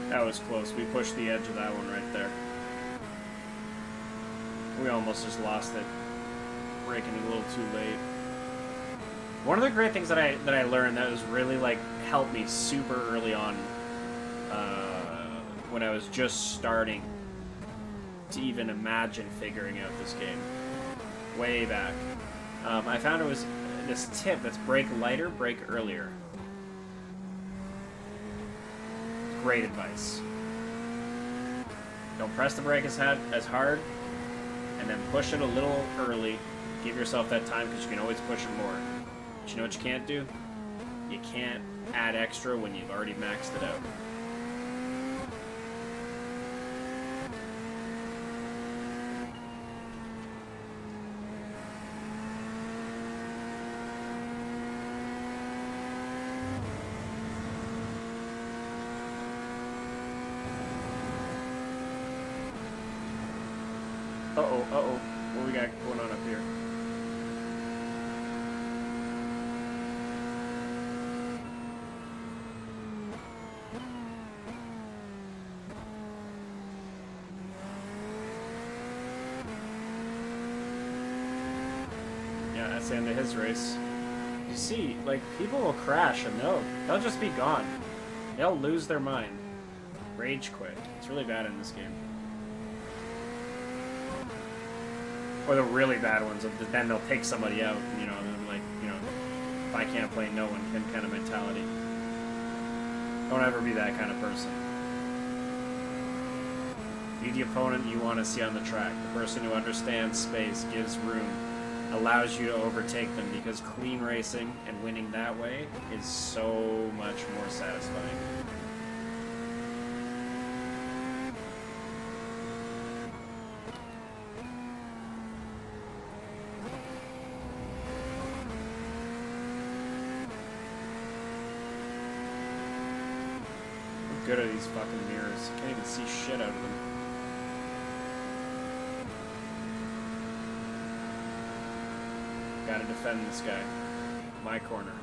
That was close. We pushed the edge of that one right there. We almost just lost it. Braking a little too late. One of the great things that I learned that was really like helped me super early on when I was just starting to even imagine figuring out this game. Way back. I found it was this tip that's brake lighter, brake earlier. Great advice. Don't press the brake as hard, and then push it a little early. Give yourself that time because you can always push it more. But you know what you can't do? You can't add extra when you've already maxed it out. Uh-oh. What we got going on up here? Yeah, that's the end of his race. You see, like, people will crash and they'll just be gone. They'll lose their mind. Rage quit. It's really bad in this game. Or the really bad ones, then they'll take somebody out, you know, and like, you know, if I can't play, no one can kind of mentality. Don't ever be that kind of person. Be the opponent you want to see on the track. The person who understands space, gives room, allows you to overtake them, because clean racing and winning that way is so much more satisfying. Good are these fucking mirrors? Can't even see shit out of them. Gotta defend this guy. My corner.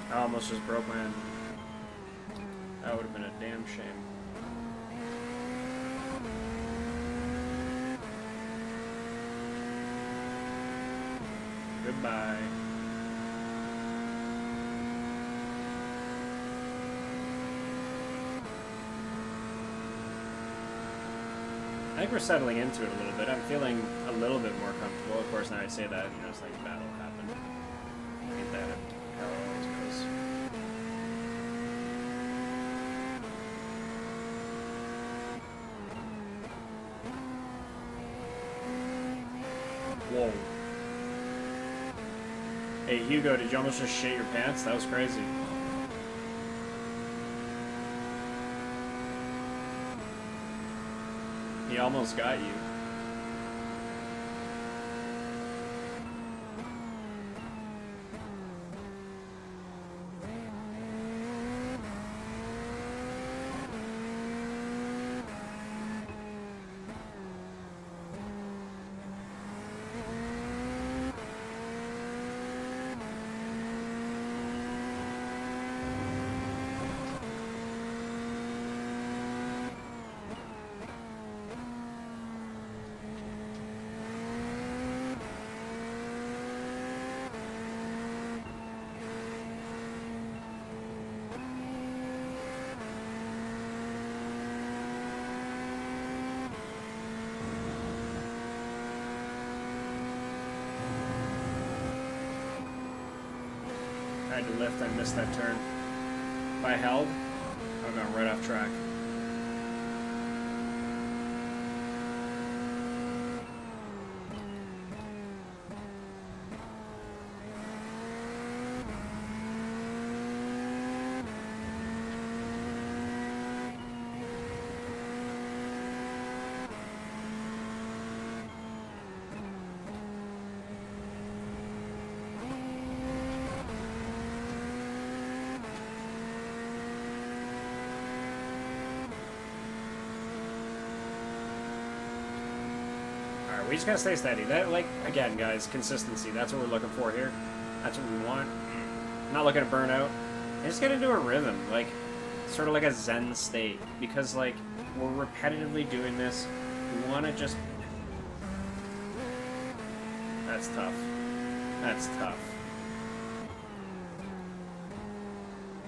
I almost just broke my hand. That would have been a damn shame. Goodbye. I think we're settling into it a little bit. I'm feeling a little bit more comfortable. Of course, now I say that, you know, it's like battle happened. Ain't that how it always goes. Whoa. Hey, Hugo, did you almost just shit your pants? That was crazy. He almost got you. I had to lift, I missed that turn. If I held, I would have gone right off track. We just gotta stay steady. That, like, again, guys, consistency. That's what we're looking for here. That's what we want. I'm not looking to burn out. I just get into a rhythm, like, sort of like a zen state. Because, like, we're repetitively doing this. We want to just... That's tough. That's tough.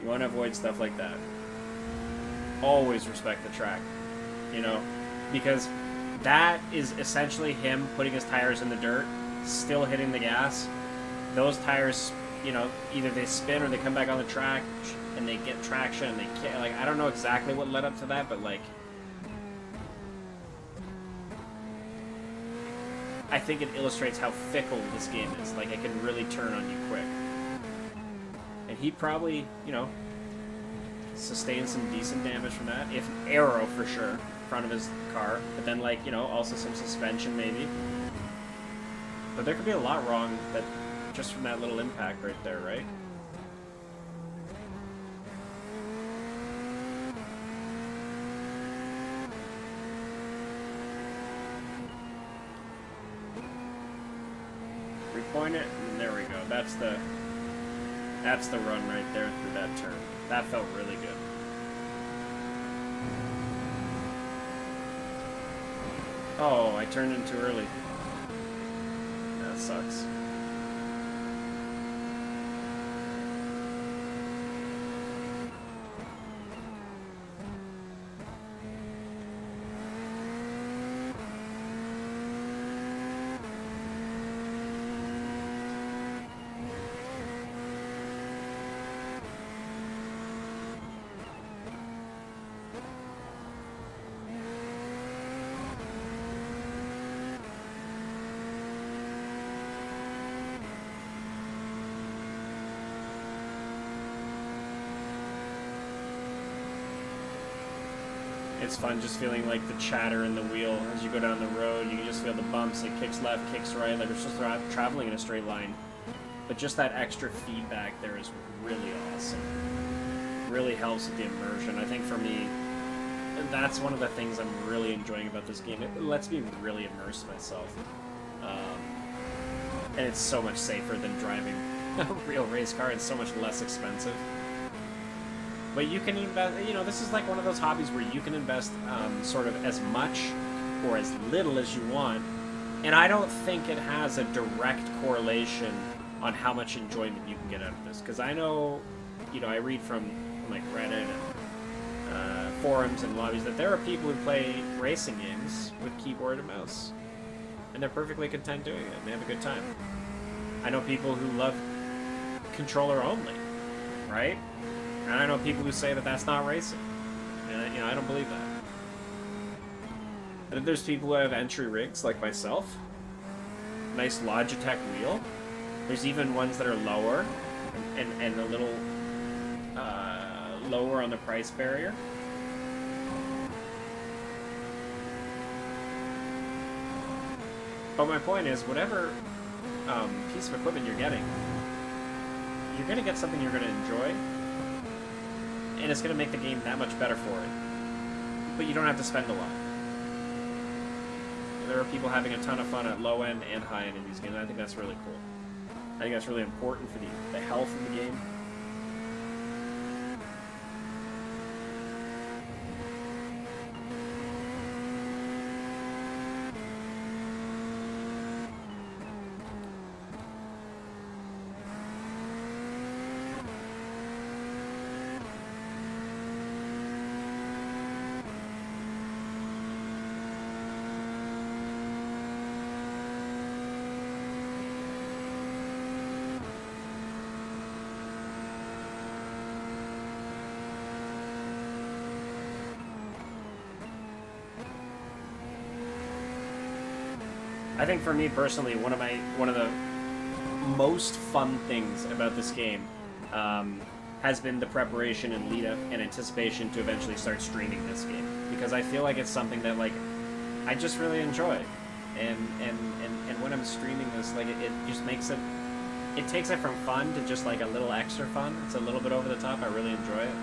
You want to avoid stuff like that. Always respect the track. You know? Because... that is essentially him putting his tires in the dirt, still hitting the gas. Those tires, you know, either they spin or they come back on the track and they get traction and they can't, like, I don't know exactly what led up to that, but, like, I think it illustrates how fickle this game is. Like, it can really turn on you quick. And he probably, you know, sustained some decent damage from that. If aero, for sure. Front of his car, but then, like, you know, also some suspension maybe. But there could be a lot wrong that just from that little impact right there, right? Repoint it, and there we go. That's the run right there through that turn. That felt really good. Oh, I turned in too early. That sucks. It's fun just feeling like the chatter in the wheel as you go down the road. You can just feel the bumps. It kicks left, kicks right, like it's just traveling in a straight line. But just that extra feedback there is really awesome. Really helps with the immersion. I think for me, that's one of the things I'm really enjoying about this game. It lets me really immerse myself. And it's so much safer than driving a real race car. It's so much less expensive. But you can invest, you know, this is like one of those hobbies where you can invest sort of as much or as little as you want. And I don't think it has a direct correlation on how much enjoyment you can get out of this. Because I know, you know, I read from like Reddit and forums and lobbies that there are people who play racing games with keyboard and mouse. And they're perfectly content doing it. And they have a good time. I know people who love controller only, right? And I know people who say that that's not racing, and you know, I don't believe that. And then there's people who have entry rigs like myself. Nice Logitech wheel. There's even ones that are lower and a little lower on the price barrier. But my point is, whatever piece of equipment you're going to get something you're going to enjoy, and it's going to make the game that much better for it. But you don't have to spend a lot. There are people having a ton of fun at low end and high end in these games. I think that's really cool. I think that's really important for the health of the game. I think for me personally, one of the most fun things about this game has been the preparation and lead up and anticipation to eventually start streaming this game, because I feel like it's something that like I just really enjoy, and when I'm streaming this, like it just makes it takes it from fun to just like a little extra fun. It's a little bit over the top. I really enjoy it.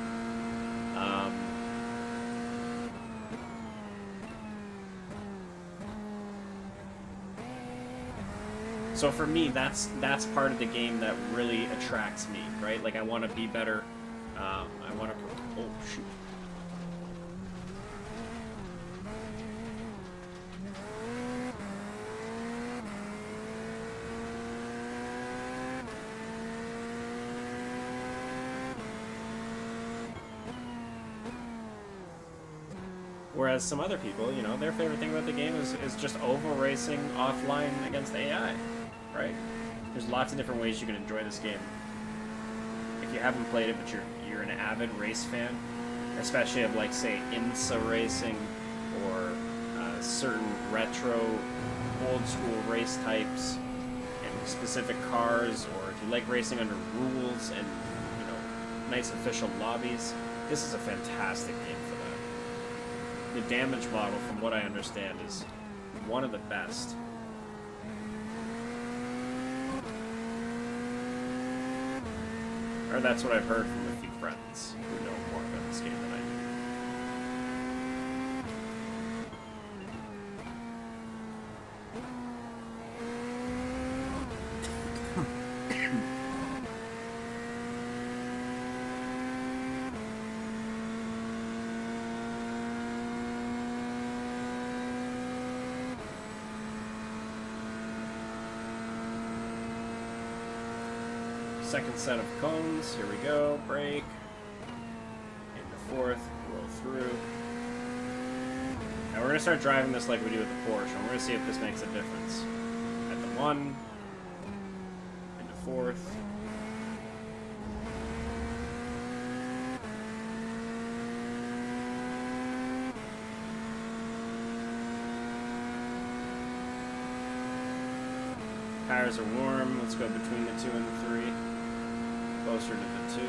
So for me, that's part of the game that really attracts me, right? Like I want to be better. I want to. Oh shoot. Whereas some other people, you know, their favorite thing about the game is just over racing offline against AI. Right? There's lots of different ways you can enjoy this game. If you haven't played it, but you're an avid race fan, especially of like say IMSA racing or certain retro, old school race types and specific cars, or if you like racing under rules and you know nice official lobbies, this is a fantastic game for that. The damage model, from what I understand, is one of the best. Or that's what I've heard from a few friends who know more about this game than I Second set of cones, here we go, brake, into fourth, roll through. Now we're going to start driving this like we do with the Porsche, and we're going to see if this makes a difference. At the one, into fourth. Tires are warm, let's go between the 2 and the 3. Closer to the 2.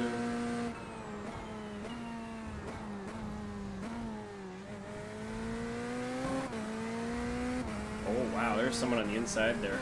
Oh wow, there's someone on the inside there.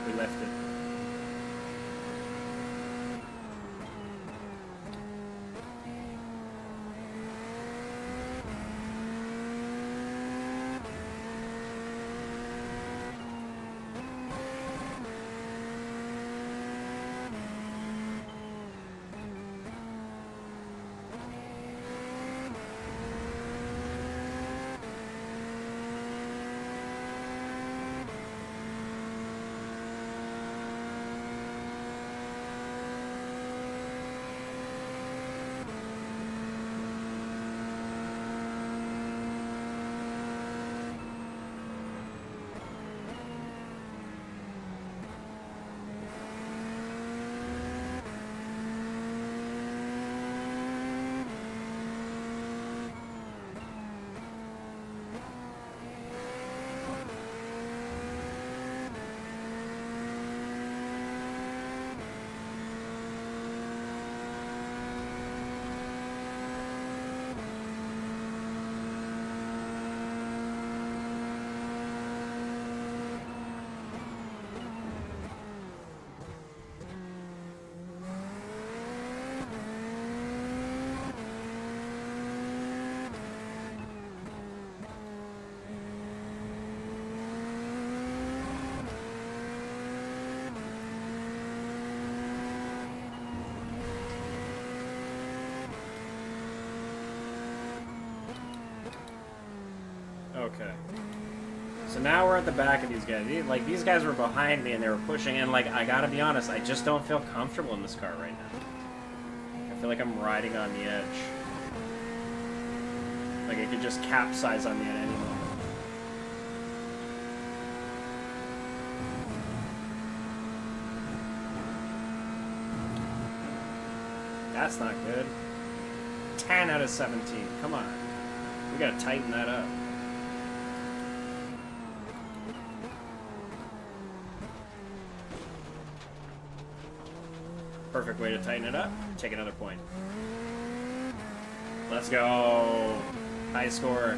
We left it. Okay. So now we're at the back of these guys. Like, these guys were behind me and they were pushing, and, like, I gotta be honest, I just don't feel comfortable in this car right now. I feel like I'm riding on the edge. Like, it could just capsize on me at any moment. That's not good. 10 out of 17. Come on. We gotta tighten that up. Perfect way to tighten it up. Take another point. Let's go. High score.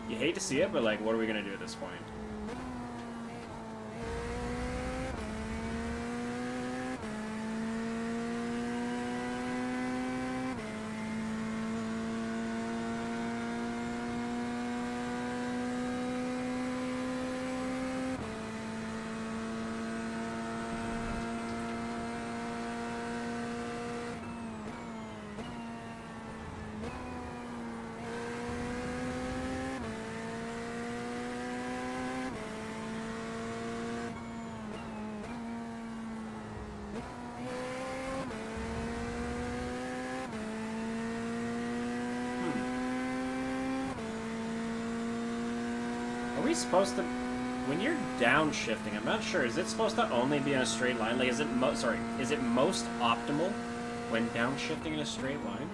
You hate to see it, but, like, what are we gonna do at this point? Are we supposed to... When you're downshifting, I'm not sure, is it supposed to only be in a straight line? Like, is it is it most optimal when downshifting in a straight line?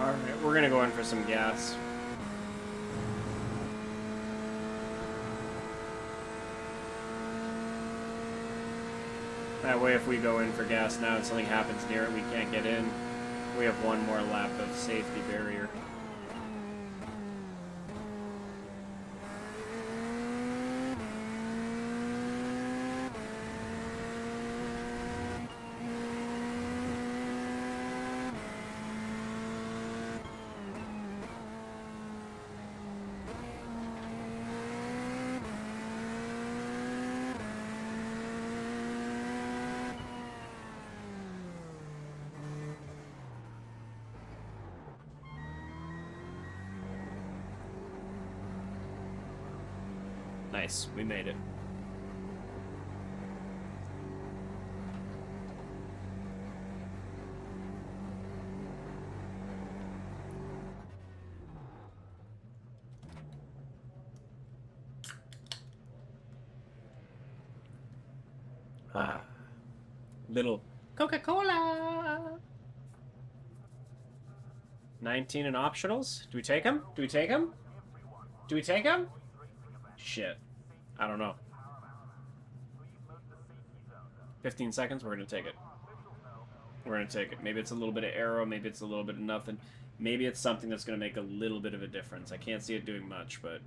Alright, we're gonna go in for some gas. That way if we go in for gas now and something happens near it, we can't get in. We have one more lap of safety barrier. Nice, we made it. Little Coca-Cola. 19 in optionals. Do we take them? Do we take them? Do we take them? Shit. I don't know. 15 seconds, we're going to take it. We're going to take it. Maybe it's a little bit of aero, maybe it's a little bit of nothing. Maybe it's something that's going to make a little bit of a difference. I can't see it doing much, but...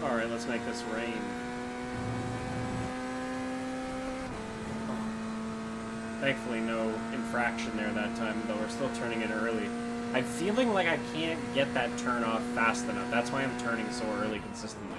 Alright, let's make this rain. Thankfully, no infraction there that time, though we're still turning it early. I'm feeling like I can't get that turn off fast enough. That's why I'm turning so early consistently.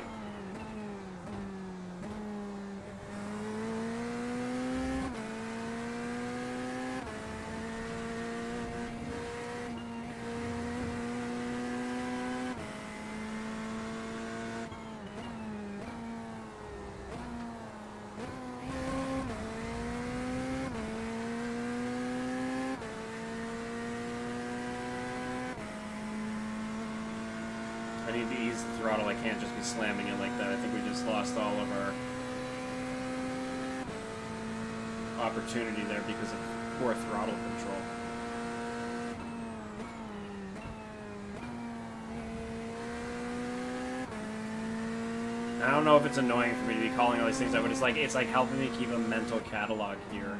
I need to ease the throttle. I can't just be slamming it like that. I think we just lost all of our opportunity there because of poor throttle control. I don't know if it's annoying for me to be calling all these things out, but it's like helping me keep a mental catalog here.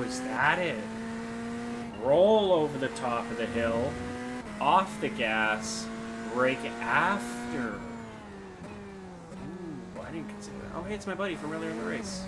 Is that it? Roll over the top of the hill, off the gas, brake after. Ooh, I didn't consider that. Oh, hey, it's my buddy from earlier in the race.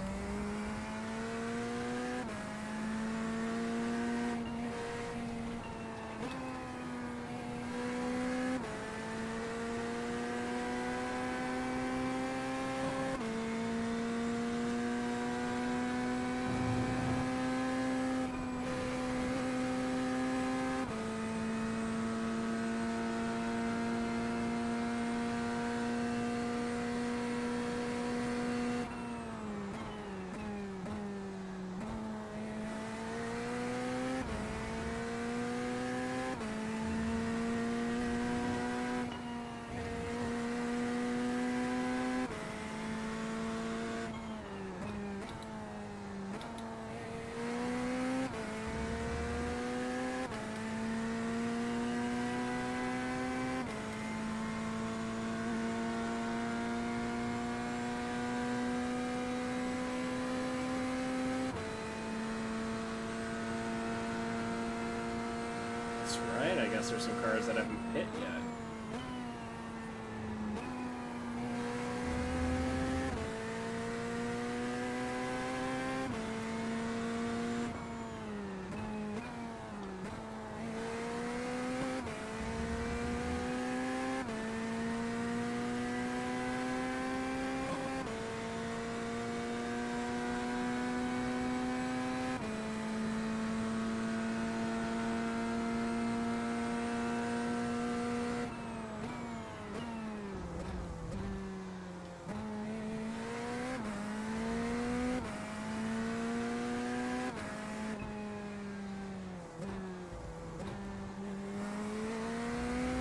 Right, I guess there's some cars that haven't hit yet.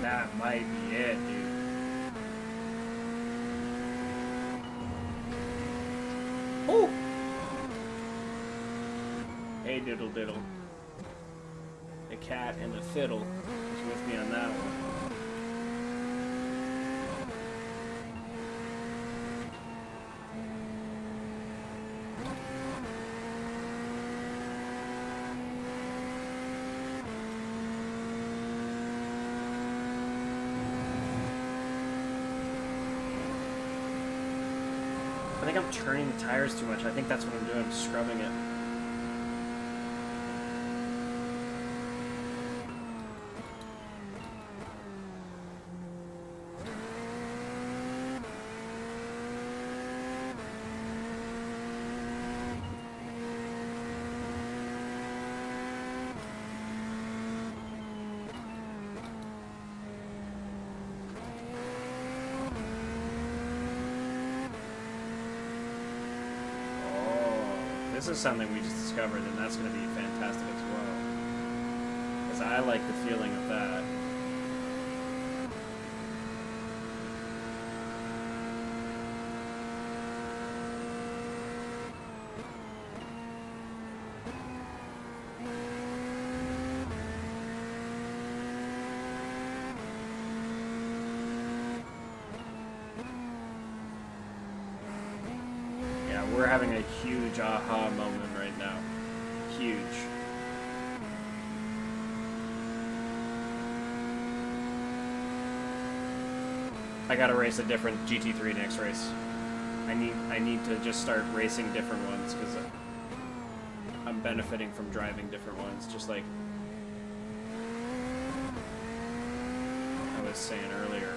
That might be it, dude. Oh! Hey, diddle diddle. The cat and the fiddle is with me on that one. I think I'm turning the tires too much. I think that's what I'm doing. I'm scrubbing it. This is something we just discovered, and that's going to be fantastic as well. Because I like the feeling of that. Yeah, we're having a huge aha moment right now. Huge. I gotta race a different GT3 next race. I need to just start racing different ones because I'm benefiting from driving different ones, just like I was saying earlier.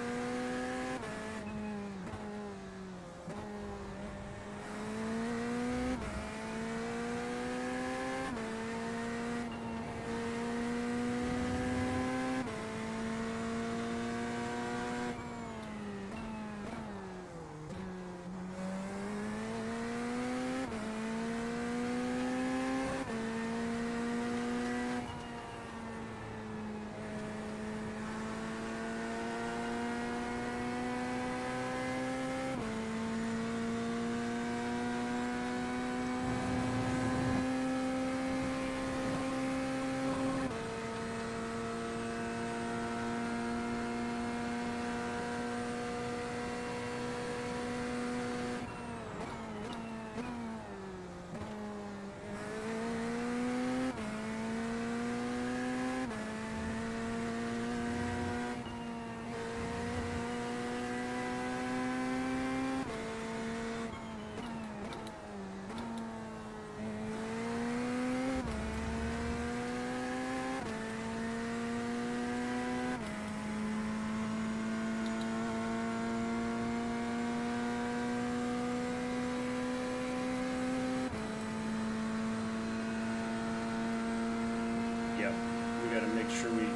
Sure we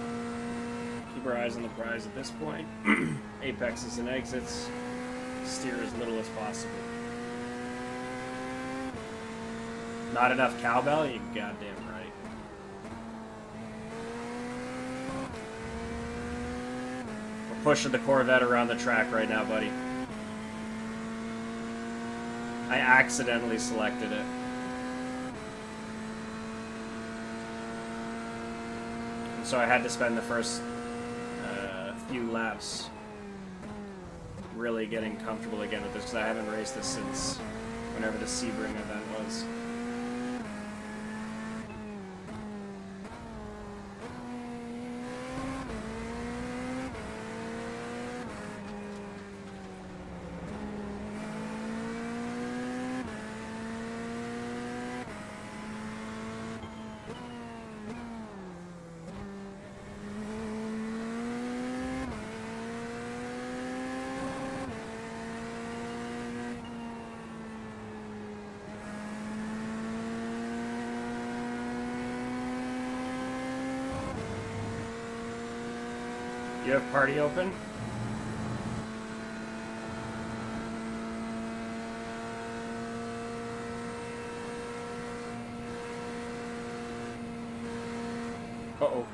keep our eyes on the prize at this point. Apexes and exits. Steer as little as possible. Not enough cowbell? You goddamn right. We're pushing the Corvette around the track right now, buddy. I accidentally selected it. So I had to spend the first few laps really getting comfortable again with this because I haven't raced this since whenever the Sebring event was. You have party open? Uh-oh.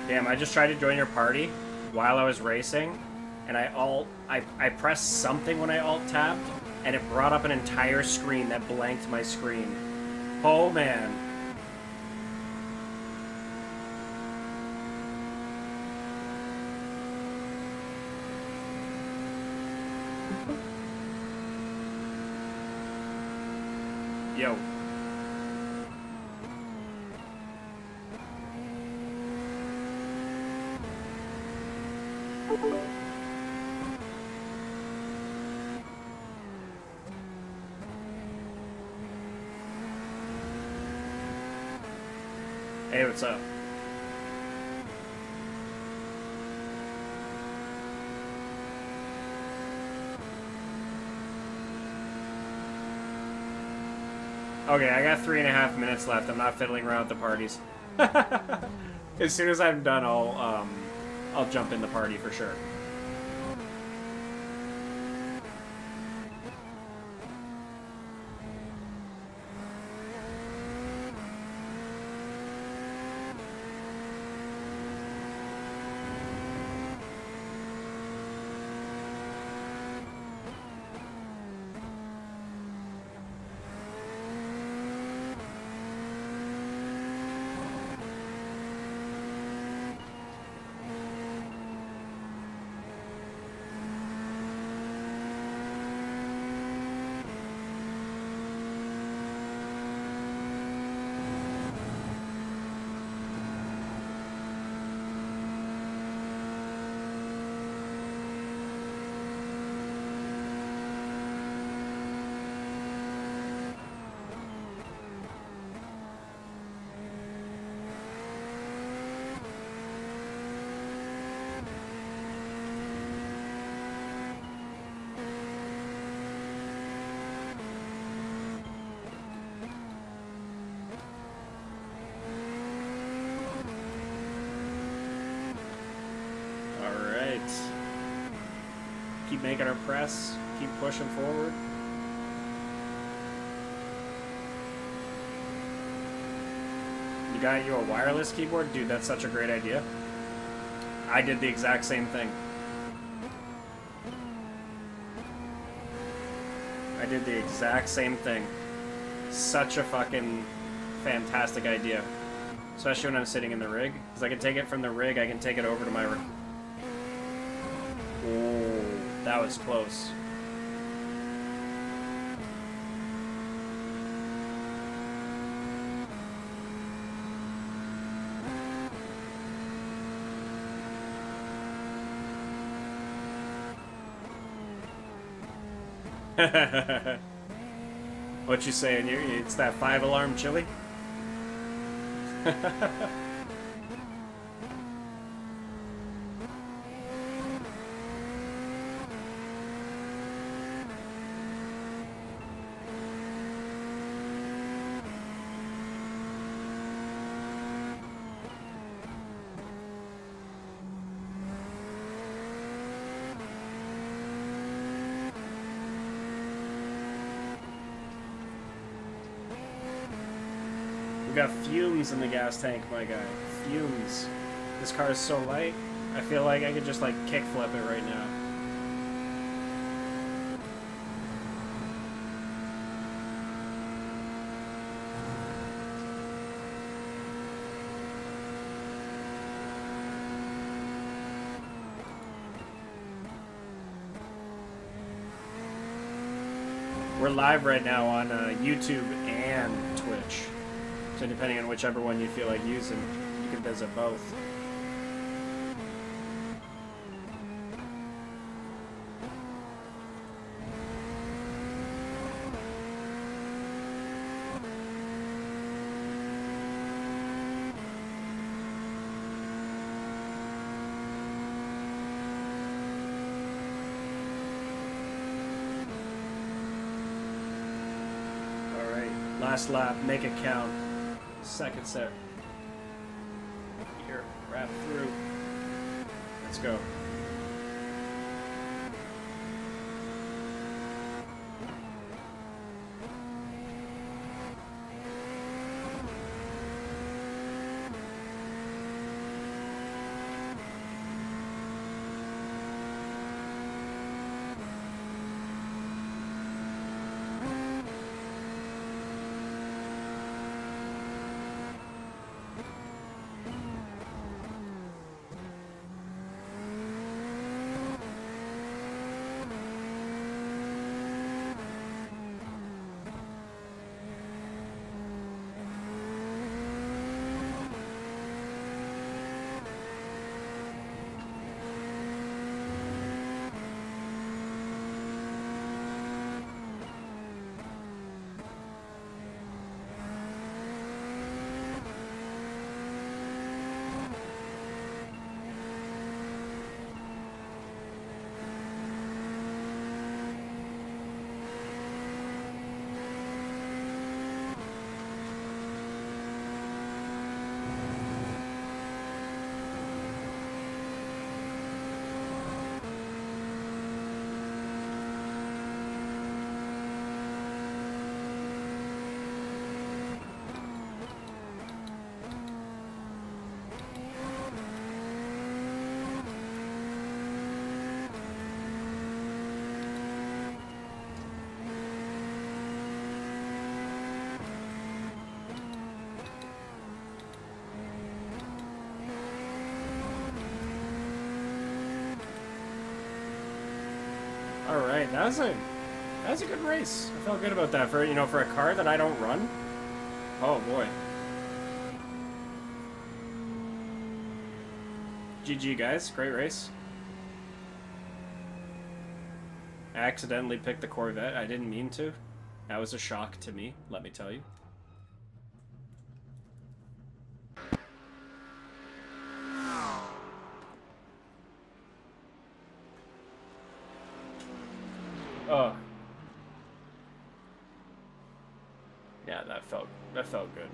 Damn, I just tried to join your party while I was racing, and I pressed something when I alt-tabbed, and it brought up an entire screen that blanked my screen. Oh, man. Yo. Hey, what's up? Okay, I got 3.5 minutes left. I'm not fiddling around with the parties. As soon as I'm done, I'll jump in the party for sure. Keep making our press, keep pushing forward. You got you a wireless keyboard? Dude, that's such a great idea. I did the exact same thing. I did the exact same thing. Such a fucking fantastic idea. Especially when I'm sitting in the rig. Because I can take it from the rig, I can take it over to my rig. Oh, that was close. What you saying? It's that 5-alarm chili? We got fumes in the gas tank, my guy. Fumes. This car is so light. I feel like I could just like kickflip it right now. We're live right now on YouTube and Twitch. So depending on whichever one you feel like using, you can visit both. Alright, last lap, make it count. Second set. Here, wrap through. Let's go. right, that was a good race. I felt good about that for for a car that I don't run. Oh boy. GG guys, great race. I accidentally picked the Corvette. I didn't mean to. That was a shock to me, let me tell you. Oh. Yeah, that felt good.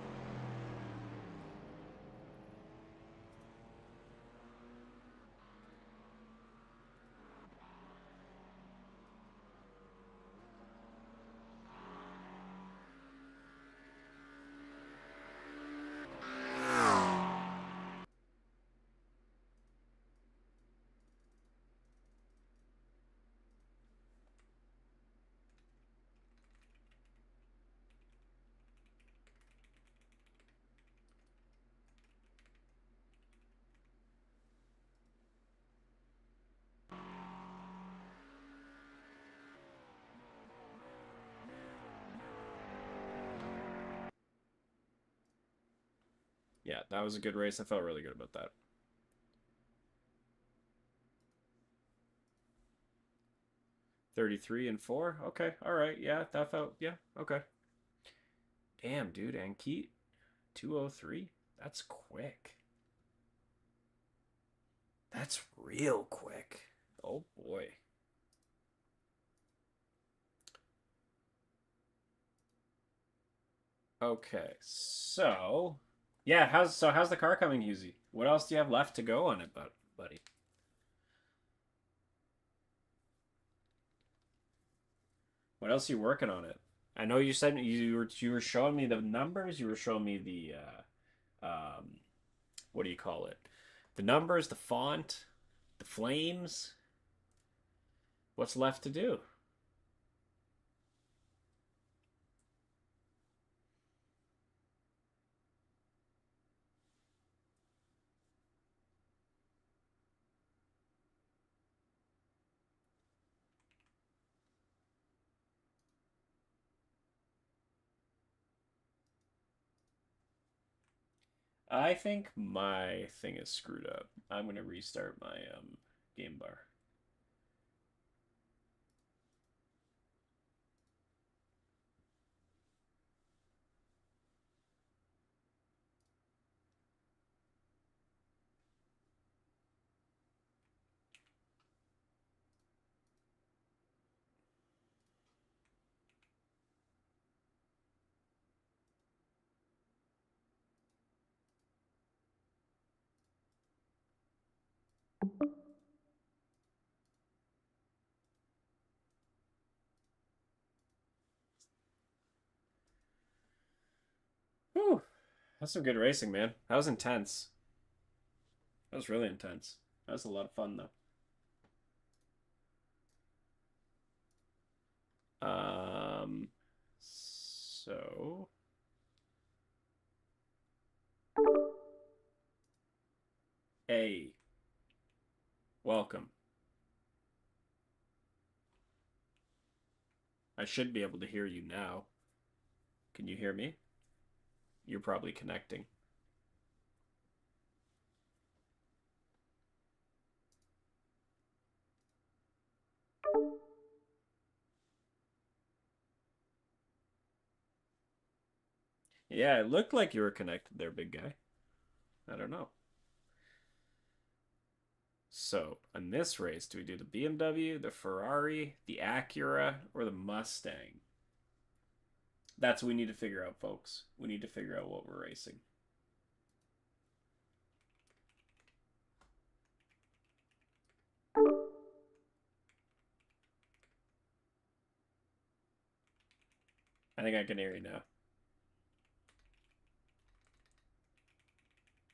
Yeah, that was a good race. I felt really good about that. 33 and 4. Okay, all right. Yeah, that felt okay. Damn, dude, Ankit 203. That's quick. That's real quick. Oh boy. Okay, so yeah, how's the car coming, Husey? What else do you have left to go on it, buddy? What else are you working on it? I know you said you were showing me the numbers. You were showing me the what do you call it? The numbers, the font, the flames. What's left to do? I think my thing is screwed up. I'm gonna restart my game bar. Whew. That's some good racing, man. That was intense. That was really intense. That was a lot of fun, though. So A, welcome. I should be able to hear you now. Can you hear me? You're probably connecting. Yeah, it looked like you were connected there, big guy. I don't know. So, in this race, do we do the BMW, the Ferrari, the Acura, or the Mustang? That's what we need to figure out, folks. We need to figure out what we're racing. I think I can hear you now.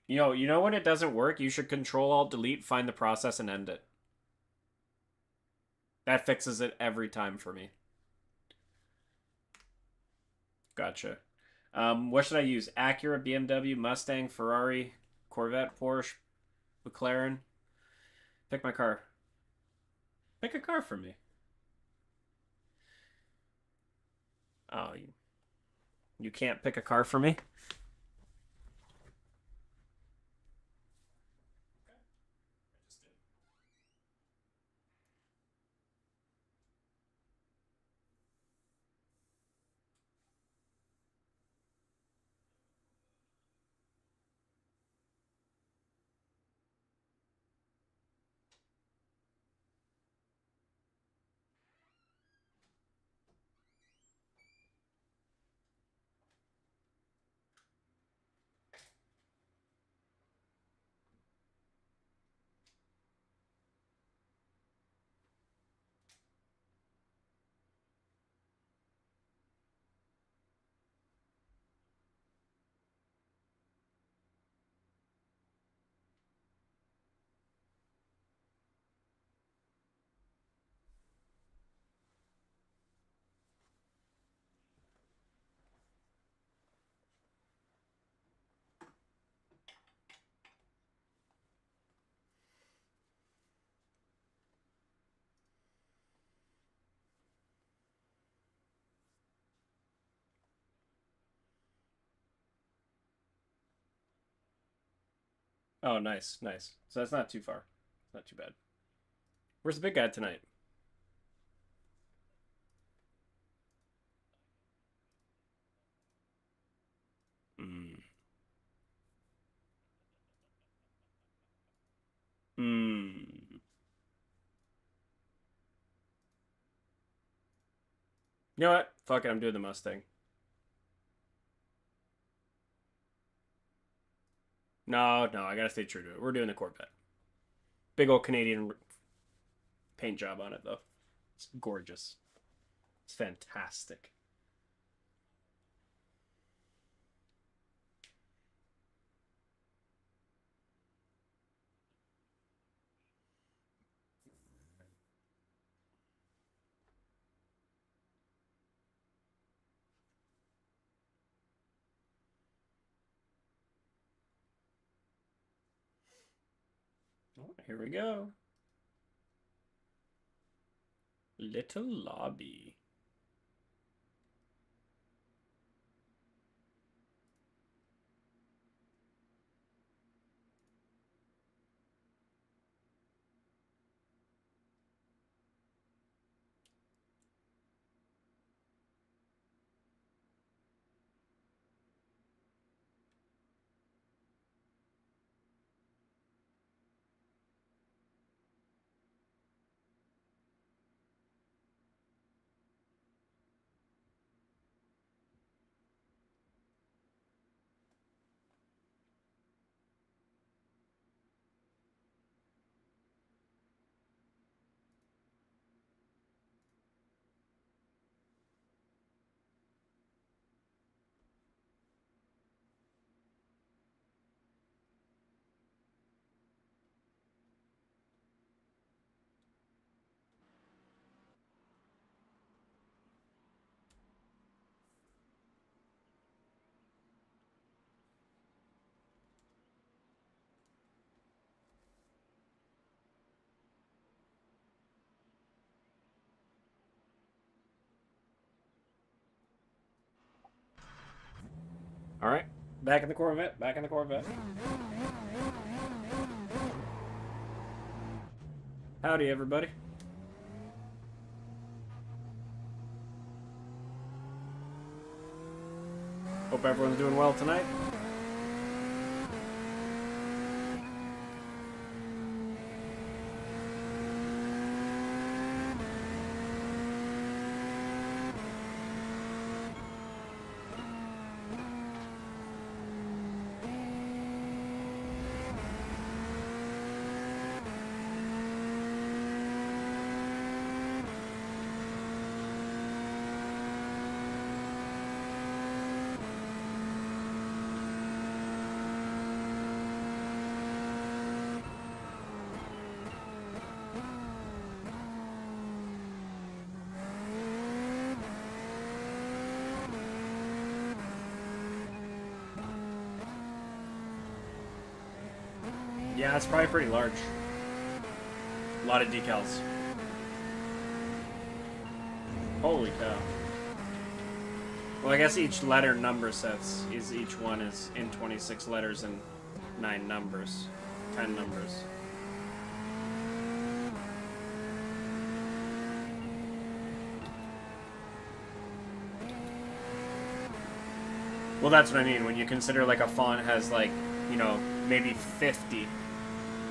You know when it doesn't work, you should Control Alt Delete, find the process, and end it. That fixes it every time for me. Gotcha. What should I use? Acura, BMW, Mustang, Ferrari, Corvette, Porsche, McLaren. Pick my car. Pick a car for me. Oh, you can't pick a car for me? Oh, nice, nice. So that's not too far. Not too bad. Where's the big guy tonight? Hmm. Hmm. You know what? Fuck it, I'm doing the Mustang. No, no, I gotta stay true to it. We're doing the Corvette. Big old Canadian paint job on it, though. It's gorgeous. It's fantastic. Oh, here we go. Little lobby. All right. Back in the Corvette. Back in the Corvette. Howdy, everybody. Hope everyone's doing well tonight. Yeah, it's probably pretty large. A lot of decals. Holy cow. Well, I guess each letter number sets is each one is in 26 letters and 9 numbers. 10 numbers. Well, that's what I mean. When you consider like a font has like, you know, maybe 50.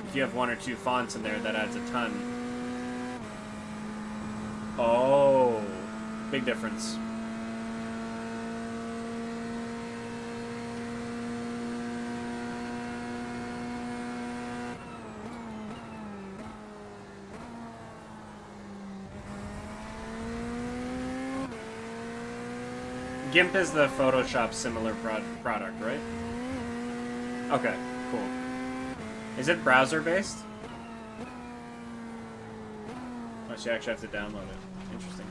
If you have 1 or 2 fonts in there, that adds a ton. Oh, big difference. GIMP is the Photoshop similar product, right? Okay, cool. Is it browser based? Oh, so you actually have to download it. Interesting.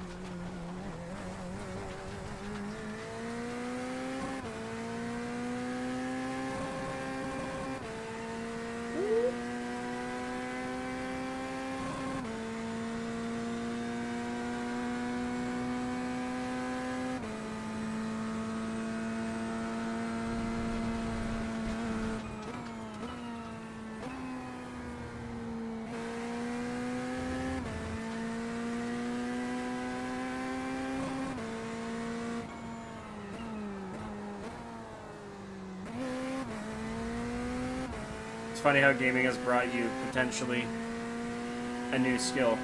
Funny how gaming has brought you potentially a new skill.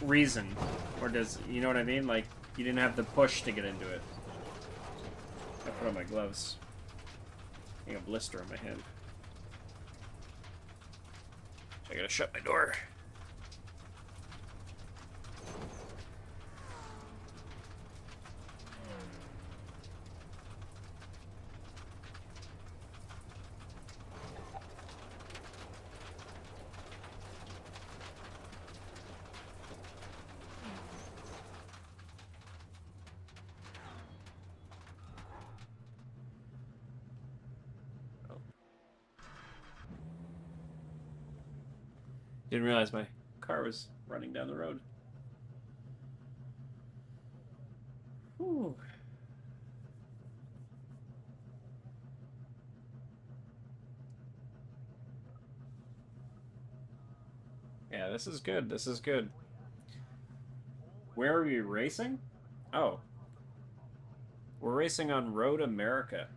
Reason. Or does, you know what I mean? Like, you didn't have the push to get into it. I put on my gloves. I got a blister on my hand. So I gotta shut my door. Didn't realize my car was running down the road. Whew. Yeah, this is good. This is good. Where are we racing? Oh. We're racing on Road America.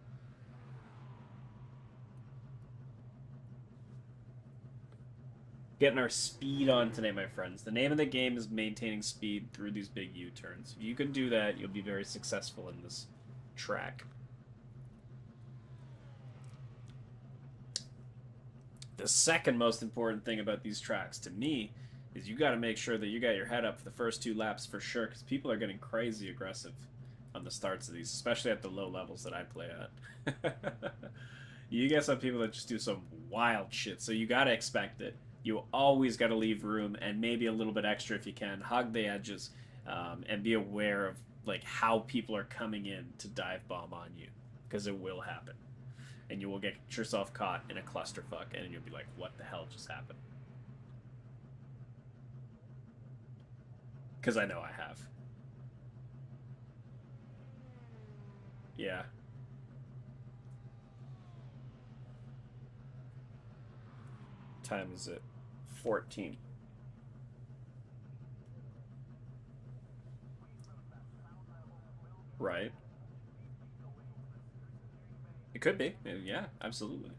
Getting our speed on today, my friends. The name of the game is maintaining speed through these big U-turns. If you can do that, you'll be very successful in this track. The second most important thing about these tracks, to me, is you got to make sure that you got your head up for the first 2 laps for sure, because people are getting crazy aggressive on the starts of these, especially at the low levels that I play at. You get some people that just do some wild shit, so you got to expect it. You always got to leave room, and maybe a little bit extra if you can. Hug the edges, and be aware of like how people are coming in to dive bomb on you, because it will happen, and you will get yourself caught in a clusterfuck, and you'll be like, "What the hell just happened?" Because I know I have. Yeah. Time is it? 14. Right. It could be. Yeah, absolutely.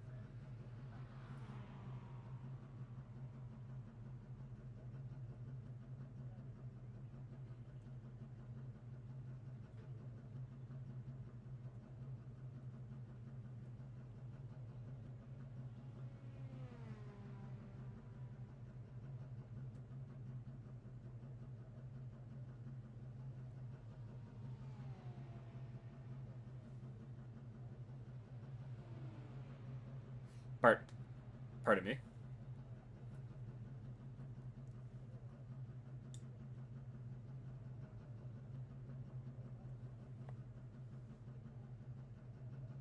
Part. Pardon me.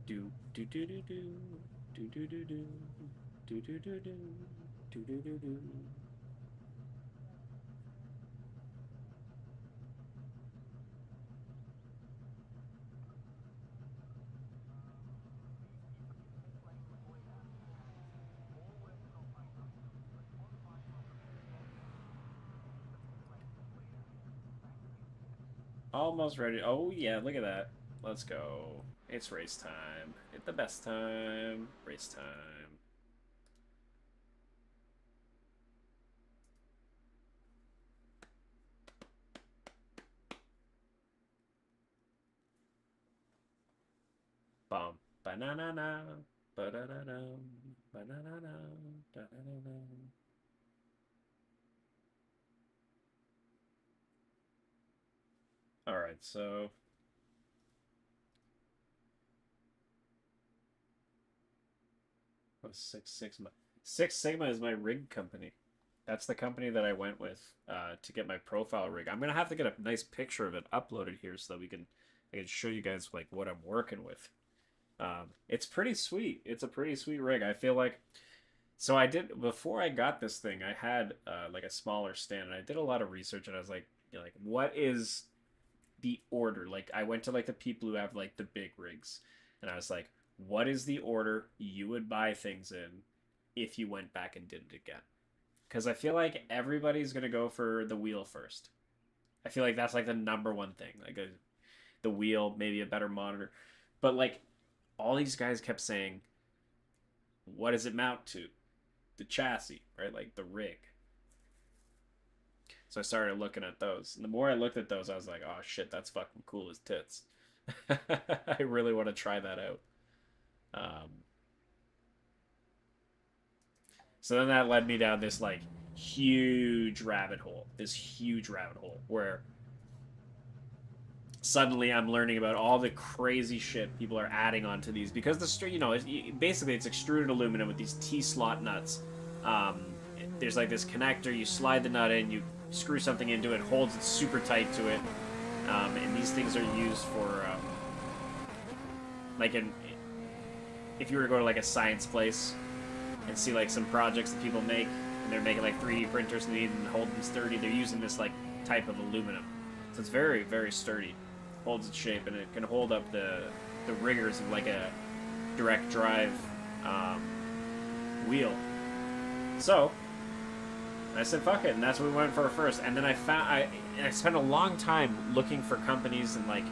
Do do do do do do do do do do do do do do do do do. Almost ready. Oh, yeah, look at that. Let's go. It's race time. It's the best time. Race time. Bum. Ba-na-na-na. Ba-da-da-da. Ba-na-na-na. Da-da-da-da. Alright, so... What's Six Sigma? Six Sigma is my rig company. That's the company that I went with to get my profile rig. I'm gonna have to get a nice picture of it uploaded here so that I can show you guys like what I'm working with. It's pretty sweet. It's a pretty sweet rig. I feel like so I did before I got this thing. I had like a smaller stand, and I did a lot of research, and I was like, you know, like what is the order? Like I went to like the people who have like the big rigs, and I was like, what is the order you would buy things in if you went back and did it again? Because I feel like everybody's gonna go for the wheel first. I feel like that's like the number one thing, the wheel, maybe a better monitor, but like all these guys kept saying, what does it mount to? The chassis, right? Like the rig. So I started looking at those, and the more I looked at those, I was like, oh shit, that's fucking cool as tits. I really want to try that out. Um, so then that led me down this like huge rabbit hole. This huge rabbit hole where suddenly I'm learning about all the crazy shit people are adding onto these because basically it's extruded aluminum with these T-slot nuts. Um, there's like this connector. You slide the nut in, you screw something into it, holds it super tight to it, and these things are used for like if you were to go to like a science place and see like some projects that people make, and they're making like 3D printers and they need to hold them sturdy, they're using this like type of aluminum. So it's very, very sturdy, holds its shape, and it can hold up the rigors of like a direct drive wheel. So I said fuck it, and that's what we went for first. And then I spent a long time looking for companies, and like,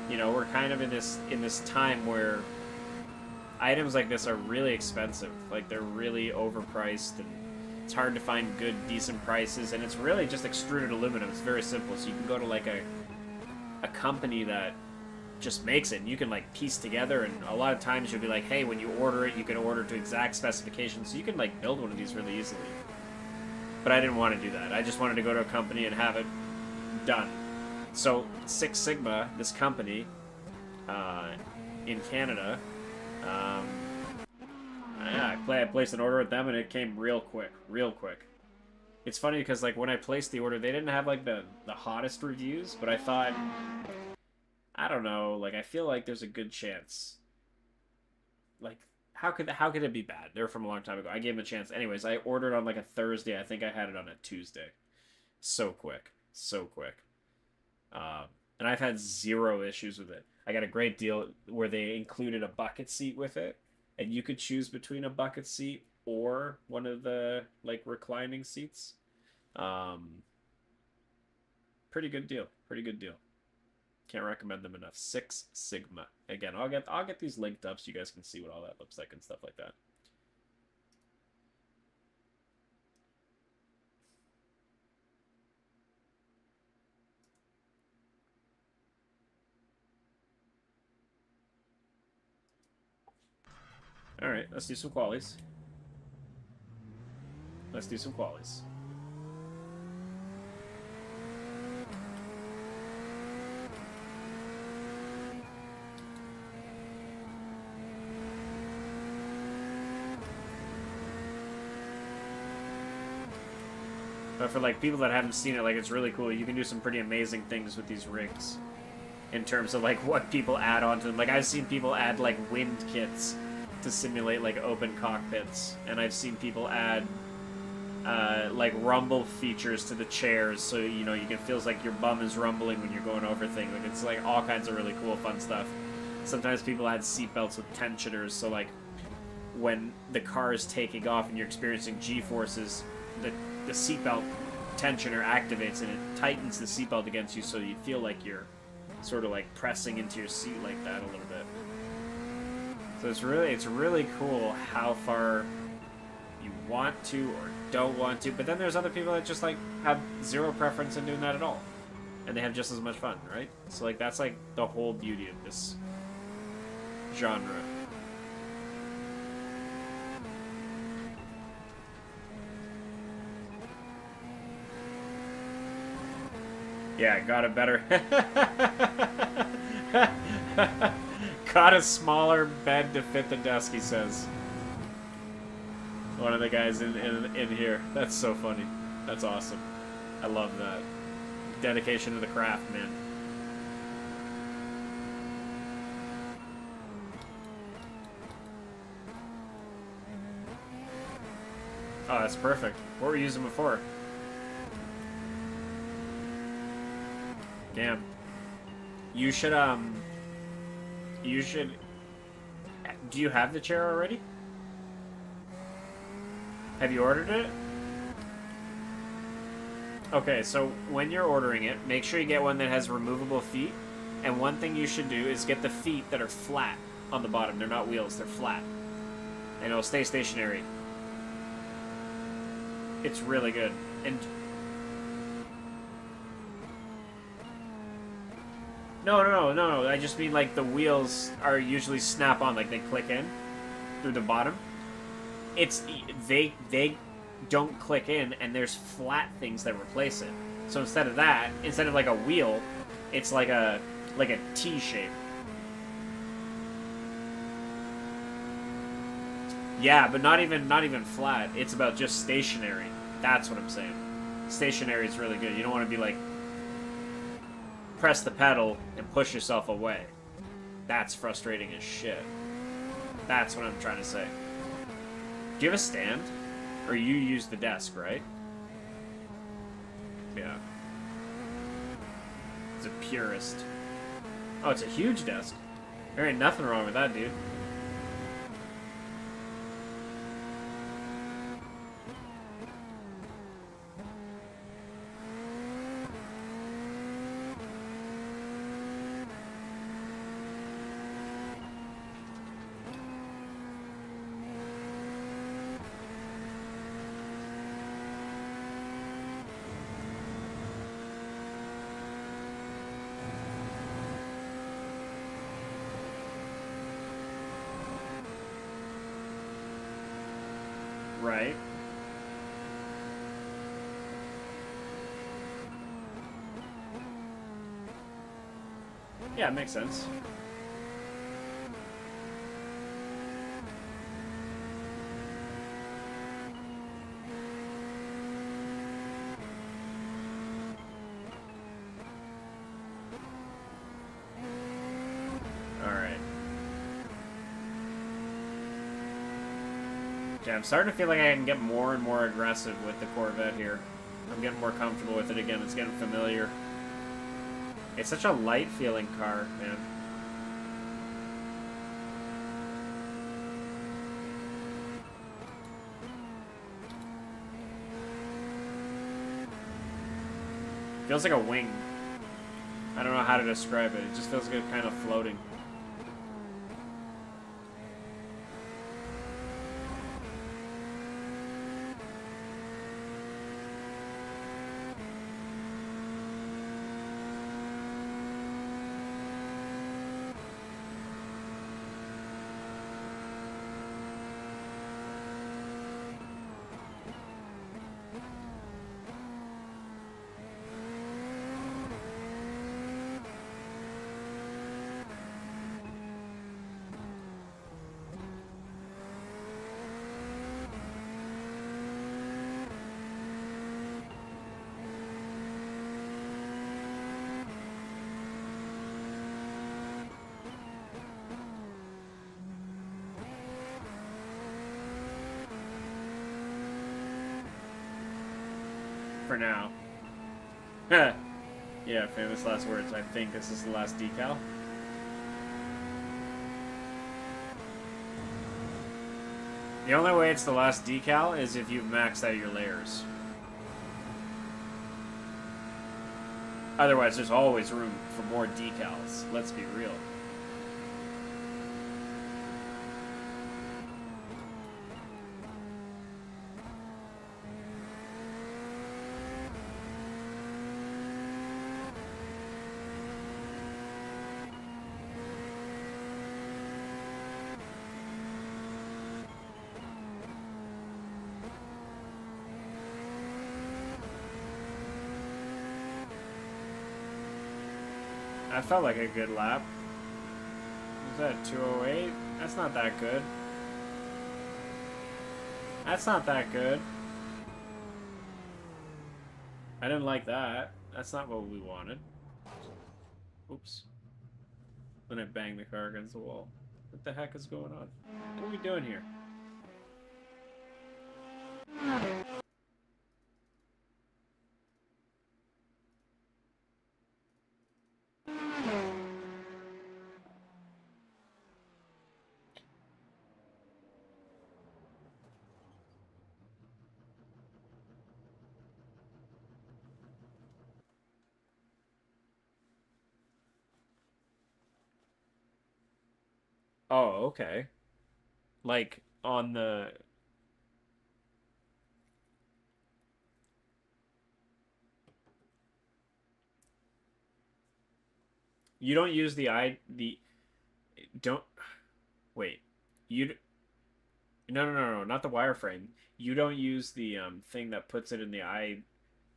you know, we're kind of in this time where items like this are really expensive. Like they're really overpriced, and it's hard to find good, decent prices. And it's really just extruded aluminum. It's very simple. So you can go to like a company that just makes it, and you can like piece together. And a lot of times you'll be like, hey, when you order it, you can order to exact specifications. So you can like build one of these really easily. But I didn't want to do that. I just wanted to go to a company and have it done. So Six Sigma, this company in Canada, I placed an order with them, and it came real quick, real quick. It's funny because like when I placed the order, they didn't have like the hottest reviews, but I thought, I don't know, like I feel like there's a good chance. Like how could it be bad? They're from a long time ago. I gave them a chance. Anyways, I ordered on like a Thursday. I think I had it on a Tuesday. So quick, so quick. And I've had zero issues with it. I got a great deal where they included a bucket seat with it, and you could choose between a bucket seat or one of the like reclining seats. Um, Pretty good deal. Pretty good deal. Can't recommend them enough. Six Sigma. Again, I'll get these linked up so you guys can see what all that looks like and stuff like that. All right, let's do some qualies. Let's do some qualies. But for like people that haven't seen it, like it's really cool. You can do some pretty amazing things with these rigs in terms of like what people add onto them. Like I've seen people add like wind kits to simulate like open cockpits, and I've seen people add like rumble features to the chairs, so you know you can feel like your bum is rumbling when you're going over things. Like it's like all kinds of really cool, fun stuff. Sometimes people add seatbelts with tensioners, so like when the car is taking off and you're experiencing G-forces, the seatbelt tension or activates, and it tightens the seatbelt against you, so you feel like you're sort of like pressing into your seat like that a little bit. So it's really cool how far you want to or don't want to. But then there's other people that just like have zero preference in doing that at all, and they have just as much fun, right? So like that's like the whole beauty of this genre. Yeah, got a better... got a smaller bed to fit the desk, he says. One of the guys in here. That's so funny. That's awesome. I love that. Dedication to the craft, man. Oh, that's perfect. What were you using before? Damn. You should, do you have the chair already? Have you ordered it? Okay, so when you're ordering it, make sure you get one that has removable feet. And one thing you should do is get the feet that are flat on the bottom. They're not wheels, they're flat. And it'll stay stationary. It's really good. And No. I just mean like the wheels are usually snap on, like they click in through the bottom. It's they don't click in, and there's flat things that replace it. So instead of that, instead of like a wheel, it's like a T shape. Yeah, but not even flat. It's about just stationary. That's what I'm saying. Stationary is really good. You don't want to be like press the pedal and push yourself away. That's frustrating as shit. That's what I'm trying to say. Do you have a stand? Or you use the desk, right? Yeah. It's a purist. Oh, it's a huge desk. There ain't nothing wrong with that, dude. Right. Yeah, it makes sense. Yeah, I'm starting to feel like I can get more and more aggressive with the Corvette here. I'm getting more comfortable with it again. It's getting familiar. It's such a light feeling car, man. Feels like a wing. I don't know how to describe it. It just feels good, kind of floating. For now. Yeah, famous last words. I think this is the last decal. The only way it's the last decal is if you've maxed out your layers. Otherwise, there's always room for more decals. Let's be real. That felt like a good lap. Was that 208? That's not that good. That's not that good. I didn't like that. That's not what we wanted. Oops. Then I banged the car against the wall. What the heck is going on? What are we doing here? Oh, okay. Like, on the... You don't use the... Don't... Wait. You... No, not the wireframe. You don't use the thing that puts it in the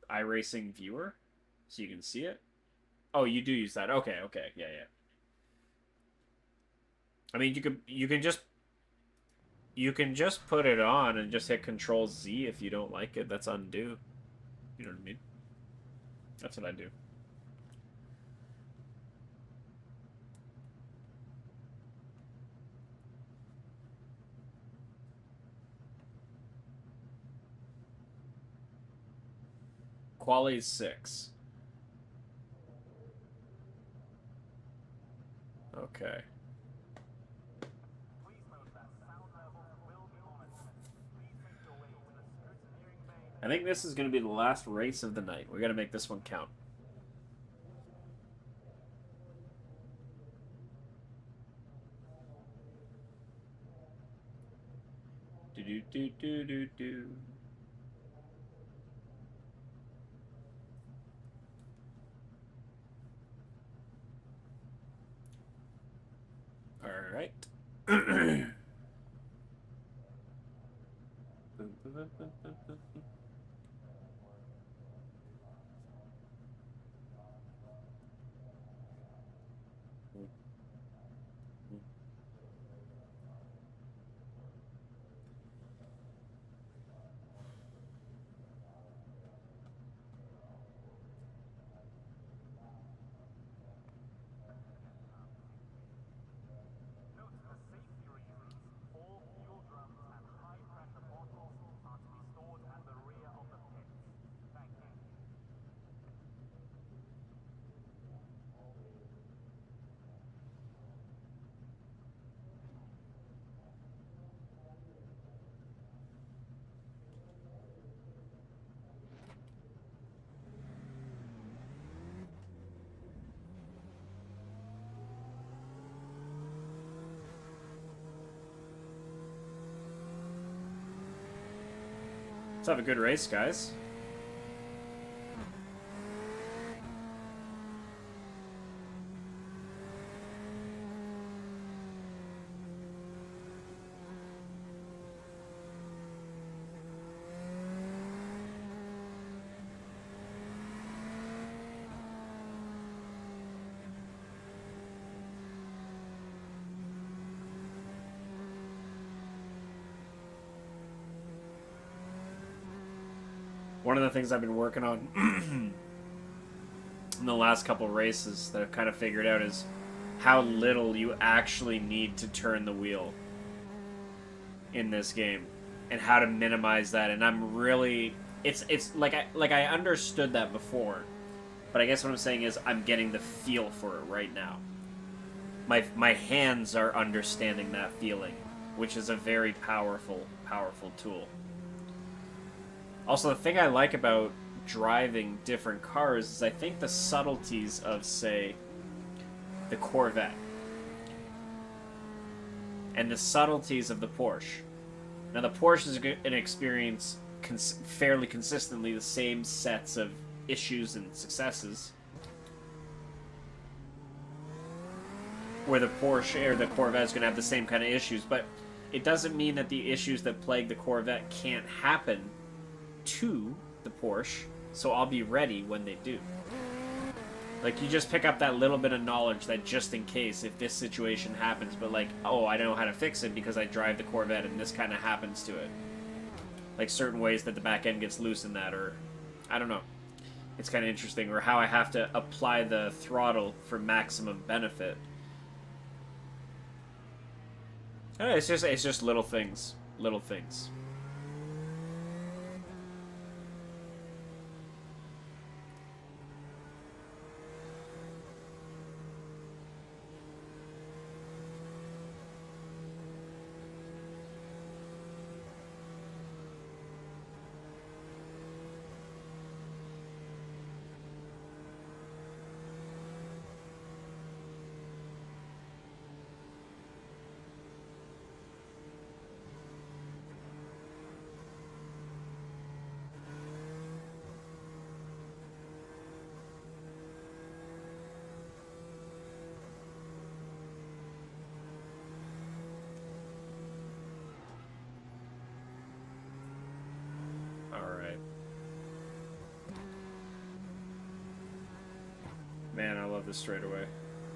iRacing viewer? So you can see it? Oh, you do use that. Okay, yeah. I mean, you can just put it on and just hit Control Z if you don't like it. That's undo. You know what I mean? That's what I do. Quality's 6. Okay. I think this is going to be the last race of the night. We got to make this one count. Do. All right. Let's have a good race, guys. One of the things I've been working on in the last couple races that I've kind of figured out is how little you actually need to turn the wheel in this game and how to minimize that. And I'm really it's like I understood that before, but I guess what I'm saying is I'm getting the feel for it right now. My hands are understanding that feeling, which is a very powerful tool. Also, the thing I like about driving different cars is I think the subtleties of, say, the Corvette and the subtleties of the Porsche. Now, the Porsche is going to experience fairly consistently the same sets of issues and successes, where the Porsche or the Corvette is going to have the same kind of issues, but it doesn't mean that the issues that plague the Corvette can't happen to the Porsche, so I'll be ready when they do. Like, you just pick up that little bit of knowledge that just in case, if this situation happens, but like, oh, I know how to fix it because I drive the Corvette and this kind of happens to it. Like, certain ways that the back end gets loose in that, or, I don't know. It's kind of interesting, or how I have to apply the throttle for maximum benefit. It's just little things. Little things. Man, I love this straightaway.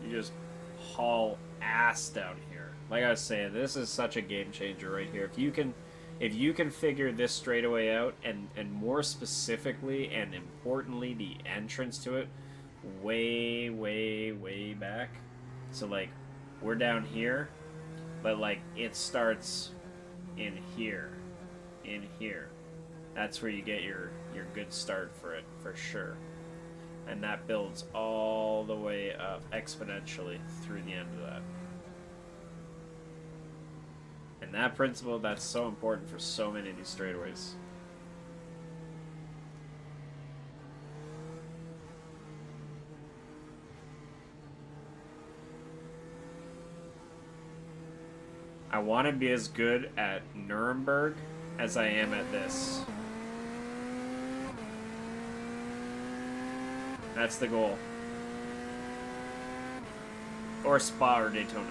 You just haul ass down here. Like I was saying, this is such a game changer right here. If you can figure this straightaway out, and more specifically and importantly, the entrance to it, way back. So like, we're down here, but like it starts in here, That's where you get your good start for it, for sure. And that builds all the way up exponentially through the end of that. And that principle, that's so important for so many of these straightaways. I want to be as good at Nuremberg as I am at this. That's the goal. Or Spa or Daytona.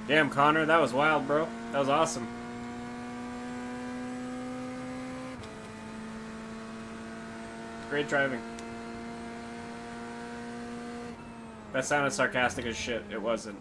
Damn, Connor, that was wild, bro. That was awesome. Great driving. That sounded sarcastic as shit. It wasn't.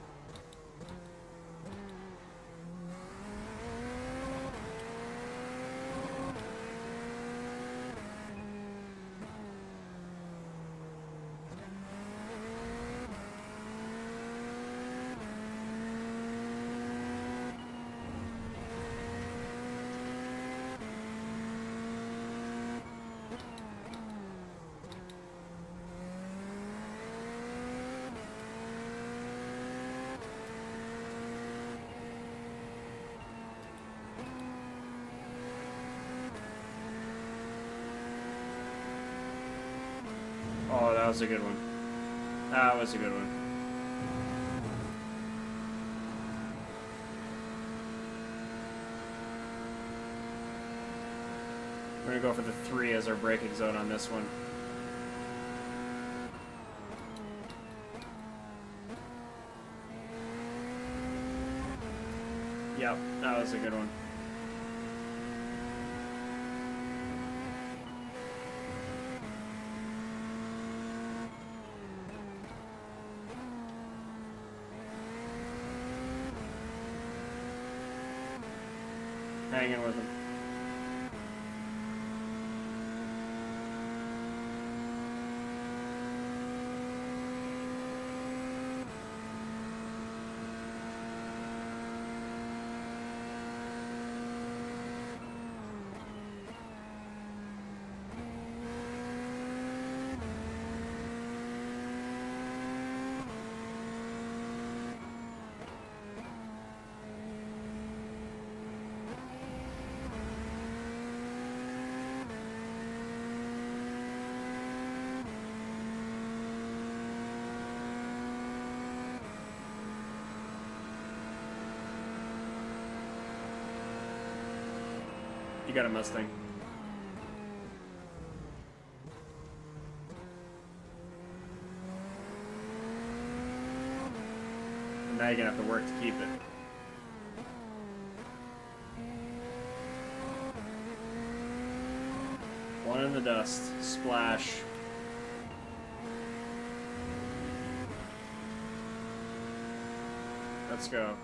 Oh, that was a good one. That was a good one. We're gonna go for the 3 as our braking zone on this one. Yep, that was a good one. Hanging with him. You got a Mustang. And now you're gonna have to work to keep it. One in the dust. Splash. Let's go.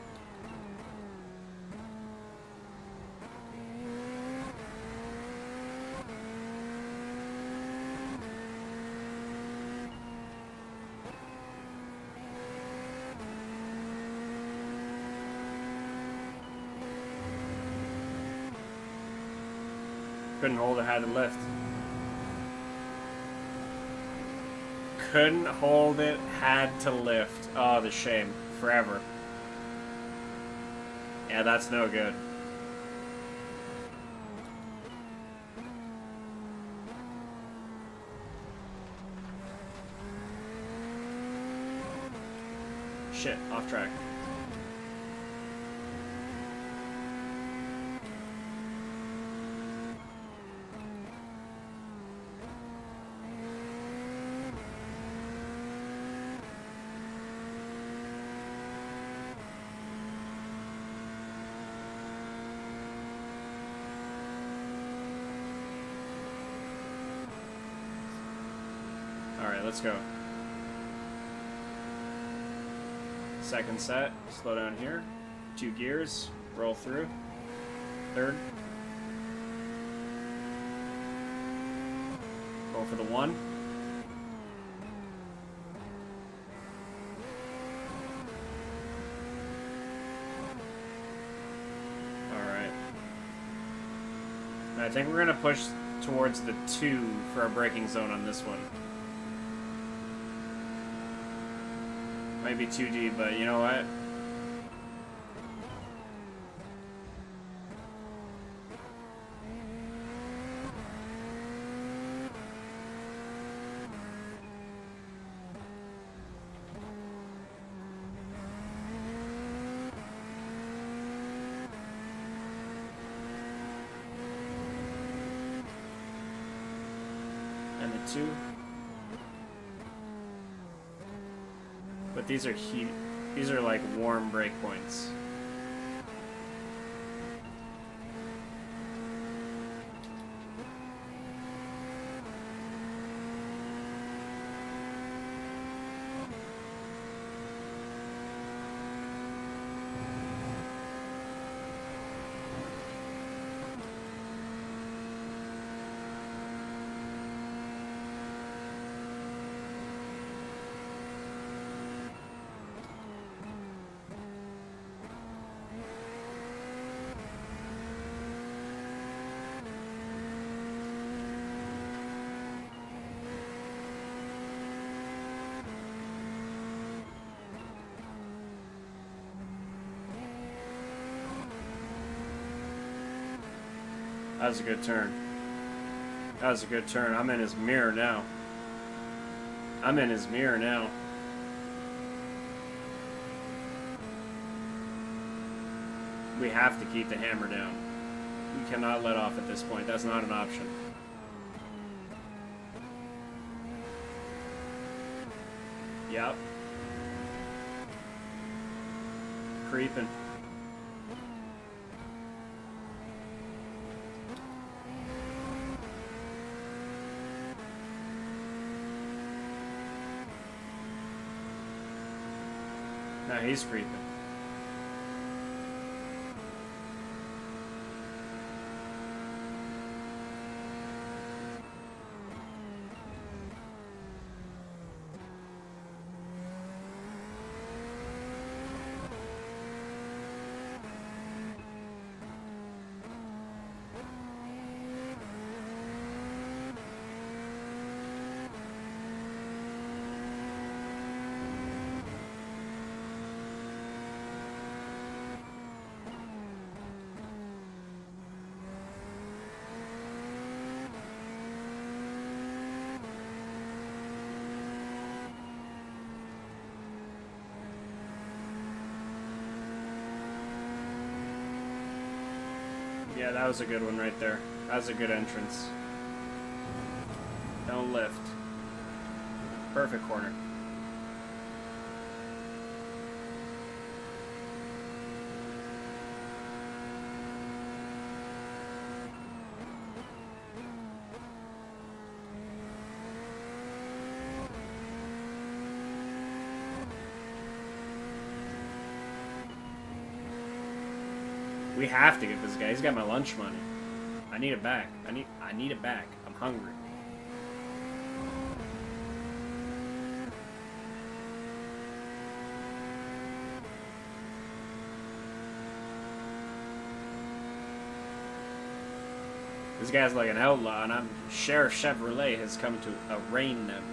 Couldn't hold it, had to lift. Couldn't hold it, had to lift. Oh, the shame. Forever. Yeah, that's no good. Shit, off track. Alright, let's go. Second set, slow down here. 2 gears, roll through. Third. Go for the 1. Alright. I think we're gonna push towards the 2 for our braking zone on this one. Might be too deep, but you know what? And the 2. But these are huge. These are like warm breakpoints. That was a good turn. That was a good turn. I'm in his mirror now. I'm in his mirror now. We have to keep the hammer down. We cannot let off at this point. That's not an option. Yep. Creeping. No, he's creeping. Yeah, that was a good one right there. That was a good entrance. Don't lift. Perfect corner. We have to get this guy. He's got my lunch money. I need it back. I need it back. I'm hungry. This guy's like an outlaw, and Sheriff Chevrolet has come to arraign them.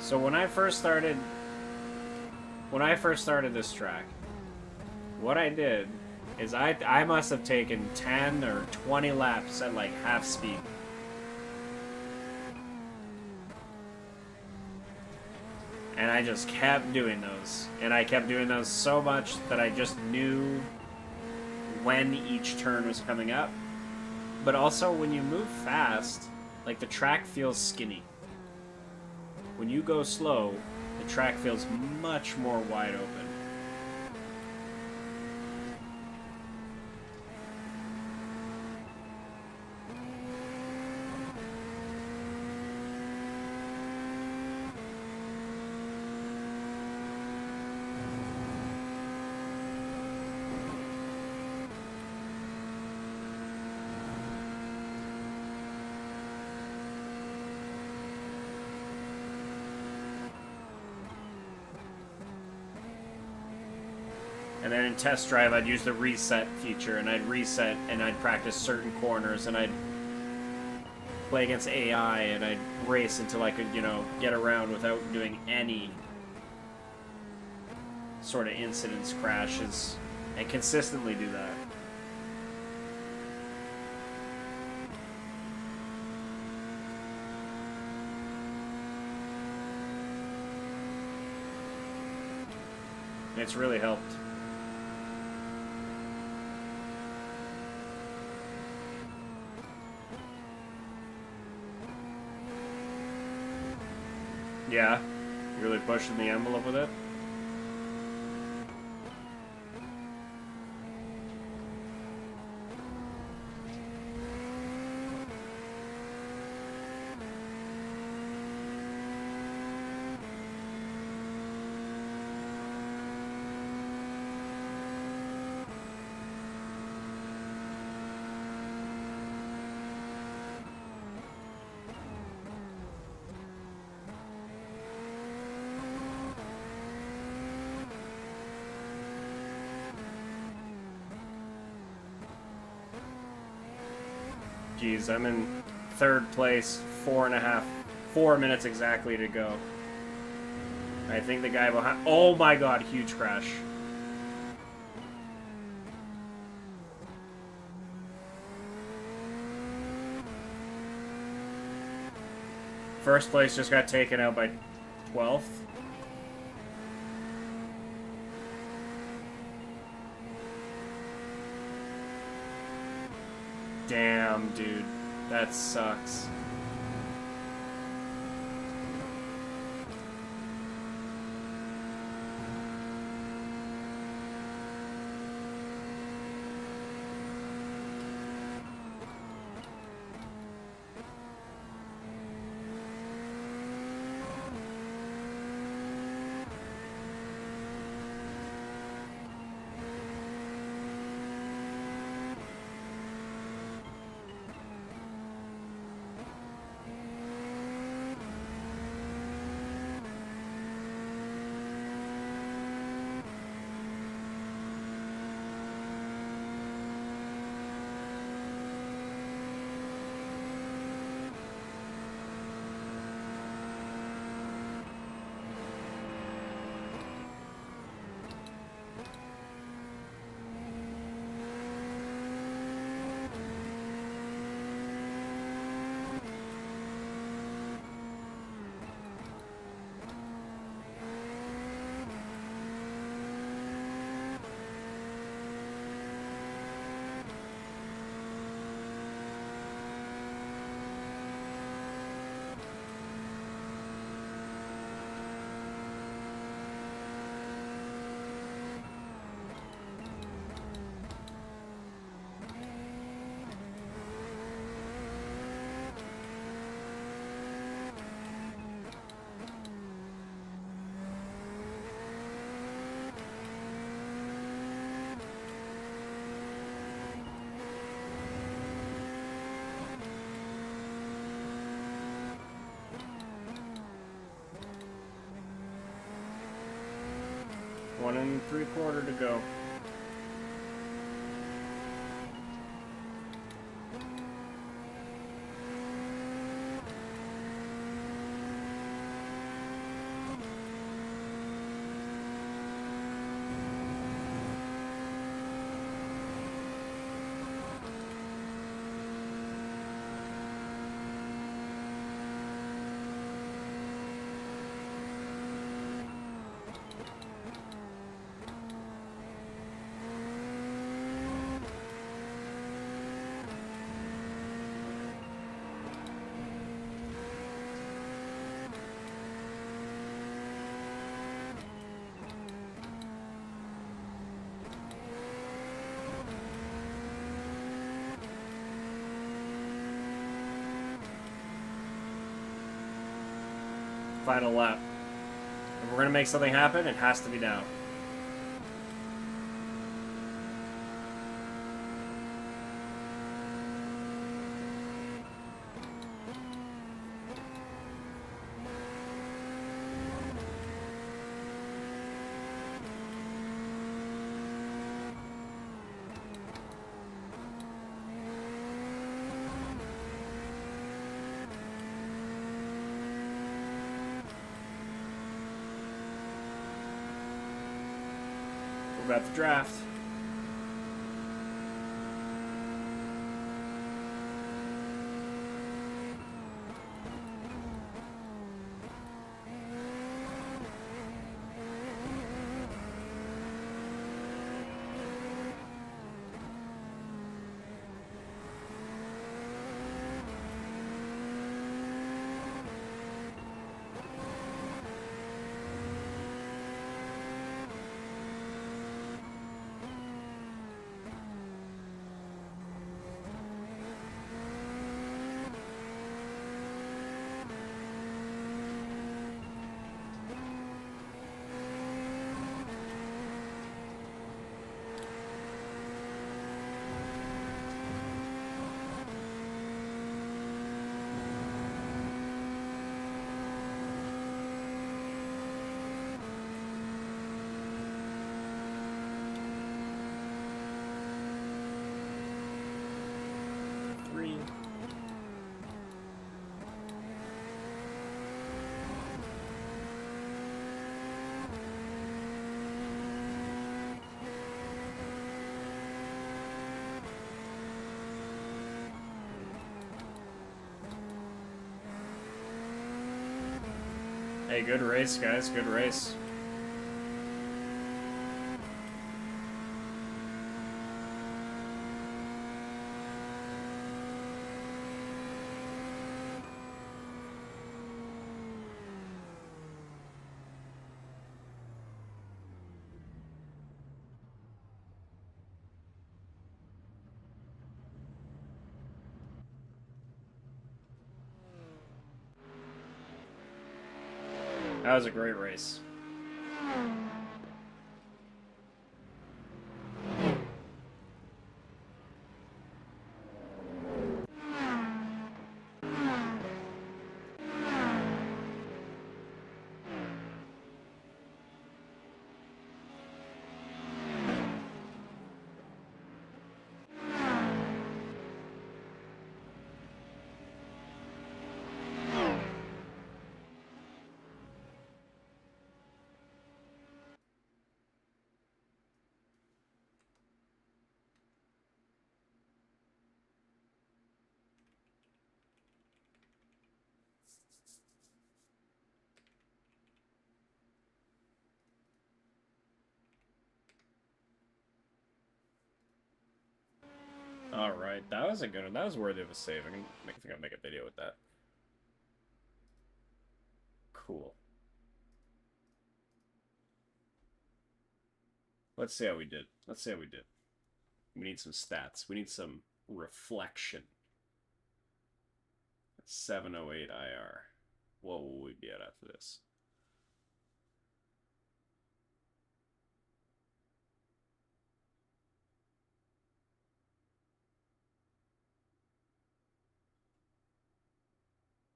So when I first started this track, what I did is I must have taken 10 or 20 laps at like half speed. And I just kept doing those. And I kept doing those so much that I just knew when each turn was coming up. But also, when you move fast, like, the track feels skinny. When you go slow, the track feels much more wide open. And then in test drive, I'd use the reset feature, and I'd reset, and I'd practice certain corners, and I'd play against AI, and I'd race until I could, you know, get around without doing any sort of incidents, crashes, and consistently do that. It's really helped. Yeah, you're really pushing the envelope with it. Geez, I'm in third place, 4 minutes exactly to go. I think the guy behind... Oh my god, huge crash. First place just got taken out by 12th. Damn, dude. That sucks. One and 3/4 to go. Final lap. If we're gonna make something happen, it has to be now. We're about to draft. Hey, good race, guys. Good race. That was a great race. All right, that was a good one. That was worthy of a save. I think I'll make a video with that. Cool. Let's see how we did. Let's see how we did. We need some stats. We need some reflection. 708 IR. What will we be at after this?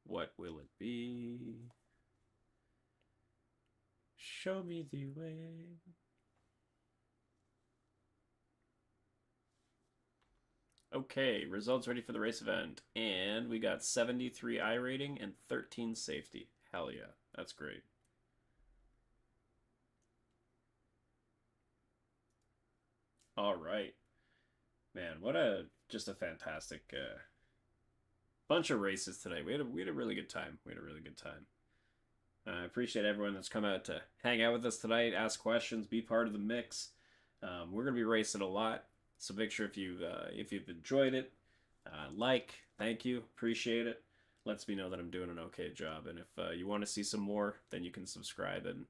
What will it be? Show me the way. Okay, results ready for the race event. And we got 73 I rating and 13 safety. Hell yeah, that's great. All right. Man, what just a fantastic bunch of races today. We had a really good time. We had a really good time. I appreciate everyone that's come out to hang out with us tonight, ask questions, be part of the mix. We're gonna be racing a lot, so make sure if you've enjoyed it, thank you, appreciate it. Lets me know that I'm doing an okay job, and if you want to see some more, then you can subscribe and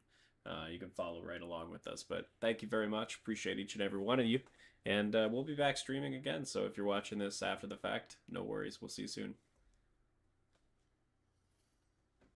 you can follow right along with us. But thank you very much, appreciate each and every one of you, and we'll be back streaming again. So if you're watching this after the fact, no worries, we'll see you soon.